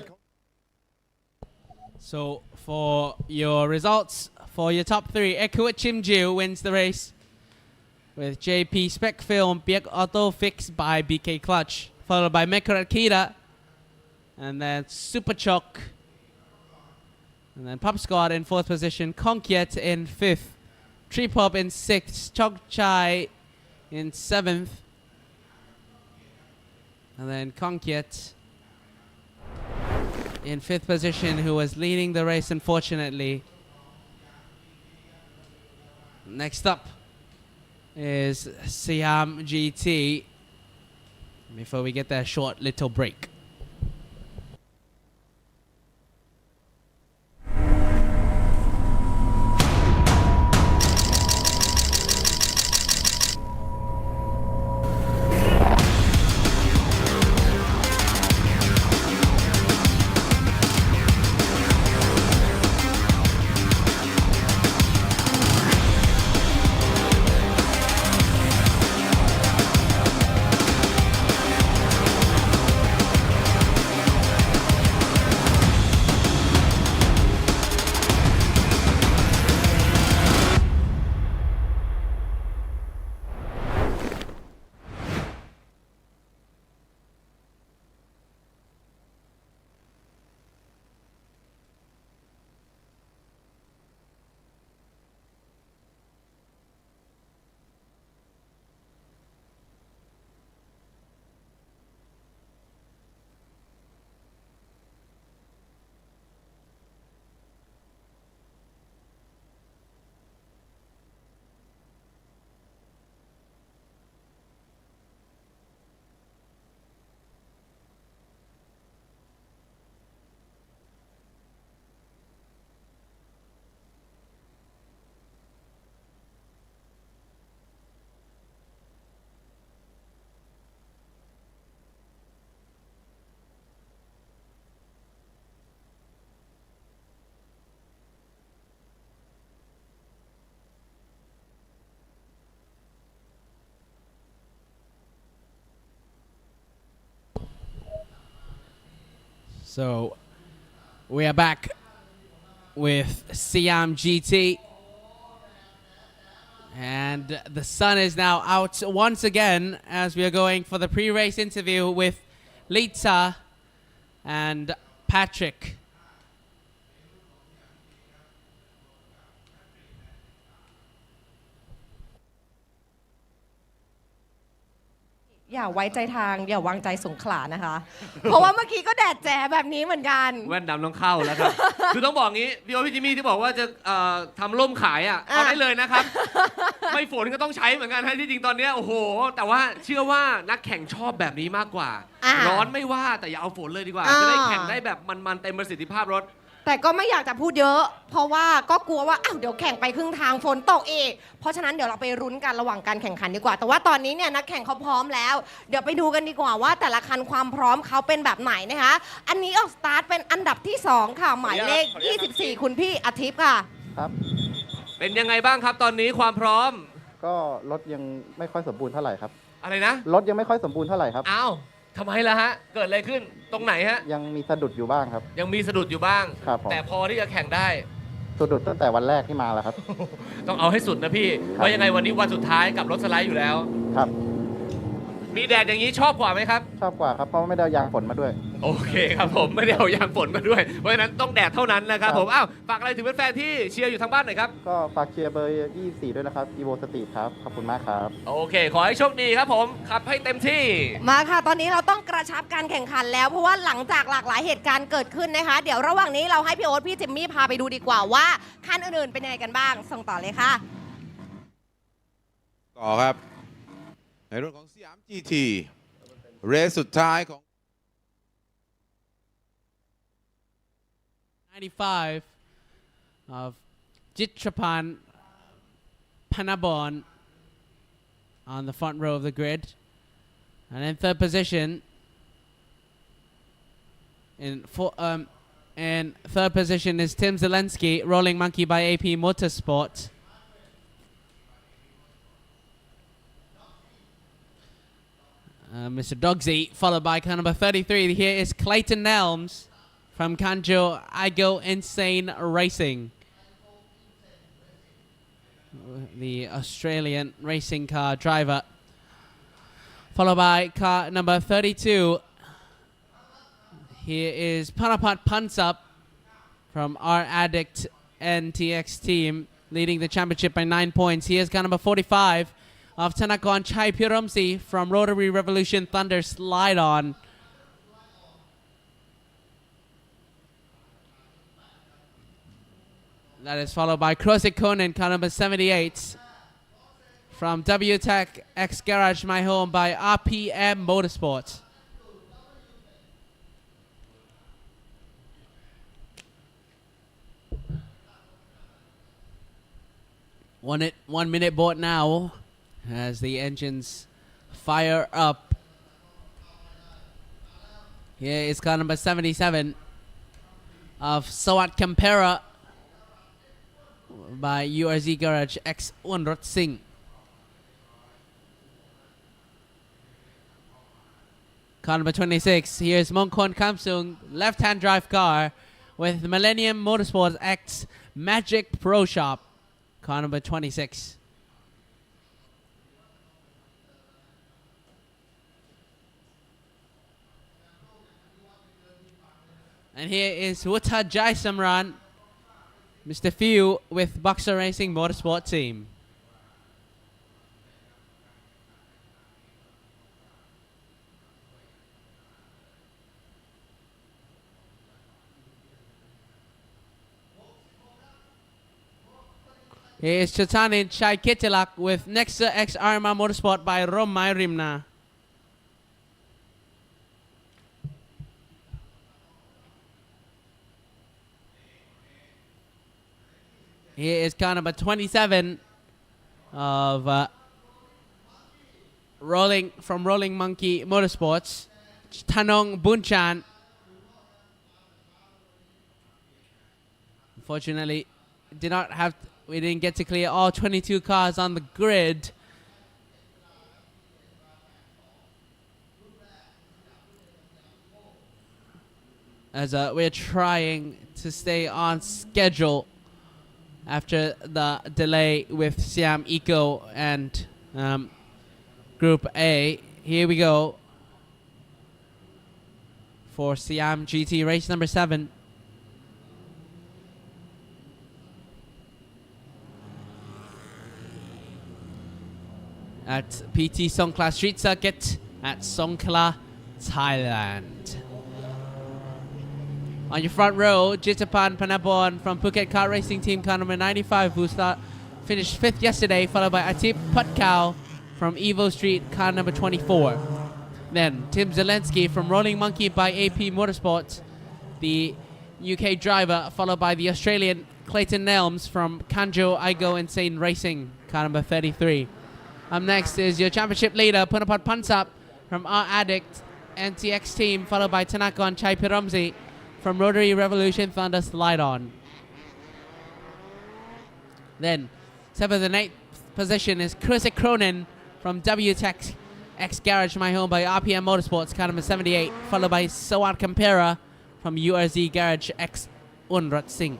[SPEAKER 1] So for your results for your top 3, Eco Chimju wins the race with JP Spec Film, Biek Auto fixed by BK Clutch, followed by Mekar Akita, and then Super Choc, and then Pop Squad in 4th position, Konkiet in 5th, Tree Pop in 6th, Chok Chai in 7th, and then Konkiet in 5th position, who was leading the race, unfortunately. Next up is Siam GT. Before we get that short little break. So we are back with Siam GT. And the sun is now out once again as we are going for the pre-race interview with Lita and Patrick.
[SPEAKER 3] อย่าไว้ใจทางอย่าวางใจสงขลานะคะ เพราะว่าเมื่อกี้ก็แดดแจ๋แบบนี้เหมือนกัน
[SPEAKER 2] แว่นดำต้องเข้าแล้วครับ คือต้องบอกงี้พี่โอ๊ตพี่จิมมี่ที่บอกว่าจะทำร่มขายอ่ะเอาได้เลยนะครับ ไม่ฝนก็ต้องใช้เหมือนกันที่จริงตอนนี้โอ้โห แต่ว่าเชื่อว่านักแข่งชอบแบบนี้มากกว่า ร้อนไม่ว่าแต่อย่าเอาฝนเลยดีกว่า จะได้แข่งได้แบบมันๆเต็มประสิทธิภาพรถ
[SPEAKER 3] แต่ก็ไม่อยากจะพูดเยอะ เพราะว่าก็กลัวว่าอ้าวเดี๋ยวแข่งไปครึ่งทางฝนตกอีกเพราะฉะนั้นเดี๋ยวเราไปรุ้นกันระหว่างการแข่งขันดีกว่า แต่ว่าตอนนี้เนี่ยนักแข่งเขาพร้อมแล้ว เดี๋ยวไปดูกันดีกว่าว่าแต่ละคันความพร้อมเขาเป็นแบบไหนนะคะ อันนี้ออกสตาร์ทเป็นอันดับที่ 2 ค่ะ หมายเลข 24 คุณพี่อาทิตย์ค่ะ
[SPEAKER 17] ครับ
[SPEAKER 2] เป็นยังไงบ้างครับตอนนี้ความพร้อม
[SPEAKER 17] ก็รถยังไม่ค่อยสมบูรณ์เท่าไหร่ครับ
[SPEAKER 2] อะไรนะ
[SPEAKER 17] รถยังไม่ค่อยสมบูรณ์เท่าไหร่ครับ
[SPEAKER 2] อ้าวทำไมล่ะฮะ เกิดอะไรขึ้นตรงไหนฮะ
[SPEAKER 17] ยังมีสะดุดอยู่บ้างครับ
[SPEAKER 2] ยังมีสะดุดอยู่บ้าง
[SPEAKER 17] ครับผม
[SPEAKER 2] แต่พอที่จะแข่งได้
[SPEAKER 17] สะดุดตั้งแต่วันแรกที่มาแล้วครับ
[SPEAKER 2] ต้องเอาให้สุดนะพี่เพราะยังไงวันนี้วันสุดท้ายกับรถสไลด์อยู่แล้ว
[SPEAKER 17] ครับ
[SPEAKER 2] มีแดดอย่างนี้ชอบกว่าไหมครับ
[SPEAKER 17] ชอบกว่าครับ เพราะว่าไม่ได้เอายางฝนมาด้วย
[SPEAKER 2] โอเคครับผมไม่ได้เอายางฝนมาด้วย เพราะฉะนั้นต้องแดดเท่านั้นนะครับผมอ้าวฝากอะไรถึงแฟนๆที่เชียร์อยู่ทางบ้านหน่อยครับ
[SPEAKER 17] ก็ฝากเชียร์เบอร์ 24 ด้วยนะครับ Evo Street ครับ ขอบคุณมากครับ
[SPEAKER 2] โอเค ขอให้โชคดีครับผมขับให้เต็มที่
[SPEAKER 3] มาค่ะ ตอนนี้เราต้องกระชับการแข่งขันแล้วเพราะว่าหลังจากหลากหลายเหตุการณ์เกิดขึ้นนะคะ เดี๋ยวระหว่างนี้เราให้พี่โอ๊ตพี่จิมมี่พาไปดูดีกว่าว่าคันอื่นๆเป็นยังไงกันบ้าง ส่งต่อเลยค่ะ
[SPEAKER 7] ต่อครับในรุ่นของสยาม GT เรสสุดท้ายของ
[SPEAKER 1] 95 of Jitrapan Panabon on the front row of the grid. And in third position, in In third position is Tim Zelensky, Rolling Monkey by AP Motorsport. Mr. Dogsy, followed by car number 33. Here is Clayton Nelms from Kanjo Igo Insane Racing. The Australian racing car driver. Followed by car number 32. Here is Panapat Pansap from our Addict NTX team, leading the championship by 9 points. Here's car number 45 of Tanakon Chai Piromsi from Rotary Revolution Thunder Slide On. That is followed by Krosik Konen, car number 78 from WTech X Garage My Home by RPM Motorsport. One minute board now as the engines fire up. Here is car number 77 of Sawat Kampera by URZ Garage X Unrot Singh. Car number 26, here's Mongkon Kamsung, left-hand drive car with Millennium Motorsports X Magic Pro Shop. Car number 26. And here is Wuta Jai Samran, Mr. Few with Boxer Racing Motorsport team. Here is Chatanin Chai Ketilak with Nexa X Arma Motorsport by Romai Rimna. Here is car number 27 of Rolling Monkey Motorsports, Tanong Bunchan. Unfortunately, we didn't get to clear all 22 cars on the grid. As we're trying to stay on schedule after the delay with Siam Eco and Group A. Here we go for Siam GT race number 7. At PT Songkhla Street Circuit at Songkhla, Thailand. On your front row, Jitapan Panabon from Phuket Car Racing Team, car number 95, who finished 5th yesterday, followed by Atip Patkau from Evo Street, car number 24. Then Tim Zelensky from Rolling Monkey by AP Motorsports, the UK driver, followed by the Australian Clayton Nelms from Kanjo Igo Insane Racing, car number 33. Up next is your championship leader, Punapat Pansap from our Addict NTX team, followed by Tanakon Chai Piromsi from Rotary Revolution Thunder Slide On. Then, 7th and 8th position is Krusik Cronin from WTech X Garage My Home by RPM Motorsports, car number 78, followed by Sawat Kampera from URZ Garage X Unrat Singh.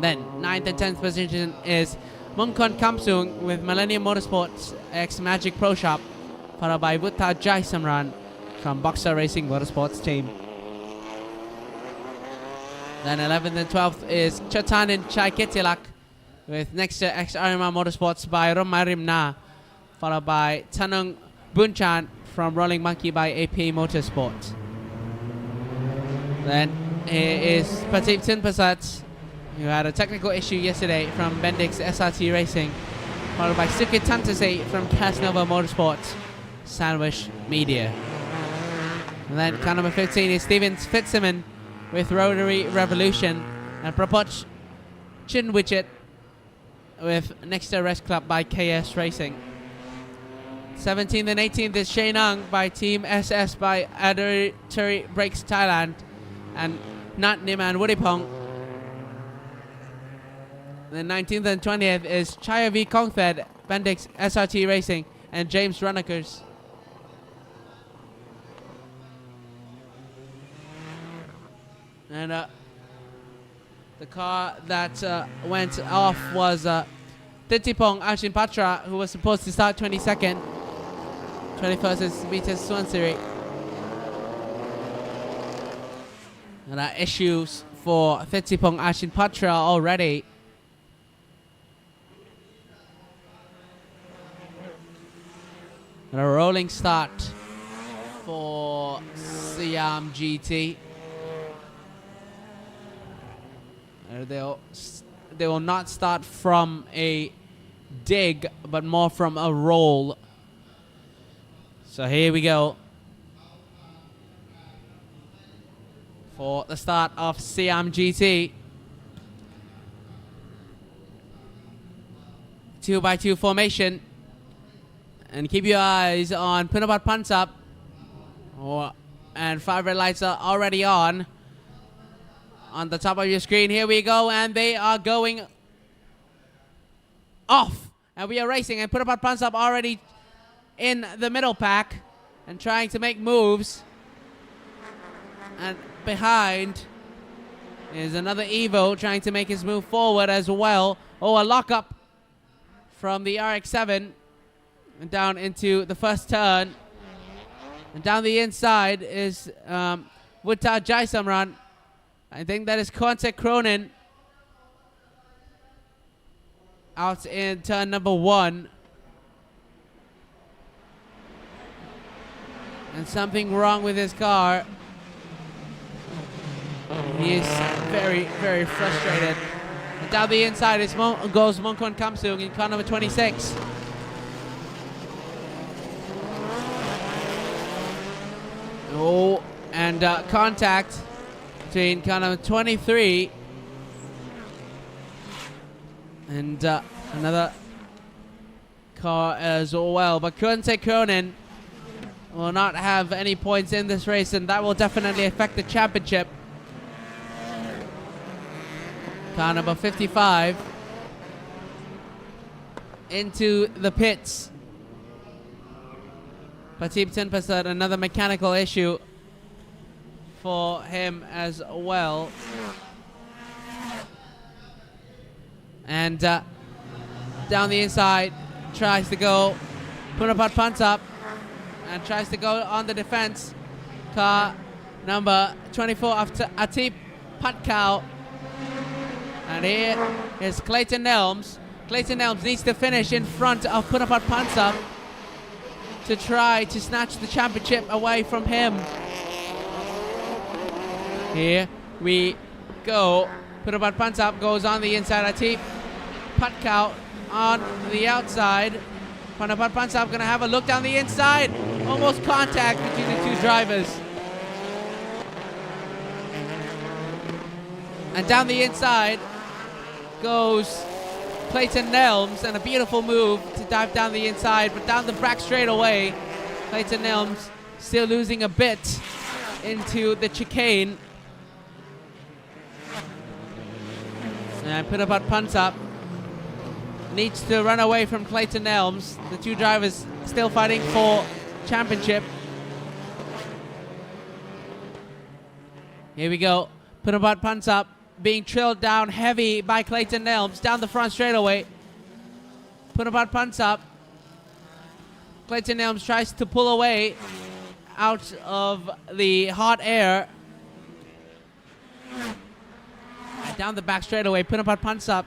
[SPEAKER 1] Then, 9th and 10th position is Mongkon Kamsung with Millennium Motorsports X Magic Pro Shop, followed by Wuta Jai Samran from Boxer Racing Motorsports team. Then 11th and 12th is Chatanin Chai Ketilak with Nexter X Arima Motorsports by Romai Rimna, followed by Tanung Bunchan from Rolling Monkey by AP Motorsport. Then here is Prateep Tinpasat, who had a technical issue yesterday from Bendix SRT Racing, followed by Sukit Tantase from Casnova Motorsports, Sandwich Media. And then car number 15 is Steven Fitzsimmons with Rotary Revolution, and Prapoch Chinwichet with Nexter Rest Club by KS Racing. 17th and 18th is Shane Ang by Team SS by Adderitory Brakes Thailand, and Nat Nim and Woodipong. The 19th and 20th is Chaya V. Kongfed, Bendix SRT Racing, and James Runakers. And the car that went off was Titipong Ashin Patra, who was supposed to start 22nd. 21st is Vitas Swansiri. And issues for Titipong Ashin Patra already. And a rolling start for Siam GT. They will not start from a dig, but more from a roll. So here we go for the start of Siam GT. 2x2 formation. And keep your eyes on Punapat Pansap. And 5 red lights are already on the top of your screen. Here we go, and they are going off. And we are racing, and Punapat Pansap already in the middle pack and trying to make moves. And behind is another Evo trying to make his move forward as well. Oh, a lockup from the RX-7. And down into the first turn. And down the inside is Wutta Jaisamran. I think that is Kontek Cronin. Out in turn number 1. And something wrong with his car. He is very, very frustrated. And down the inside goes Mongkon Kamsung in car number 26. Oh, and contact between car number 23 and another car as well. But Kontek Cronin will not have any points in this race, and that will definitely affect the championship. Car number 55 into the pits. Patip Tenpasad, another mechanical issue for him as well. And down the inside, tries to go Punapat Pansap and tries to go on the defense. Car number 24 after Atip Patkau. And here is Clayton Nelms. Clayton Nelms needs to finish in front of Punapat Pansap to try to snatch the championship away from him. Here we go. Punapat Pansap goes on the inside. Atip Patkau on the outside. Punapat Pansap gonna have a look down the inside. Almost contact between the two drivers. And down the inside goes Clayton Nelms, and a beautiful move to dive down the inside, but down the back straight away. Clayton Nelms still losing a bit into the chicane. And Punapat Pansap needs to run away from Clayton Nelms. The two drivers still fighting for championship. Here we go. Punapat Pansap being trailed down heavy by Clayton Nelms down the front straightaway. Punapat Pansap. Clayton Nelms tries to pull away out of the hot air. And down the back straightaway, Punapat Pansap.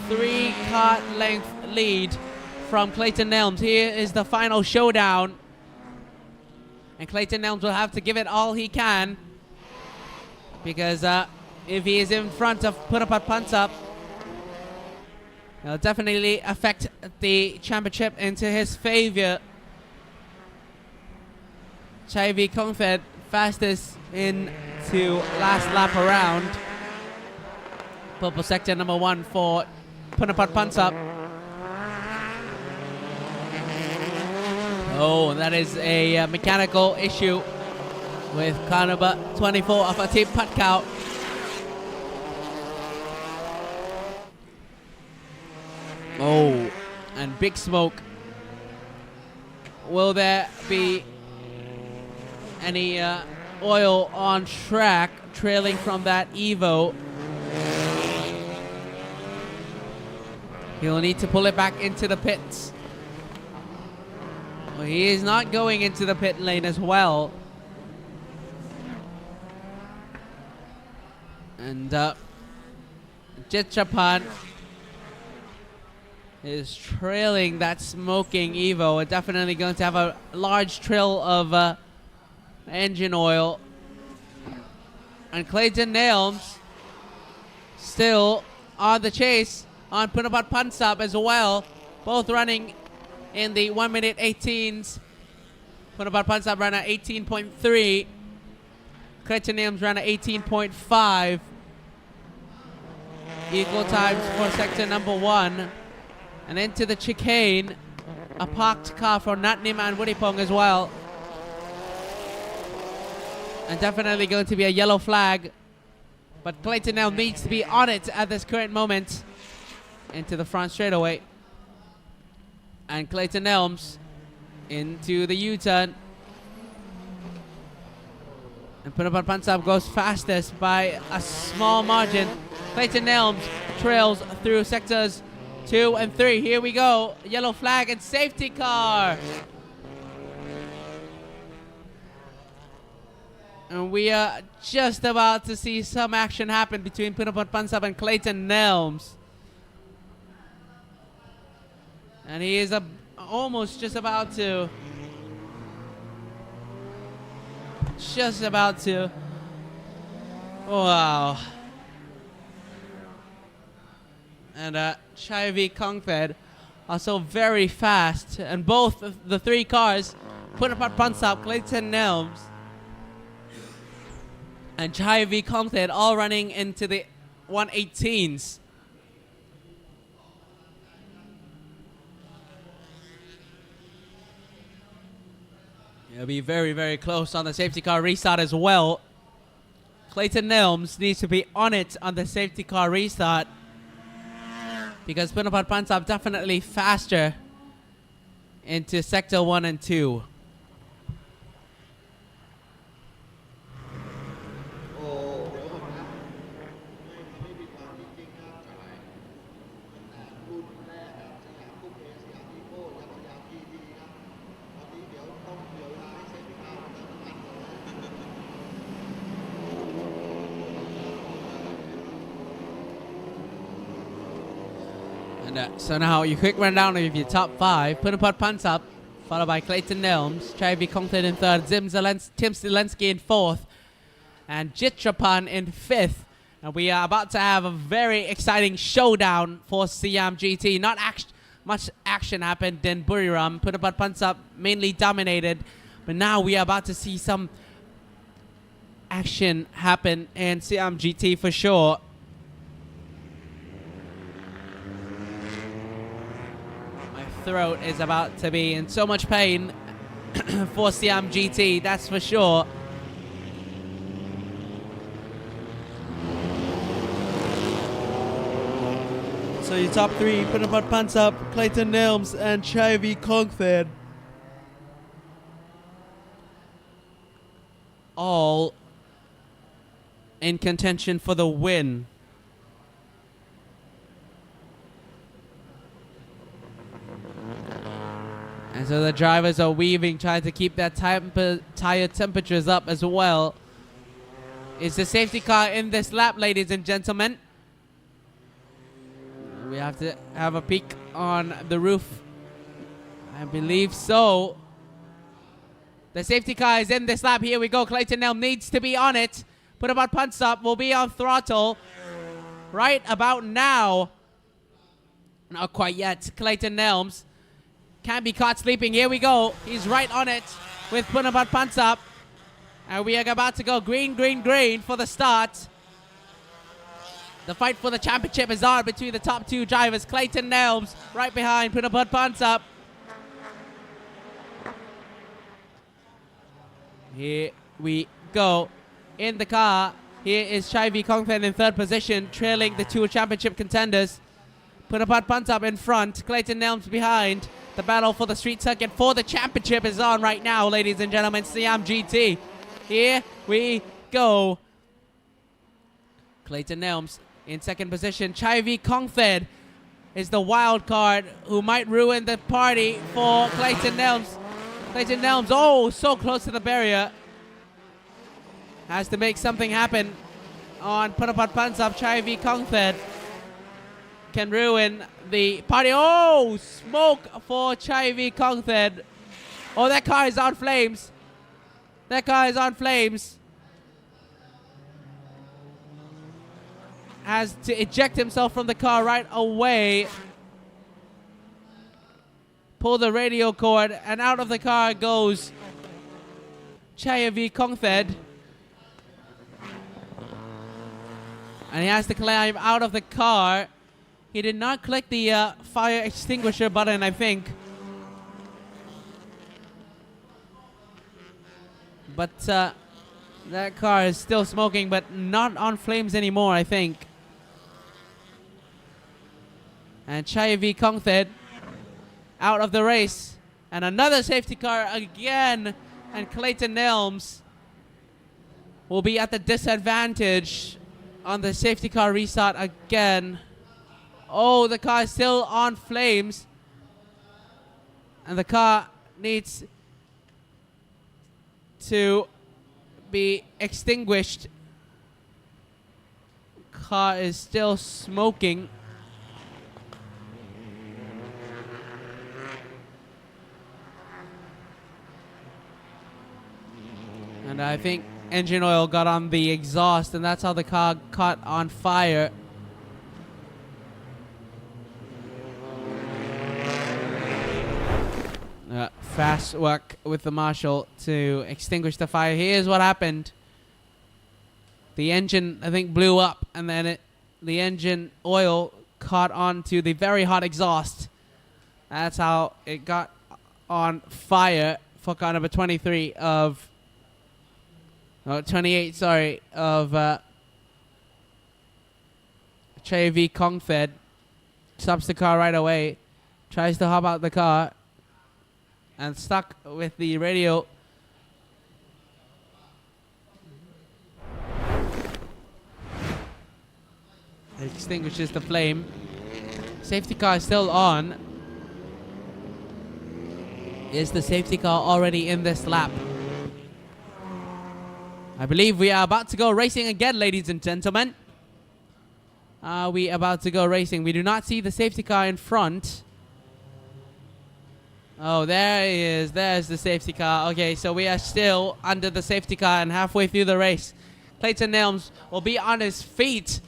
[SPEAKER 1] 3-car length lead from Clayton Nelms. Here is the final showdown. And Clayton Nelms will have to give it all he can, because if he is in front of Punapat Pansap, it'll definitely affect the championship into his favor. Chaivi Kongfed fastest into last lap around. Purple sector number 1 for Punapat Pansap. Oh, that is a mechanical issue with car number 24 of our team Patkow. Oh, and big smoke. Will there be any oil on track trailing from that Evo? He'll need to pull it back into the pits. Well, he is not going into the pit lane as well. And Japan is trailing that smoking Evo. We're definitely going to have a large trail of engine oil. And Clayton Nelms still on the chase on Punapat Pansap as well. Both running in the 1 minute 18s. Punapat Pansap ran at 18.3. Clayton Nelms ran at 18.5. Equal times for sector number 1. And into the chicane, a parked car for Natnim and Wuripong as well. And definitely going to be a yellow flag. But Clayton now needs to be on it at this current moment. Into the front straightaway. And Clayton Nelms into the U-turn. And Punapat Pansap goes fastest by a small margin. Clayton Nelms trails through sectors 2 and 3. Here we go. Yellow flag and safety car. And we are just about to see some action happen between Punapat Pansap and Clayton Nelms. And he is almost just about to. Just about to. Wow. And Chivy Kongfed also very fast. And both of the 3 cars, Punapat Pansap, Clayton Nelms, and Chivy Kongfed all running into the 118s. It'll be very, very close on the safety car restart as well. Clayton Nelms needs to be on it on the safety car restart, because Punapat Pansap definitely faster into sector 1 and 2. So now your quick rundown of your top 5. Punapat Pansap, followed by Clayton Nelms, Chivy Kongfed in 3rd, Tim Zelensky in 4th, and Jitrapan in 5th. And we are about to have a very exciting showdown for Siam GT. Not much action happened in Buriram. Punapat Pansap mainly dominated, but now we are about to see some action happen in Siam GT for sure. Throat is about to be in so much pain for Siam GT, that's for sure. So your top 3, Punapat Pansap, Clayton Nelms, and Chivy Kongfed. All in contention for the win. And so the drivers are weaving, trying to keep that tire temperatures up as well. Is the safety car in this lap, ladies and gentlemen? We have to have a peek on the roof. I believe so. The safety car is in this lap. Here we go. Clayton Nelms needs to be on it. Punapat Pansap will be on throttle right about now. Not quite yet. Clayton Nelms can't be caught sleeping. Here we go. He's right on it with Punapat Pansap. And we are about to go green, green, green for the start. The fight for the championship is on between the top 2 drivers. Clayton Nelms right behind Punapat Pansap. Here we go. In the car, here is Chai V Kongfen in third position, trailing the two championship contenders. Punapat Puntop in front, Clayton Nelms behind. The battle for the street circuit for the championship is on right now, ladies and gentlemen. Siam GT. Here we go. Clayton Nelms in second position. Chai V Kongfen is the wild card who might ruin the party for Clayton Nelms. Clayton Nelms, oh, so close to the barrier. Has to make something happen on Punapat Puntop. Chai V Kongfen can ruin the party. Oh, smoke for Chai V Kongfen. Oh, that car is on flames. That car is on flames. Has to eject himself from the car right away. Pull the radio cord, and out of the car goes Chai V Kongfen. And he has to climb out of the car. He did not click the fire extinguisher button, I think. But that car is still smoking, but not on flames anymore, I think. And Chai V Kongfen out of the race. And another safety car again. And Clayton Nelms will be at the disadvantage on the safety car restart again. Oh, the car is still on flames. And the car needs to be extinguished. Car is still smoking. And I think engine oil got on the exhaust, and that's how the car caught on fire. Fast work with the marshal to extinguish the fire. Here's what happened. The engine, I think, blew up, and then the engine oil caught onto the very hot exhaust. That's how it got on fire for car number 23 of... Oh, 28, sorry, of Chai V Kongfen. Stops the car right away. Tries to hop out the car. And stuck with the radio. Extinguishes the flame. Safety car is still on. Is the safety car already in this lap? I believe we are about to go racing again, ladies and gentlemen. Are we about to go racing? We do not see the safety car in front. Oh, there he is. There's the safety car. Okay, so we are still under the safety car and halfway through the race. Clayton Nelms will be on his feet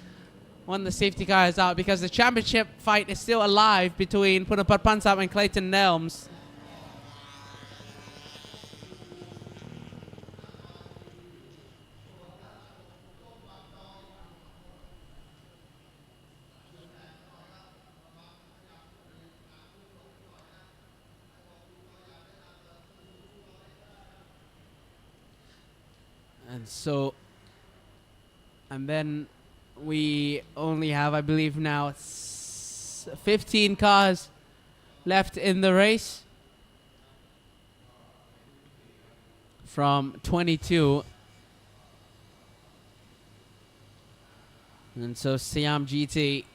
[SPEAKER 1] when the safety car is out, because the championship fight is still alive between Punapat Puntop and Clayton Nelms. And then we only have, I believe now, 15 cars left in the race from 22. And so Siam GT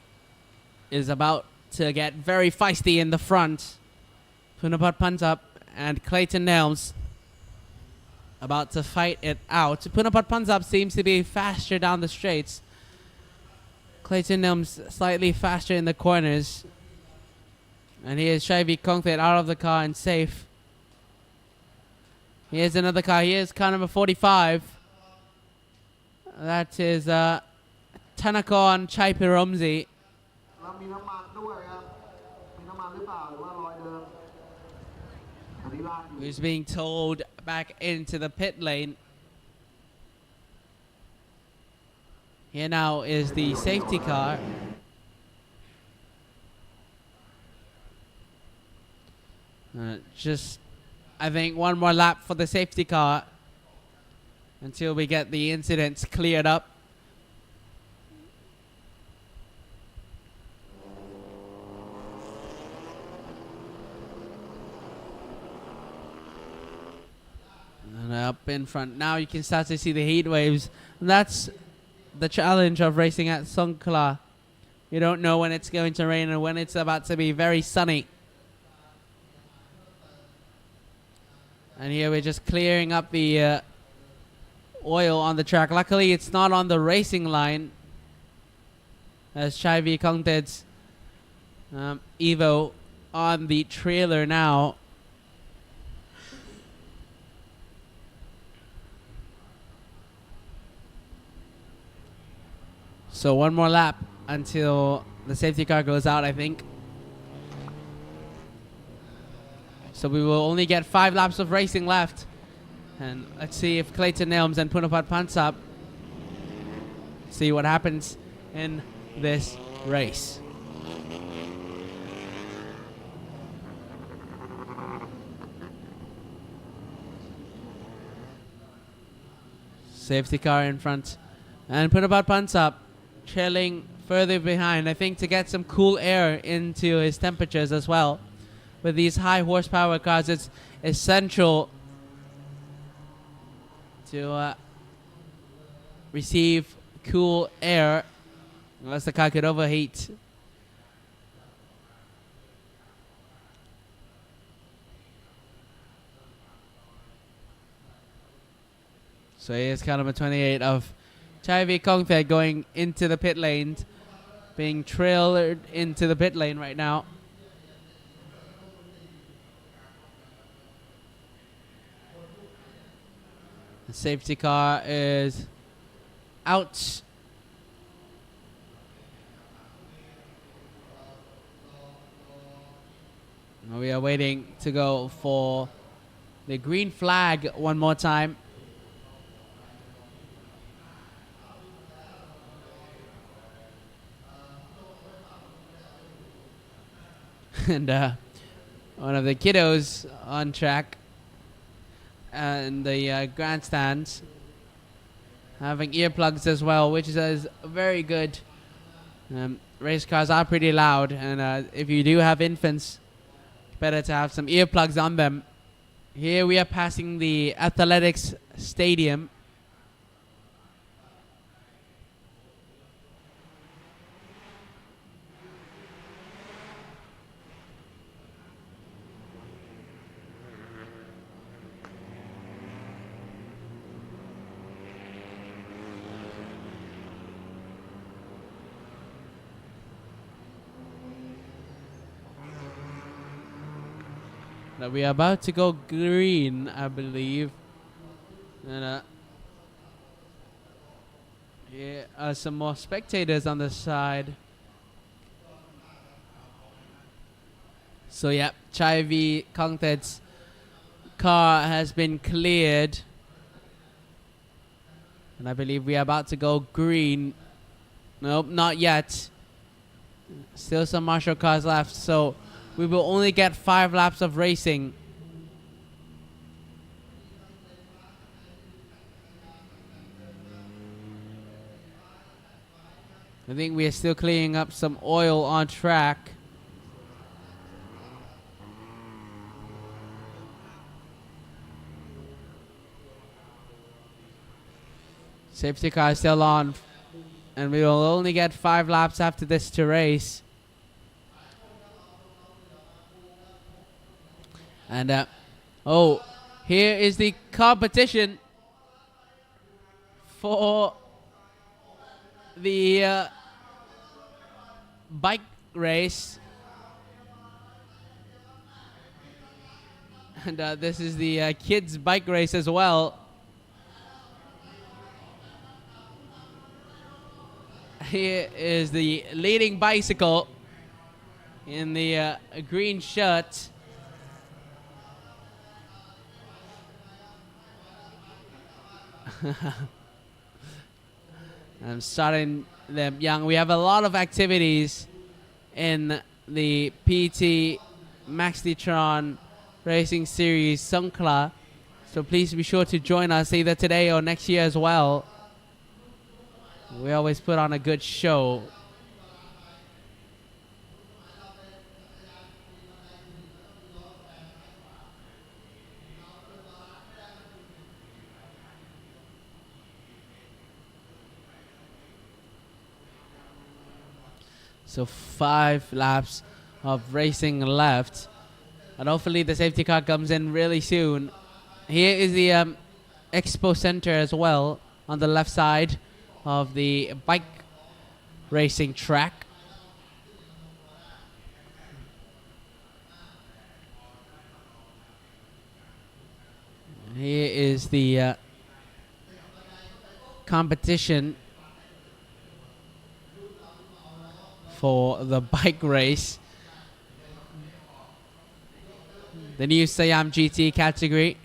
[SPEAKER 1] is about to get very feisty in the front. Punapat Puntop and Clayton Nelms about to fight it out. Punapat Puntop seems to be faster down the straights. Clayton Nelms slightly faster in the corners. And here's Chai V Kongfen out of the car and safe. Here's another car. Here's car number 45. That is Tanakon Chai Piromzi. Who's being told back into the pit lane. Here now is the safety car. Just, I think, one more lap for the safety car. until we get the incidents cleared up. And up in front now you can start to see the heat waves. And that's the challenge of racing at Songkhla. You don't know when it's going to rain and when it's about to be very sunny. And here we're just clearing up the oil on the track. Luckily it's not on the racing line, as Chai V Kongted's Evo on the trailer now. So one more lap until the safety car goes out, I think. So we will only get 5 laps of racing left. And let's see if Clayton Nelms and Punapat Pansap see what happens in this race. Safety car in front. And Punapat Pansap trailing further behind, I think, to get some cool air into his temperatures as well. With these high horsepower cars, it's essential to receive cool air, unless the car could overheat. So here's car number 28 of Chai V Kongthed going into the pit lane, being trailed into the pit lane right now. The safety car is out. We are waiting to go for the green flag one more time. And one of the kiddos on track and the grandstands having earplugs as well, which is very good. Race cars are pretty loud, and if you do have infants, better to have some earplugs on them. Here we are passing the athletics stadium. We are about to go green, I believe. And here are some more spectators on the side. So yeah, Chai V Kongted's car has been cleared. And I believe we are about to go green. Nope, not yet. Still some marshal cars left, so we will only get 5 laps of racing. I think we are still cleaning up some oil on track. Safety car is still on, and we will only get 5 laps after this to race. And oh, here is the competition for the bike race. And this is the kids bike race as well. Here is the leading bicycle in the green shirt. I'm starting them young. We have a lot of activities in the PT MAXNITRON Racing Series Songkhla. So please be sure to join us either today or next year as well. We always put on a good show. So 5 laps of racing left. And hopefully the safety car comes in really soon. Here is the Expo Center as well on the left side of the bike racing track. Here is the competition for the bike race. The new Siam GT category,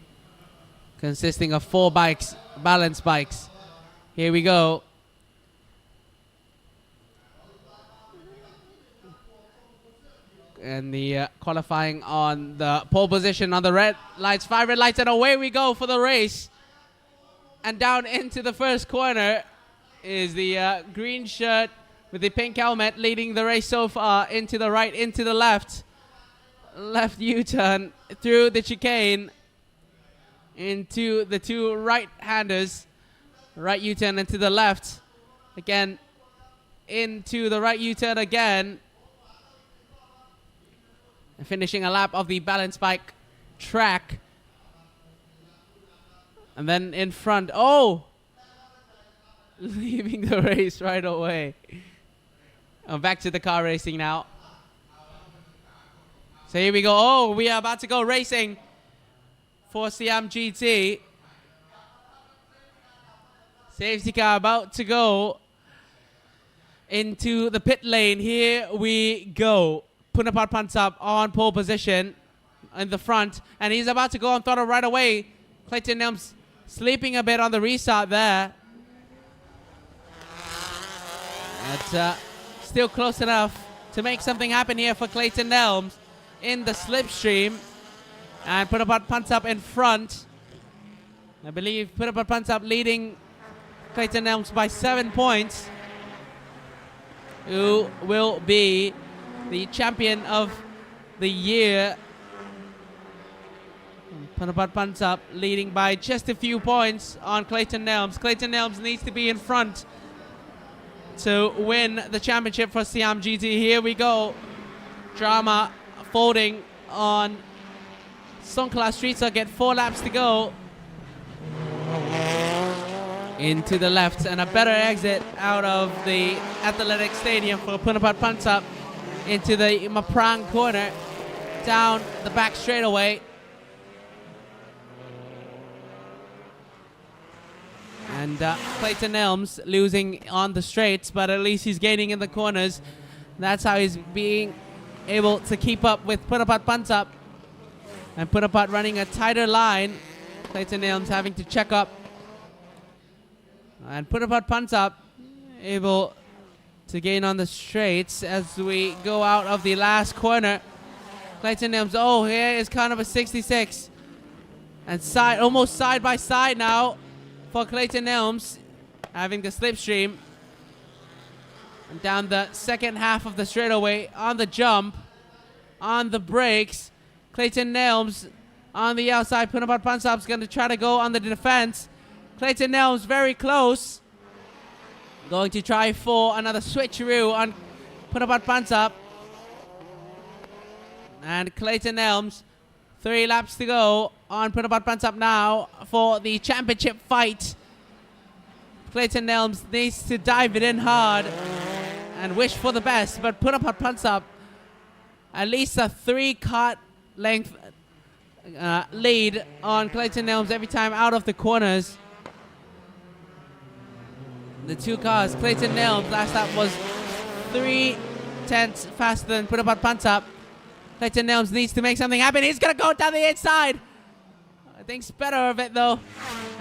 [SPEAKER 1] consisting of 4 bikes, balance bikes. Here we go. And the qualifying on the pole position on the red lights, 5 red lights, and away we go for the race. And down into the first corner is the green shirt with the pink helmet leading the race so far. Into the right, into the left. Left U-turn through the chicane into the 2 right-handers. Right U-turn into the left. Again, into the right U-turn again. And finishing a lap of the balance bike track. And then in front, oh! Leaving the race right away. Back to the car racing now. So here we go. Oh, we are about to go racing for Siam GT. Safety car about to go into the pit lane. Here we go. Punaphat Pansap on pole position in the front. And he's about to go on throttle right away. Clayton Nelms sleeping a bit on the restart there. But still close enough to make something happen here for Clayton Nelms in the slipstream. And Punaphat Pansap in front. I believe Punaphat Pansap leading Clayton Nelms by 7 points. Who will be the champion of the year. Punaphat Pansap leading by just a few points on Clayton Nelms. Clayton Nelms needs to be in front to win the championship for Siam GT. Here we go. Drama folding on Songkhla Street Circuit. 4 laps to go. Into the left and a better exit out of the athletic stadium for Punaphat Pansap. Into the Maprang corner. Down the back straightaway. And Clayton Nelms losing on the straights, but at least he's gaining in the corners. That's how he's being able to keep up with Punaphat Pansap. And Punaphat running a tighter line. Clayton Nelms having to check up. And Punaphat Pansap able to gain on the straights as we go out of the last corner. Clayton Nelms, oh, here is kind of a 66. And almost side by side now for Clayton Nelms, having the slipstream. And down the second half of the straightaway, on the jump, on the brakes. Clayton Nelms on the outside. Punaphat Pansap's going to try to go on the defense. Clayton Nelms very close. Going to try for another switcheroo on Punaphat Pansap. And Clayton Nelms, 3 laps to go on Punaphat Pansap now for the championship fight. Clayton Nelms needs to dive it in hard and wish for the best, but Punaphat Pansap at least a 3-cut length lead on Clayton Nelms every time out of the corners. The 2 cars, Clayton Nelms last lap was 3/10 faster than Punaphat Pansap. Clayton Nelms needs to make something happen. He's going to go down the inside. Thinks better of it though.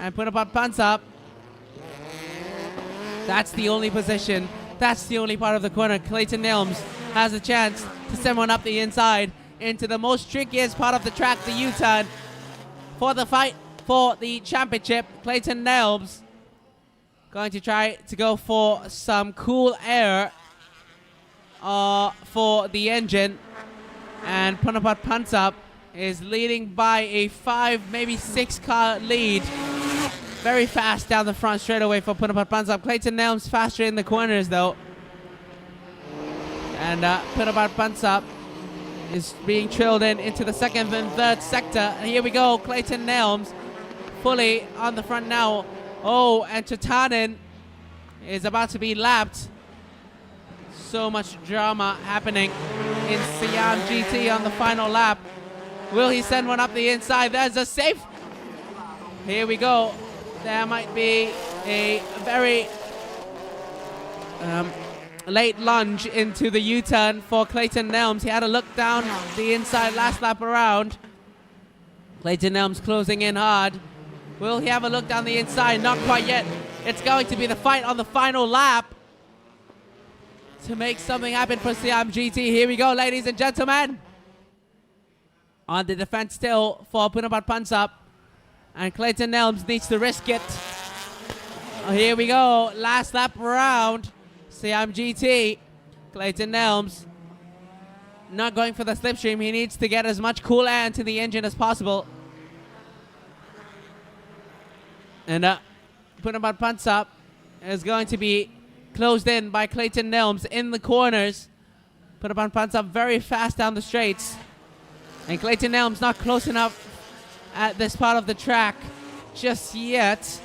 [SPEAKER 1] And Punaphat Pansap. That's the only position. That's the only part of the corner. Clayton Nelms has a chance to send one up the inside into the most trickiest part of the track, the U-turn. For the fight for the championship. Clayton Nelms going to try to go for some cool air for the engine. And Punapat Pansap is leading by a 5, maybe 6 car lead. Very fast down the front straightaway for Punapat Pansap. Clayton Nelms faster in the corners though. And Punapat Pansap is being trailed into the second and third sector. And here we go, Clayton Nelms fully on the front now. Oh, and Chatanen is about to be lapped. So much drama happening in Siam GT on the final lap. Will he send one up the inside? There's a safe. Here we go. There might be a very late lunge into the U-turn for Clayton Nelms. He had a look down the inside last lap around. Clayton Nelms closing in hard. Will he have a look down the inside? Not quite yet. It's going to be the fight on the final lap to make something happen for Siam GT. Here we go, ladies and gentlemen. On the defense still for Punapat Pansap. And Clayton Nelms needs to risk it. Here we go, last lap around. Siam GT. Clayton Nelms not going for the slipstream. He needs to get as much cool air into the engine as possible. And Punapat Pansap is going to be closed in by Clayton Nelms in the corners. Punapat Pansap very fast down the straights. And Clayton Nelms not close enough at this part of the track just yet.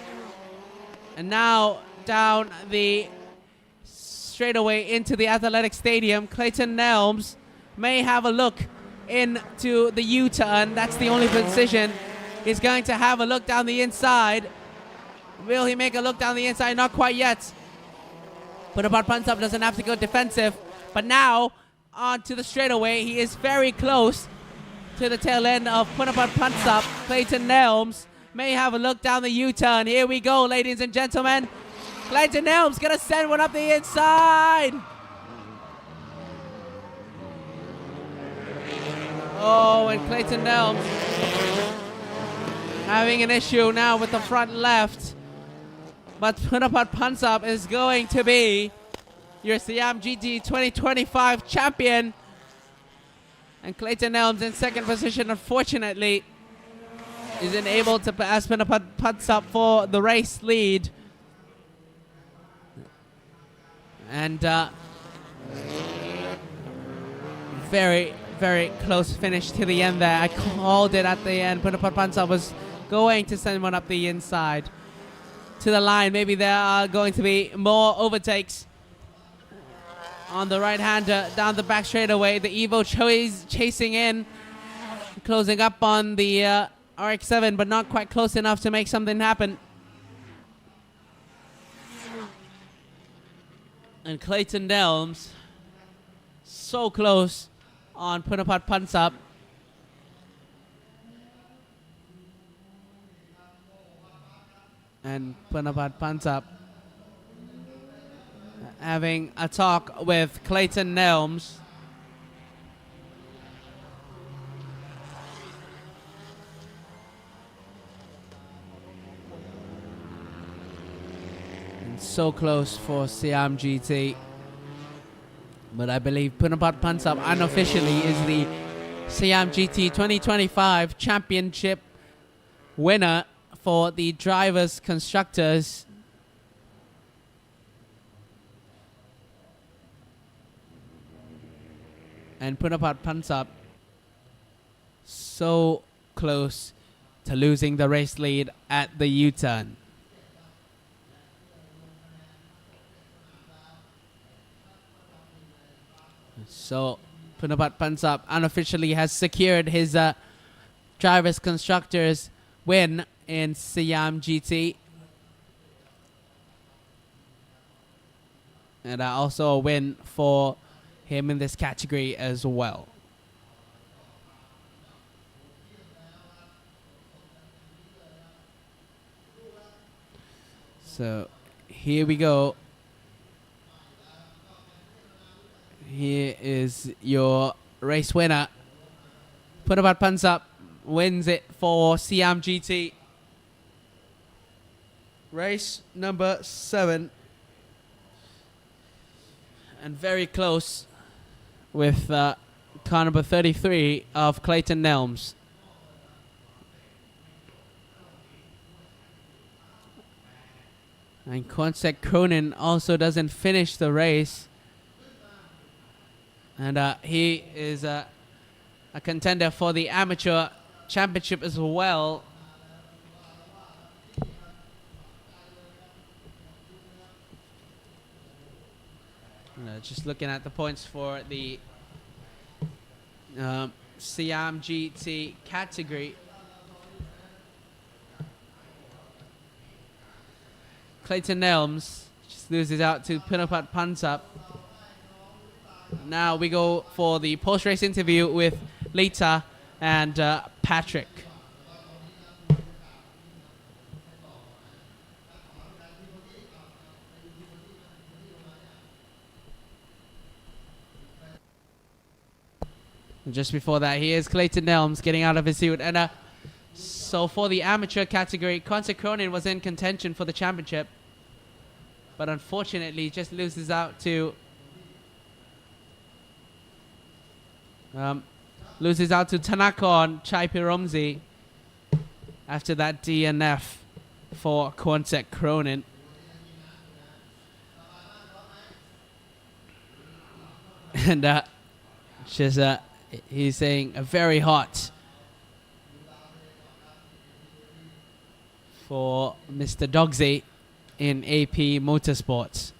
[SPEAKER 1] And now down the straightaway into the athletic stadium, Clayton Nelms may have a look into the U-turn. That's the only position. He's going to have a look down the inside. Will he make a look down the inside? Not quite yet. Punapat Pansap doesn't have to go defensive. But now, onto the straightaway, he is very close to the tail end of Punapat Pansap. Clayton Nelms may have a look down the U-turn. Here we go, ladies and gentlemen. Clayton Nelms gonna send one up the inside. Oh, and Clayton Nelms having an issue now with the front left. But Punapat Pansap is going to be your Siam GT 2025 champion. And Clayton Nelms in second position, unfortunately, isn't able to pass Punapat Pansap for the race lead. And very, very close finish to the end there. I called it at the end. Punapat Pansap was going to send one up the inside to the line. Maybe there are going to be more overtakes on the right-hander down the back straightaway. The Evo chasing in, closing up on the RX-7, but not quite close enough to make something happen. And Clayton Nelms so close on Punapat Pansap. And Punapat Pansap having a talk with Clayton Nelms. And so close for Siam GT. But I believe Punapat Pansap unofficially is the Siam GT 2025 championship winner for the drivers, constructors. And Punapat Pansap so close to losing the race lead at the U-turn. So Punapat Pansap unofficially has secured his drivers constructors win in Siam GT. And also a win for him in this category as well. So here we go. Here is your race winner. Punapat Pansap wins it for Siam GT. Race number 7. And very close with car number 33 of Clayton Nelms. And Quonsek Cronin also doesn't finish the race. And he is a contender for the amateur championship as well. Just looking at the points for the Siam GT category. Clayton Nelms just loses out to Pinapat Pansap. Now we go for the post-race interview with Lita and Patrick. And just before that, here's Clayton Nelms getting out of his suit. And so for the amateur category, Quonsek Cronin was in contention for the championship. But unfortunately, just loses out to Tanakon Chaipiromzi after that DNF for Quonsek Cronin. And just he's saying a very hot for Mr. Dogsy in AP Motorsports.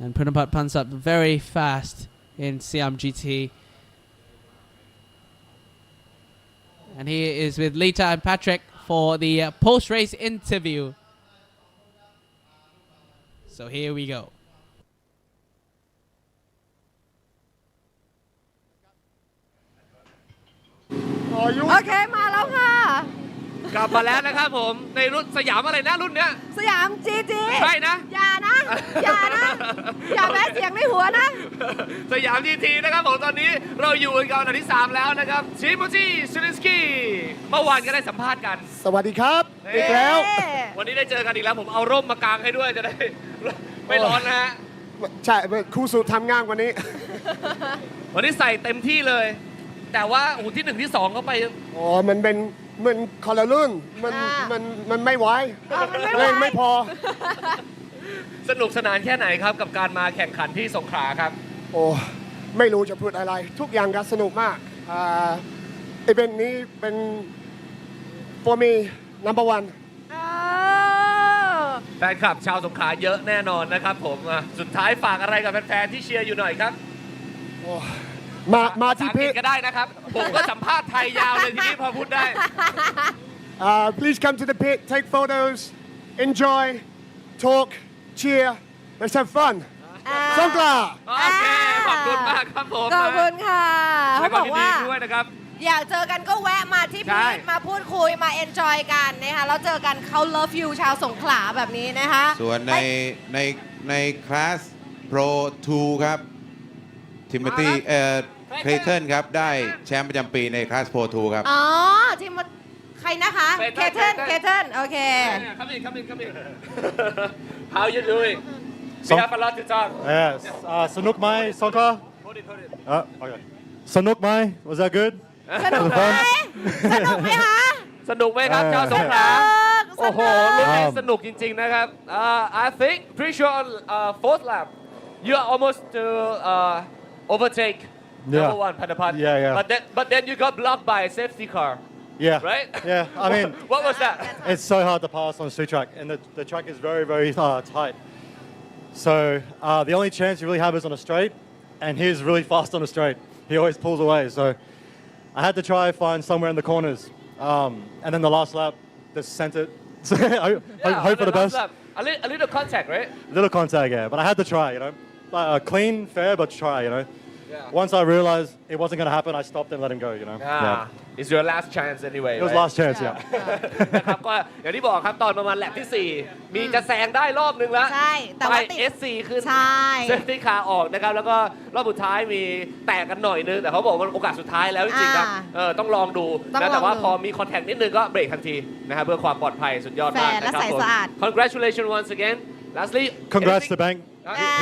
[SPEAKER 1] And Pinapat Pansap very fast in Siam GT. And he is with Lita and Patrick for the post-race interview. So here we go.
[SPEAKER 3] โอเคมาแล้วค่ะ
[SPEAKER 2] กลับมาแล้วนะครับผมในรุ่นสยามอะไรนะรุ่นเนี้ย
[SPEAKER 3] สยาม GT
[SPEAKER 2] ใช่นะ
[SPEAKER 3] อย่านะอย่านะอย่าแม้เสียงในหัวนะ
[SPEAKER 2] สยาม GT นะครับผมตอนนี้เราอยู่กันอันดับที่ 3 แล้วนะครับชิโมจิชิลินสกี้เมื่อวานก็ได้สัมภาษณ์กัน
[SPEAKER 18] สวัสดีครับอีกแล้ว
[SPEAKER 2] วันนี้ได้เจอกันอีกแล้วผมเอาร่มมากางให้ด้วยจะได้ไม่ร้อนนะฮะ
[SPEAKER 18] ใช่ครูสูทำงานวันนี้
[SPEAKER 2] วันนี้ใส่เต็มที่เลย แต่ว่าหูที่ 1 ที่ 2 เข้าไป
[SPEAKER 18] อ๋อมันเป็นมันคนละรุ่นมันไม่ไหวแรงไม่พอ
[SPEAKER 2] สนุกสนานแค่ไหนครับกับการมาแข่งขันที่สงขลาครับ
[SPEAKER 18] โอ้ไม่รู้จะพูดอะไร ทุกอย่างก็สนุกมากอีเวนต์นี้เป็น for me number one
[SPEAKER 2] แฟนคลับชาวสงขลาเยอะแน่นอนนะครับผมสุดท้ายฝากอะไรกับแฟนๆที่เชียร์อยู่หน่อยครับ
[SPEAKER 18] มาที่เพจ
[SPEAKER 2] ก็ได้นะครับผมก็สัมภาษณ์ไทยยาวเลยทีนี้พอพูดได้
[SPEAKER 18] please come to the pit take photos enjoy talk cheer let's have fun สงขลา
[SPEAKER 2] โอเคขอบคุณมากครับผม
[SPEAKER 3] ขอบคุณค่ะเขาบอกว่า
[SPEAKER 2] ด้วยนะครับ
[SPEAKER 3] อยากเจอกันก็แวะมาที่พีทมาพูดคุยมาเอนจอยกันนะคะแล้วเจอกันเขา love you ชาวสงขลาแบบนี้นะคะ
[SPEAKER 7] ส่วนในคลาส Pro 2 ครับทิมตี้เคลเทนครับได้แชมป์ประจำปีในคลาส Pro 2 ครับ
[SPEAKER 3] อ๋อทีมใครนะคะเคเทนโอเค
[SPEAKER 2] come in how you doing we have a lot to talk
[SPEAKER 19] yes สนุกไหมสงขลา okay สนุกไหม was that good
[SPEAKER 3] สนุกไหมสนุกไหมคะ
[SPEAKER 2] สนุกไหมครับชาวสงขลาโอ้โหรุ่นนี้สนุกจริงๆนะครับ I think pretty sure fourth lap you are almost to overtake number one Panapat but then you got blocked by a safety car right
[SPEAKER 19] I mean
[SPEAKER 2] what was that
[SPEAKER 19] it's so hard to pass on street track and the track is very very tight so the only chance you really have is on a straight and he's really fast on a straight he always pulls away so I had to try find somewhere in the corners and then the last lap just sent it so hope for the best
[SPEAKER 2] a little contact right
[SPEAKER 19] little contact but I had to try clean fair but try once I realized it wasn't going to happen I stopped and let him go
[SPEAKER 2] It's your last chance anyway.
[SPEAKER 19] It was
[SPEAKER 2] right?
[SPEAKER 19] last chance, yeah.
[SPEAKER 2] นะครับก็อย่างที่บอกครับตอนประมาณแลปที่ 4 มีจะแซงได้รอบนึงแล้ว
[SPEAKER 3] ใช่แต่ว่า
[SPEAKER 2] ไป
[SPEAKER 3] ติด
[SPEAKER 2] S4 ขึ้น
[SPEAKER 3] ใช่
[SPEAKER 2] เซฟตี้คาร์ออกนะครับแล้วก็รอบสุดท้ายมีแตกกันหน่อยนึงแต่เขาบอกว่าโอกาสสุดท้ายแล้วจริงๆครับต้องลองดู
[SPEAKER 3] ต้อง
[SPEAKER 2] นะ
[SPEAKER 3] ลอง
[SPEAKER 2] แต่ว่า
[SPEAKER 3] ดู
[SPEAKER 2] พอมีคอนแทคนิดนึงก็เบรกทันทีนะครับเพื่อความปลอดภัยสุดยอดมาก
[SPEAKER 3] แฟร์และ
[SPEAKER 2] นะครับ
[SPEAKER 3] ใส
[SPEAKER 2] ผม
[SPEAKER 3] สะอาด
[SPEAKER 2] Congratulations once again lastly
[SPEAKER 19] Congrats to Bang.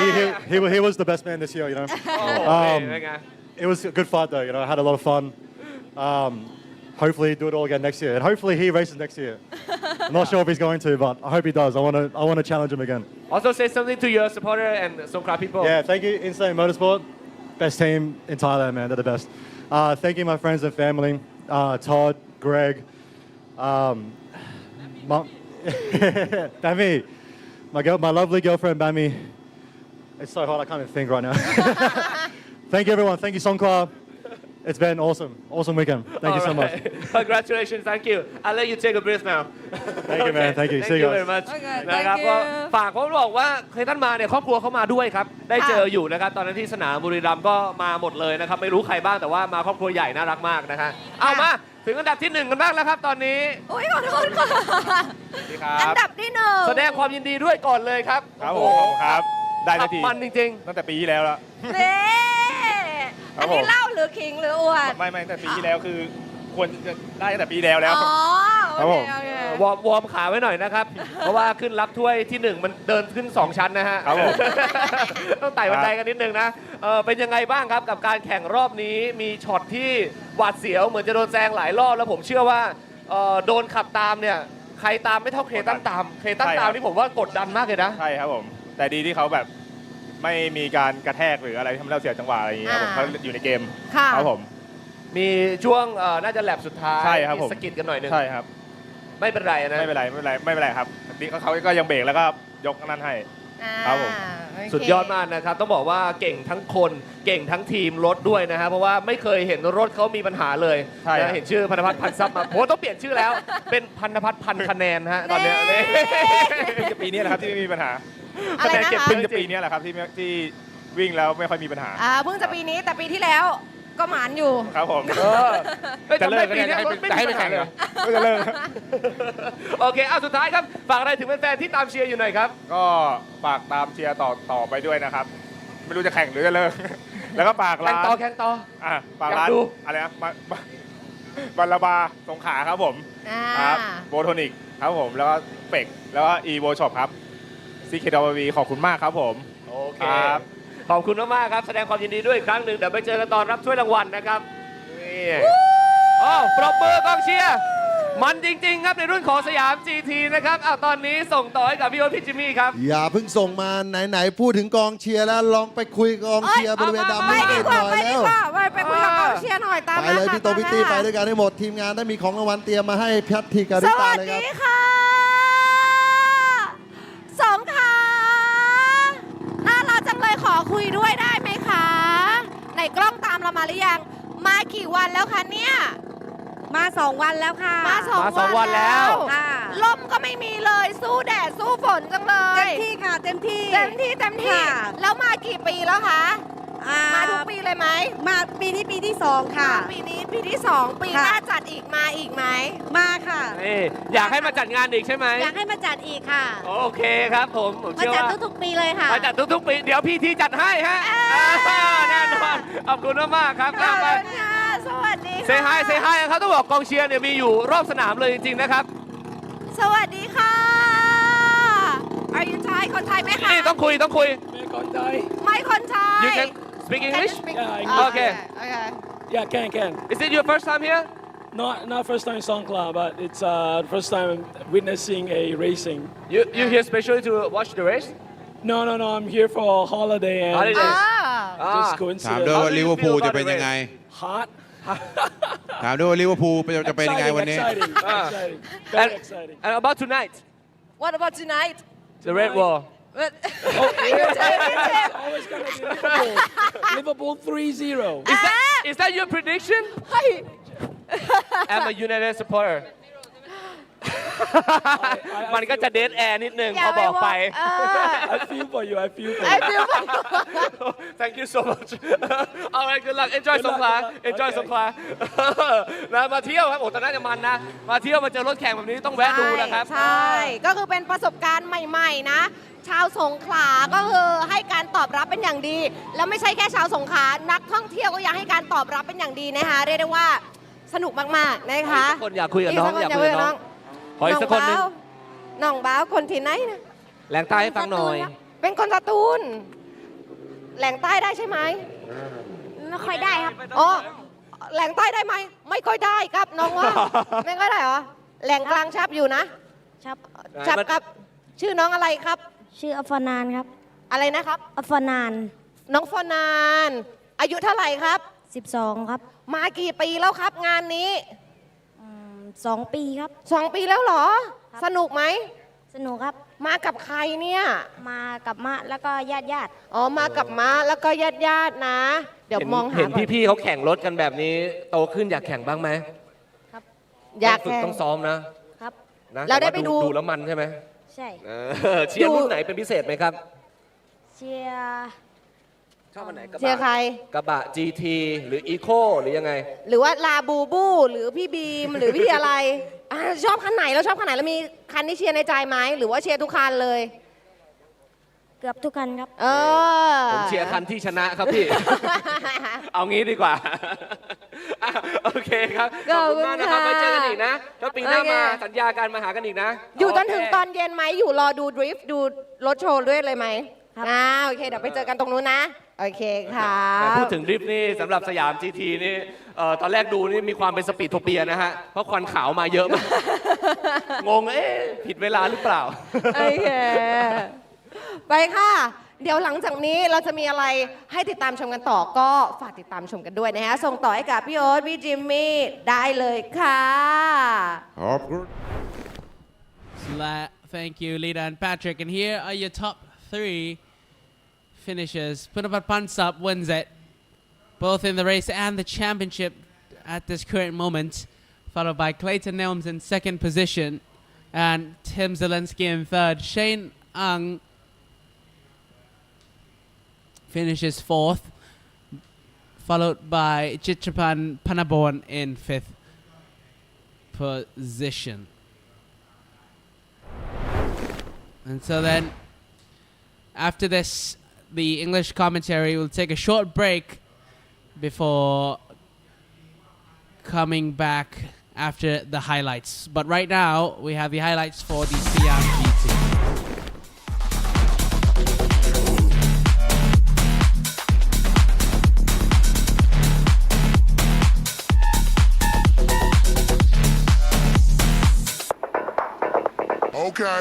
[SPEAKER 2] anything-
[SPEAKER 19] He was the best man this year, you know.
[SPEAKER 2] โอ้โหเป็นไง
[SPEAKER 19] It was a good fight though, you know. I had a lot of fun. Hopefully do it all again next year, and hopefully he races next year. I'm not sure if he's going to, but I hope he does. I want to challenge him again.
[SPEAKER 2] Also say something to your supporter and Songkra people.
[SPEAKER 19] Yeah, thank you, Insane Motorsport. Best team in Thailand, man. They're the best. Thank you, my friends and family. Todd, Greg, Bammy, my lovely girlfriend Bammy. It's so hot, I can't even think right now. Thank you, everyone. Thank you, Songkra. It's been awesome. Awesome weekend. Thank you so much.
[SPEAKER 2] Congratulations, thank you. I'll let you take a breath now.
[SPEAKER 19] Thank you, man. Thank you.
[SPEAKER 2] Thank
[SPEAKER 19] See
[SPEAKER 2] you
[SPEAKER 19] you
[SPEAKER 2] very
[SPEAKER 19] guys.
[SPEAKER 2] much. นะครับก็ฝากเขาบอกว่าเคยท่านมาเนี่ยครอบครัวเขามาด้วยครับ ได้เจออยู่นะครับ ตอนนั้นที่สนามบุรีรัมย์ก็มาหมดเลยนะครับ ไม่รู้ใครบ้างแต่ว่ามาครอบครัวใหญ่น่ารักมากนะคะเอามาถึงอันดับที่ 1 กันบ้างแล้วครับตอนนี้
[SPEAKER 3] โอ้ยขอโทษค่ะ อันดับที่ 1
[SPEAKER 2] แสดงความยินดีด้วยก่อนเลยครับ
[SPEAKER 20] ครับผมครับ ได้ทันที
[SPEAKER 2] มันจริง
[SPEAKER 20] ตั้งแต่ปีที่แล้วแล้ว
[SPEAKER 3] เน่อันนี้เล่าหรือขิงหรืออวด
[SPEAKER 20] ไม่ตั้งแต่ปีที่แล้วคือควรจะได้ตั้งแต่ปีแล้ว
[SPEAKER 3] อ๋อ
[SPEAKER 20] ครับผม
[SPEAKER 3] โอเค
[SPEAKER 2] วอร์มขาไว้หน่อยนะครับ เพราะว่าขึ้นรับถ้วยที่ 1 มันเดินขึ้น 2 ชั้นนะฮะ
[SPEAKER 20] ครับผม
[SPEAKER 2] ต้องไต่บันไดกันนิดนึงนะเป็นยังไงบ้างครับกับการแข่งรอบนี้มีช็อตที่หวาดเสียวเหมือนจะโดนแซงหลายรอบแล้วผมเชื่อว่าโดนขับตามเนี่ยใครตามไม่เท่าเคตันตามนี่ผมว่ากดดันมากเลยนะ
[SPEAKER 20] ใช่ครับผม แต่ดีที่เขาแบบไม่มีการกระแทกหรืออะไรทำให้เราเสียจังหวะอะไรอย่างเงี้ยครับผมเขาอยู่ในเกม
[SPEAKER 3] ค่ะ
[SPEAKER 20] ครับผม
[SPEAKER 2] มีช่วงน่าจะแลบสุดท้าย
[SPEAKER 20] ใช่ครับผม
[SPEAKER 2] สกิดกันหน่อยนึง
[SPEAKER 20] ใช่ครับ
[SPEAKER 2] ไม่เป็นไรนะ
[SPEAKER 20] ไม่เป็นไรครับนี่เขาก็ยังเบรกแล้วก็ยกนั่นให้ครับผม
[SPEAKER 2] สุดยอดมากนะครับต้องบอกว่าเก่งทั้งคนเก่งทั้งทีมรถด้วยนะฮะเพราะว่าไม่เคยเห็นรถเขามีปัญหาเลย
[SPEAKER 20] ใช่ครับ
[SPEAKER 2] นะเห็นชื่อพันธพัฒน์พันทรัพย์มาโอ้ต้องเปลี่ยนชื่อแล้ว เป็นพันธพัฒน์พันคะแนนฮะตอนเนี้ย
[SPEAKER 20] จะปีนี้แหละครับที่ไม่มีปัญหา
[SPEAKER 3] อะไรนะคะ
[SPEAKER 20] เก็บเพิ่งจะปีนี้แหละครับที่วิ่งแล้วไม่ค่อยมีปัญหา
[SPEAKER 3] เพิ่งจะปีนี้แต่ปีที่แล้วก็หมานอยู่
[SPEAKER 20] ครับผม
[SPEAKER 2] จะเลิกกันเนี่ยจะให้ไปแข่งเหรอ
[SPEAKER 20] ก็จะเลิก
[SPEAKER 2] โอเคเอาสุดท้ายครับฝากอะไรถึงแฟนๆที่ตามเชียร์อยู่หน่อยครับ
[SPEAKER 20] ก็ฝากตามเชียร์ต่อไปด้วยนะครับ ไม่รู้จะแข่งหรือจะเลิก แล้วก็ฝากร้าน
[SPEAKER 2] แข่งต่อ
[SPEAKER 20] ฝากร้าน
[SPEAKER 2] อยากดู
[SPEAKER 20] อะไรนะบัลลาบาสงขลาครับผมครับโบโทนิกครับผมแล้วก็เป็กแล้วก็อีโวช็อปครับซีเคดอวีขอบคุณมากครับผม
[SPEAKER 2] โอเคขอบคุณมากๆครับแสดงความยินดีด้วยอีกครั้งหนึ่งเดี๋ยวไปเจอกันตอนรับถ้วยรางวัลนะครับนี่ปรบมือกองเชียร์มันจริงๆครับในรุ่นของสยาม GT นะครับตอนนี้ส่งต่อให้กับพี่โอ๊ตพี่จิมมี่ครับ
[SPEAKER 4] อย่าเพิ่งส่งมาไหนๆพูดถึงกองเชียร์แล้วลองไปคุยกองเชียร์บริเวณดำ
[SPEAKER 3] ไป
[SPEAKER 4] นิ
[SPEAKER 3] ดี
[SPEAKER 4] ด
[SPEAKER 3] ก
[SPEAKER 4] ห
[SPEAKER 3] ว่า
[SPEAKER 4] น่อย
[SPEAKER 3] ไปดี
[SPEAKER 4] แล้ว
[SPEAKER 3] กว่าไปคุยกับกองเชียร์หน่อยตาม
[SPEAKER 4] ไป
[SPEAKER 3] มา
[SPEAKER 4] เลย
[SPEAKER 3] ค่ะ
[SPEAKER 4] พี่โตพี่ตี้ไปด้วยกันให้หมดทีมงานถ้ามีของรางวัลเตรียมมาให้แพททีการิ
[SPEAKER 3] ส
[SPEAKER 4] ตา
[SPEAKER 3] วัส
[SPEAKER 4] เลยค
[SPEAKER 3] ดี
[SPEAKER 4] รับ
[SPEAKER 3] ค่ะสองขาน่ารักจังเลยขอคุยด้วยได้ไหมคะไหนกล้องตามเรามาหรือยังมากี่วันแล้วคะเนี่ยมา2 วันแล้วค่ะมาสองวันแล้วลมก็ไม่มีเลยสู้แดดสู้ฝนจังเลยเต็มที่ค่ะเต็มที่แล้วมากี่ปีแล้วคะมาทุกปีเลยไหมมาปีนี้ปีที่2ค่ะปีนี้ปีที่2ปีหน้าจัดอีกมาอีกไหมมาค่ะ
[SPEAKER 2] อยากให้มาจัดงานอีกใช่ไหม
[SPEAKER 3] อยากให้มาจัดอีกค่ะ
[SPEAKER 2] โอเคครับผม
[SPEAKER 3] มา
[SPEAKER 2] เชื่อ
[SPEAKER 3] จัด
[SPEAKER 2] ว่า
[SPEAKER 3] ทุกๆปีเลยค่ะ
[SPEAKER 2] มาจัดทุกๆปีเดี๋ยวพี่ทีจัดให้ฮะแน่นอนขอบคุณมากๆครับ
[SPEAKER 3] ขอบคุณค่ะสวัสดีค่ะ
[SPEAKER 2] เซฮายครับต้องบอกกองเชียร์เนี่ยมีอยู่รอบสนามเลยจริงๆนะครับ
[SPEAKER 3] สวัสดีค่ะ Are you Thai คนไทยไหมคะ
[SPEAKER 2] นี่ต้องคุย
[SPEAKER 13] ไม่คนไทย
[SPEAKER 3] ไม่คนไทย
[SPEAKER 2] You can speak English
[SPEAKER 13] Yeah, English.
[SPEAKER 2] Okay
[SPEAKER 13] Yeah, can.
[SPEAKER 2] Is it your first time here
[SPEAKER 13] Not first time in Songkla, but it's first time witnessing a racing.
[SPEAKER 2] You here specially to watch the race
[SPEAKER 13] No, I'm here for a holiday and
[SPEAKER 2] Holiday
[SPEAKER 13] just
[SPEAKER 7] ถาม
[SPEAKER 13] coincidence.
[SPEAKER 7] ด้วยว่าลิเวอร์พูลจะเป็นยังไง
[SPEAKER 13] Hot.
[SPEAKER 7] ถามด้วยว่าลิเวอร์พูลจะเป็นยังไงวันนี้
[SPEAKER 13] Exciting. Very exciting.
[SPEAKER 2] And about tonight
[SPEAKER 3] What about tonight
[SPEAKER 2] The Red Wall
[SPEAKER 13] It's always going to be Liverpool 3-0.
[SPEAKER 2] Is that your prediction I'm a United supporter มันก็จะเดดแอร์นิดนึง
[SPEAKER 3] อย่า
[SPEAKER 2] พอบอกไป
[SPEAKER 10] I feel for you I feel for
[SPEAKER 3] I
[SPEAKER 10] you
[SPEAKER 3] feel for
[SPEAKER 2] Thank you so much Alright good luck enjoy สงขลา enjoy สงขลานะมาเที่ยวครับโอ้ตอนนั้นจะมันนะมาเที่ยวมาเจอรถแข่งแบบนี้ต้องแวะดูนะครับ
[SPEAKER 3] ใช่ ก็คือเป็นประสบการณ์ใหม่ๆนะ ชาวสงขลาก็คือให้การตอบรับเป็นอย่างดี แล้วไม่ใช่แค่ชาวสงขลานักท่องเที่ยวก็ยังให้การตอบรับเป็นอย่างดีนะคะเรียกได้ว่าสนุกมากๆนะคะ
[SPEAKER 2] คนอยากคุยกับน้องอยากคุยกับน้องขออีกสักคนหนึง
[SPEAKER 3] น้องบ้าวคนที่ไหนนะ
[SPEAKER 2] แหลงใต้ให้ฟังหน่อย
[SPEAKER 3] เป็นคนสตูลแหล่งใต้ได้ใช่ไหมไม่ค่อยได้ครับอ๋อแหล่งใต้ได้ไหมไม่ค่อยได้ครับน้องว่า ไม่ค่อยได้เหรอแหล่งกลางชับอยู่นะชับครับชื่อน้องอะไรครับ
[SPEAKER 21] ชื่ออัฟฟานานครับ
[SPEAKER 3] อะไรนะครับ
[SPEAKER 21] อัฟฟานาน
[SPEAKER 3] น้องฟอนาน อายุเท่าไหร่ครับ
[SPEAKER 21] 12 ครับ
[SPEAKER 3] มากี่ปีแล้วครับงานนี้
[SPEAKER 21] 2 ปีครับ
[SPEAKER 3] 2 ปีแล้วเหรอ สนุกไหม
[SPEAKER 21] สนุกครับ
[SPEAKER 3] มากับใครเนี่ย
[SPEAKER 21] มากับมะแล้วก็ญาติ
[SPEAKER 3] อ๋อมากับม้าแล้วก็ญาติๆนะ เดี๋ยวมองหา
[SPEAKER 2] เห็น
[SPEAKER 3] ก่อน
[SPEAKER 2] พี่ๆเขาแข่งรถกันแบบนี้โตขึ้นอยากแข่งบ้างไหม
[SPEAKER 3] อยาก
[SPEAKER 2] ฝึก
[SPEAKER 3] แข่ง
[SPEAKER 2] ต้องซ้อมนะครับ นะ
[SPEAKER 3] เราได้
[SPEAKER 2] แต่
[SPEAKER 3] ไป
[SPEAKER 2] ว่า
[SPEAKER 3] ดู
[SPEAKER 2] ดูแล้วมันใช่ไหม
[SPEAKER 21] ใช่
[SPEAKER 2] เชียร์รุ่นไหนเป็นพิเศษไหมครับ
[SPEAKER 21] เชียร์
[SPEAKER 2] ชอบอันไหนกระ
[SPEAKER 3] เชียร์ใคร
[SPEAKER 2] กระบะ GT หรือ Eco หรือยังไง
[SPEAKER 3] หรือว่าลาบูบูหรือพี่บีมหรือพี่อะไรชอบคันไหนเราชอบคันไหนแล้วมีคันที่เชียร์ในใจไหมหรือว่าเชียร์ทุกคันเลย
[SPEAKER 21] เกือบทุกคันครับ
[SPEAKER 2] ผมเชียร์คันที่ชนะครับพี่ เอางี้ดีกว่า อ่ะโอเคครับ ขอบคุณมากนะครับไว้เจอกันอีกนะถ้าปีหน้ามาสัญญาการมาหากันอีกนะ
[SPEAKER 3] อยู่จน
[SPEAKER 2] โเค
[SPEAKER 3] ถึงตอนเย็นไหมอยู่รอดูดริฟต์ดูรถโชว์ด้วยเลยไหมโอเคเดี๋ยวไปเจอกันตรงนู้นนะโอเคค่ะ
[SPEAKER 2] แต่พูดถึงดริฟต์นี่สำหรับสยาม GT นี่ตอนแรกดูนี่มีความเป็นสปีดโทเปียนะฮะ เพราะควันขาวมาเยอะมาก งงผิดเวลาหรือเปล่า
[SPEAKER 3] โอเค ไปค่ะ เดี๋ยวหลังจากนี้เราจะมีอะไรให้ติดตามชมกันต่อก็ฝากติดตามชมกันด้วยนะฮะส่งต่อให้กับพี่โอ๊ตพี่จิมมี่ได้เลยค่ะ
[SPEAKER 1] Thank you, Lita and Patrick. And here are your top 3 finishers. Punapat Pansap wins it, both in the race and the championship at this current moment, followed by Clayton Nelms in second position and Tim Zelensky in third. Shane Ang finishes fourth, followed by Chitrapan Panaborn in fifth position. And so then, after this, the English commentary will take a short break before coming back after the highlights. But right now, we have the highlights for the Siam GT.
[SPEAKER 9] Okay.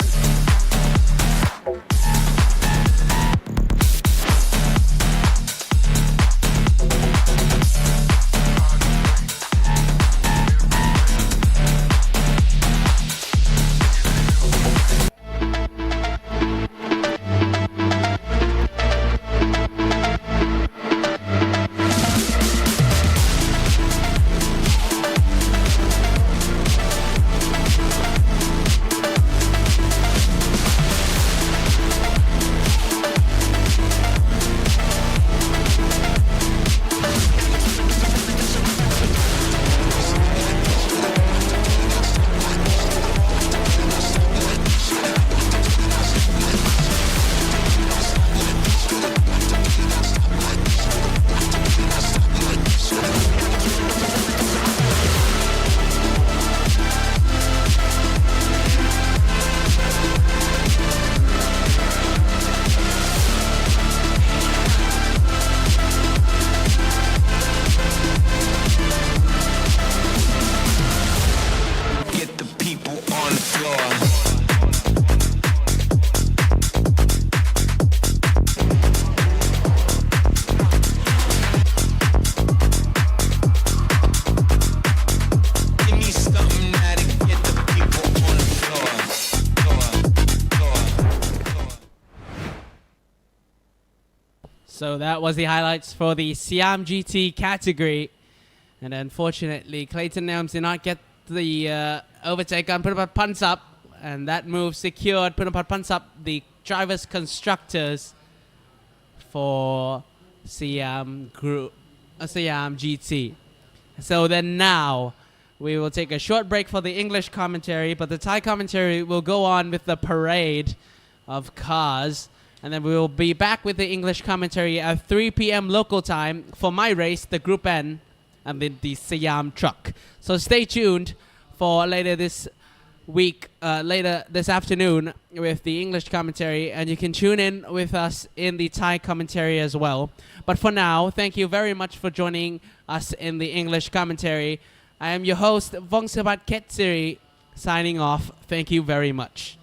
[SPEAKER 1] So that was the highlights for the Siam GT category. And unfortunately, Clayton Nelms did not get the overtake on Punapat Pansap. and that move secured Punapat Pansap, the drivers constructors for Siam Group, Siam GT. So then now we will take a short break for the English commentary, but the Thai commentary will go on with the parade of cars. And then we will be back with the English commentary at 3 p.m. local time for my race, the Group N, and then the Siam truck. So stay tuned for later this week, later this afternoon with the English commentary, and you can tune in with us in the Thai commentary as well. But for now, thank you very much for joining us in the English commentary. I am your host, Vongsabat Ketsiri, signing off. Thank you very much.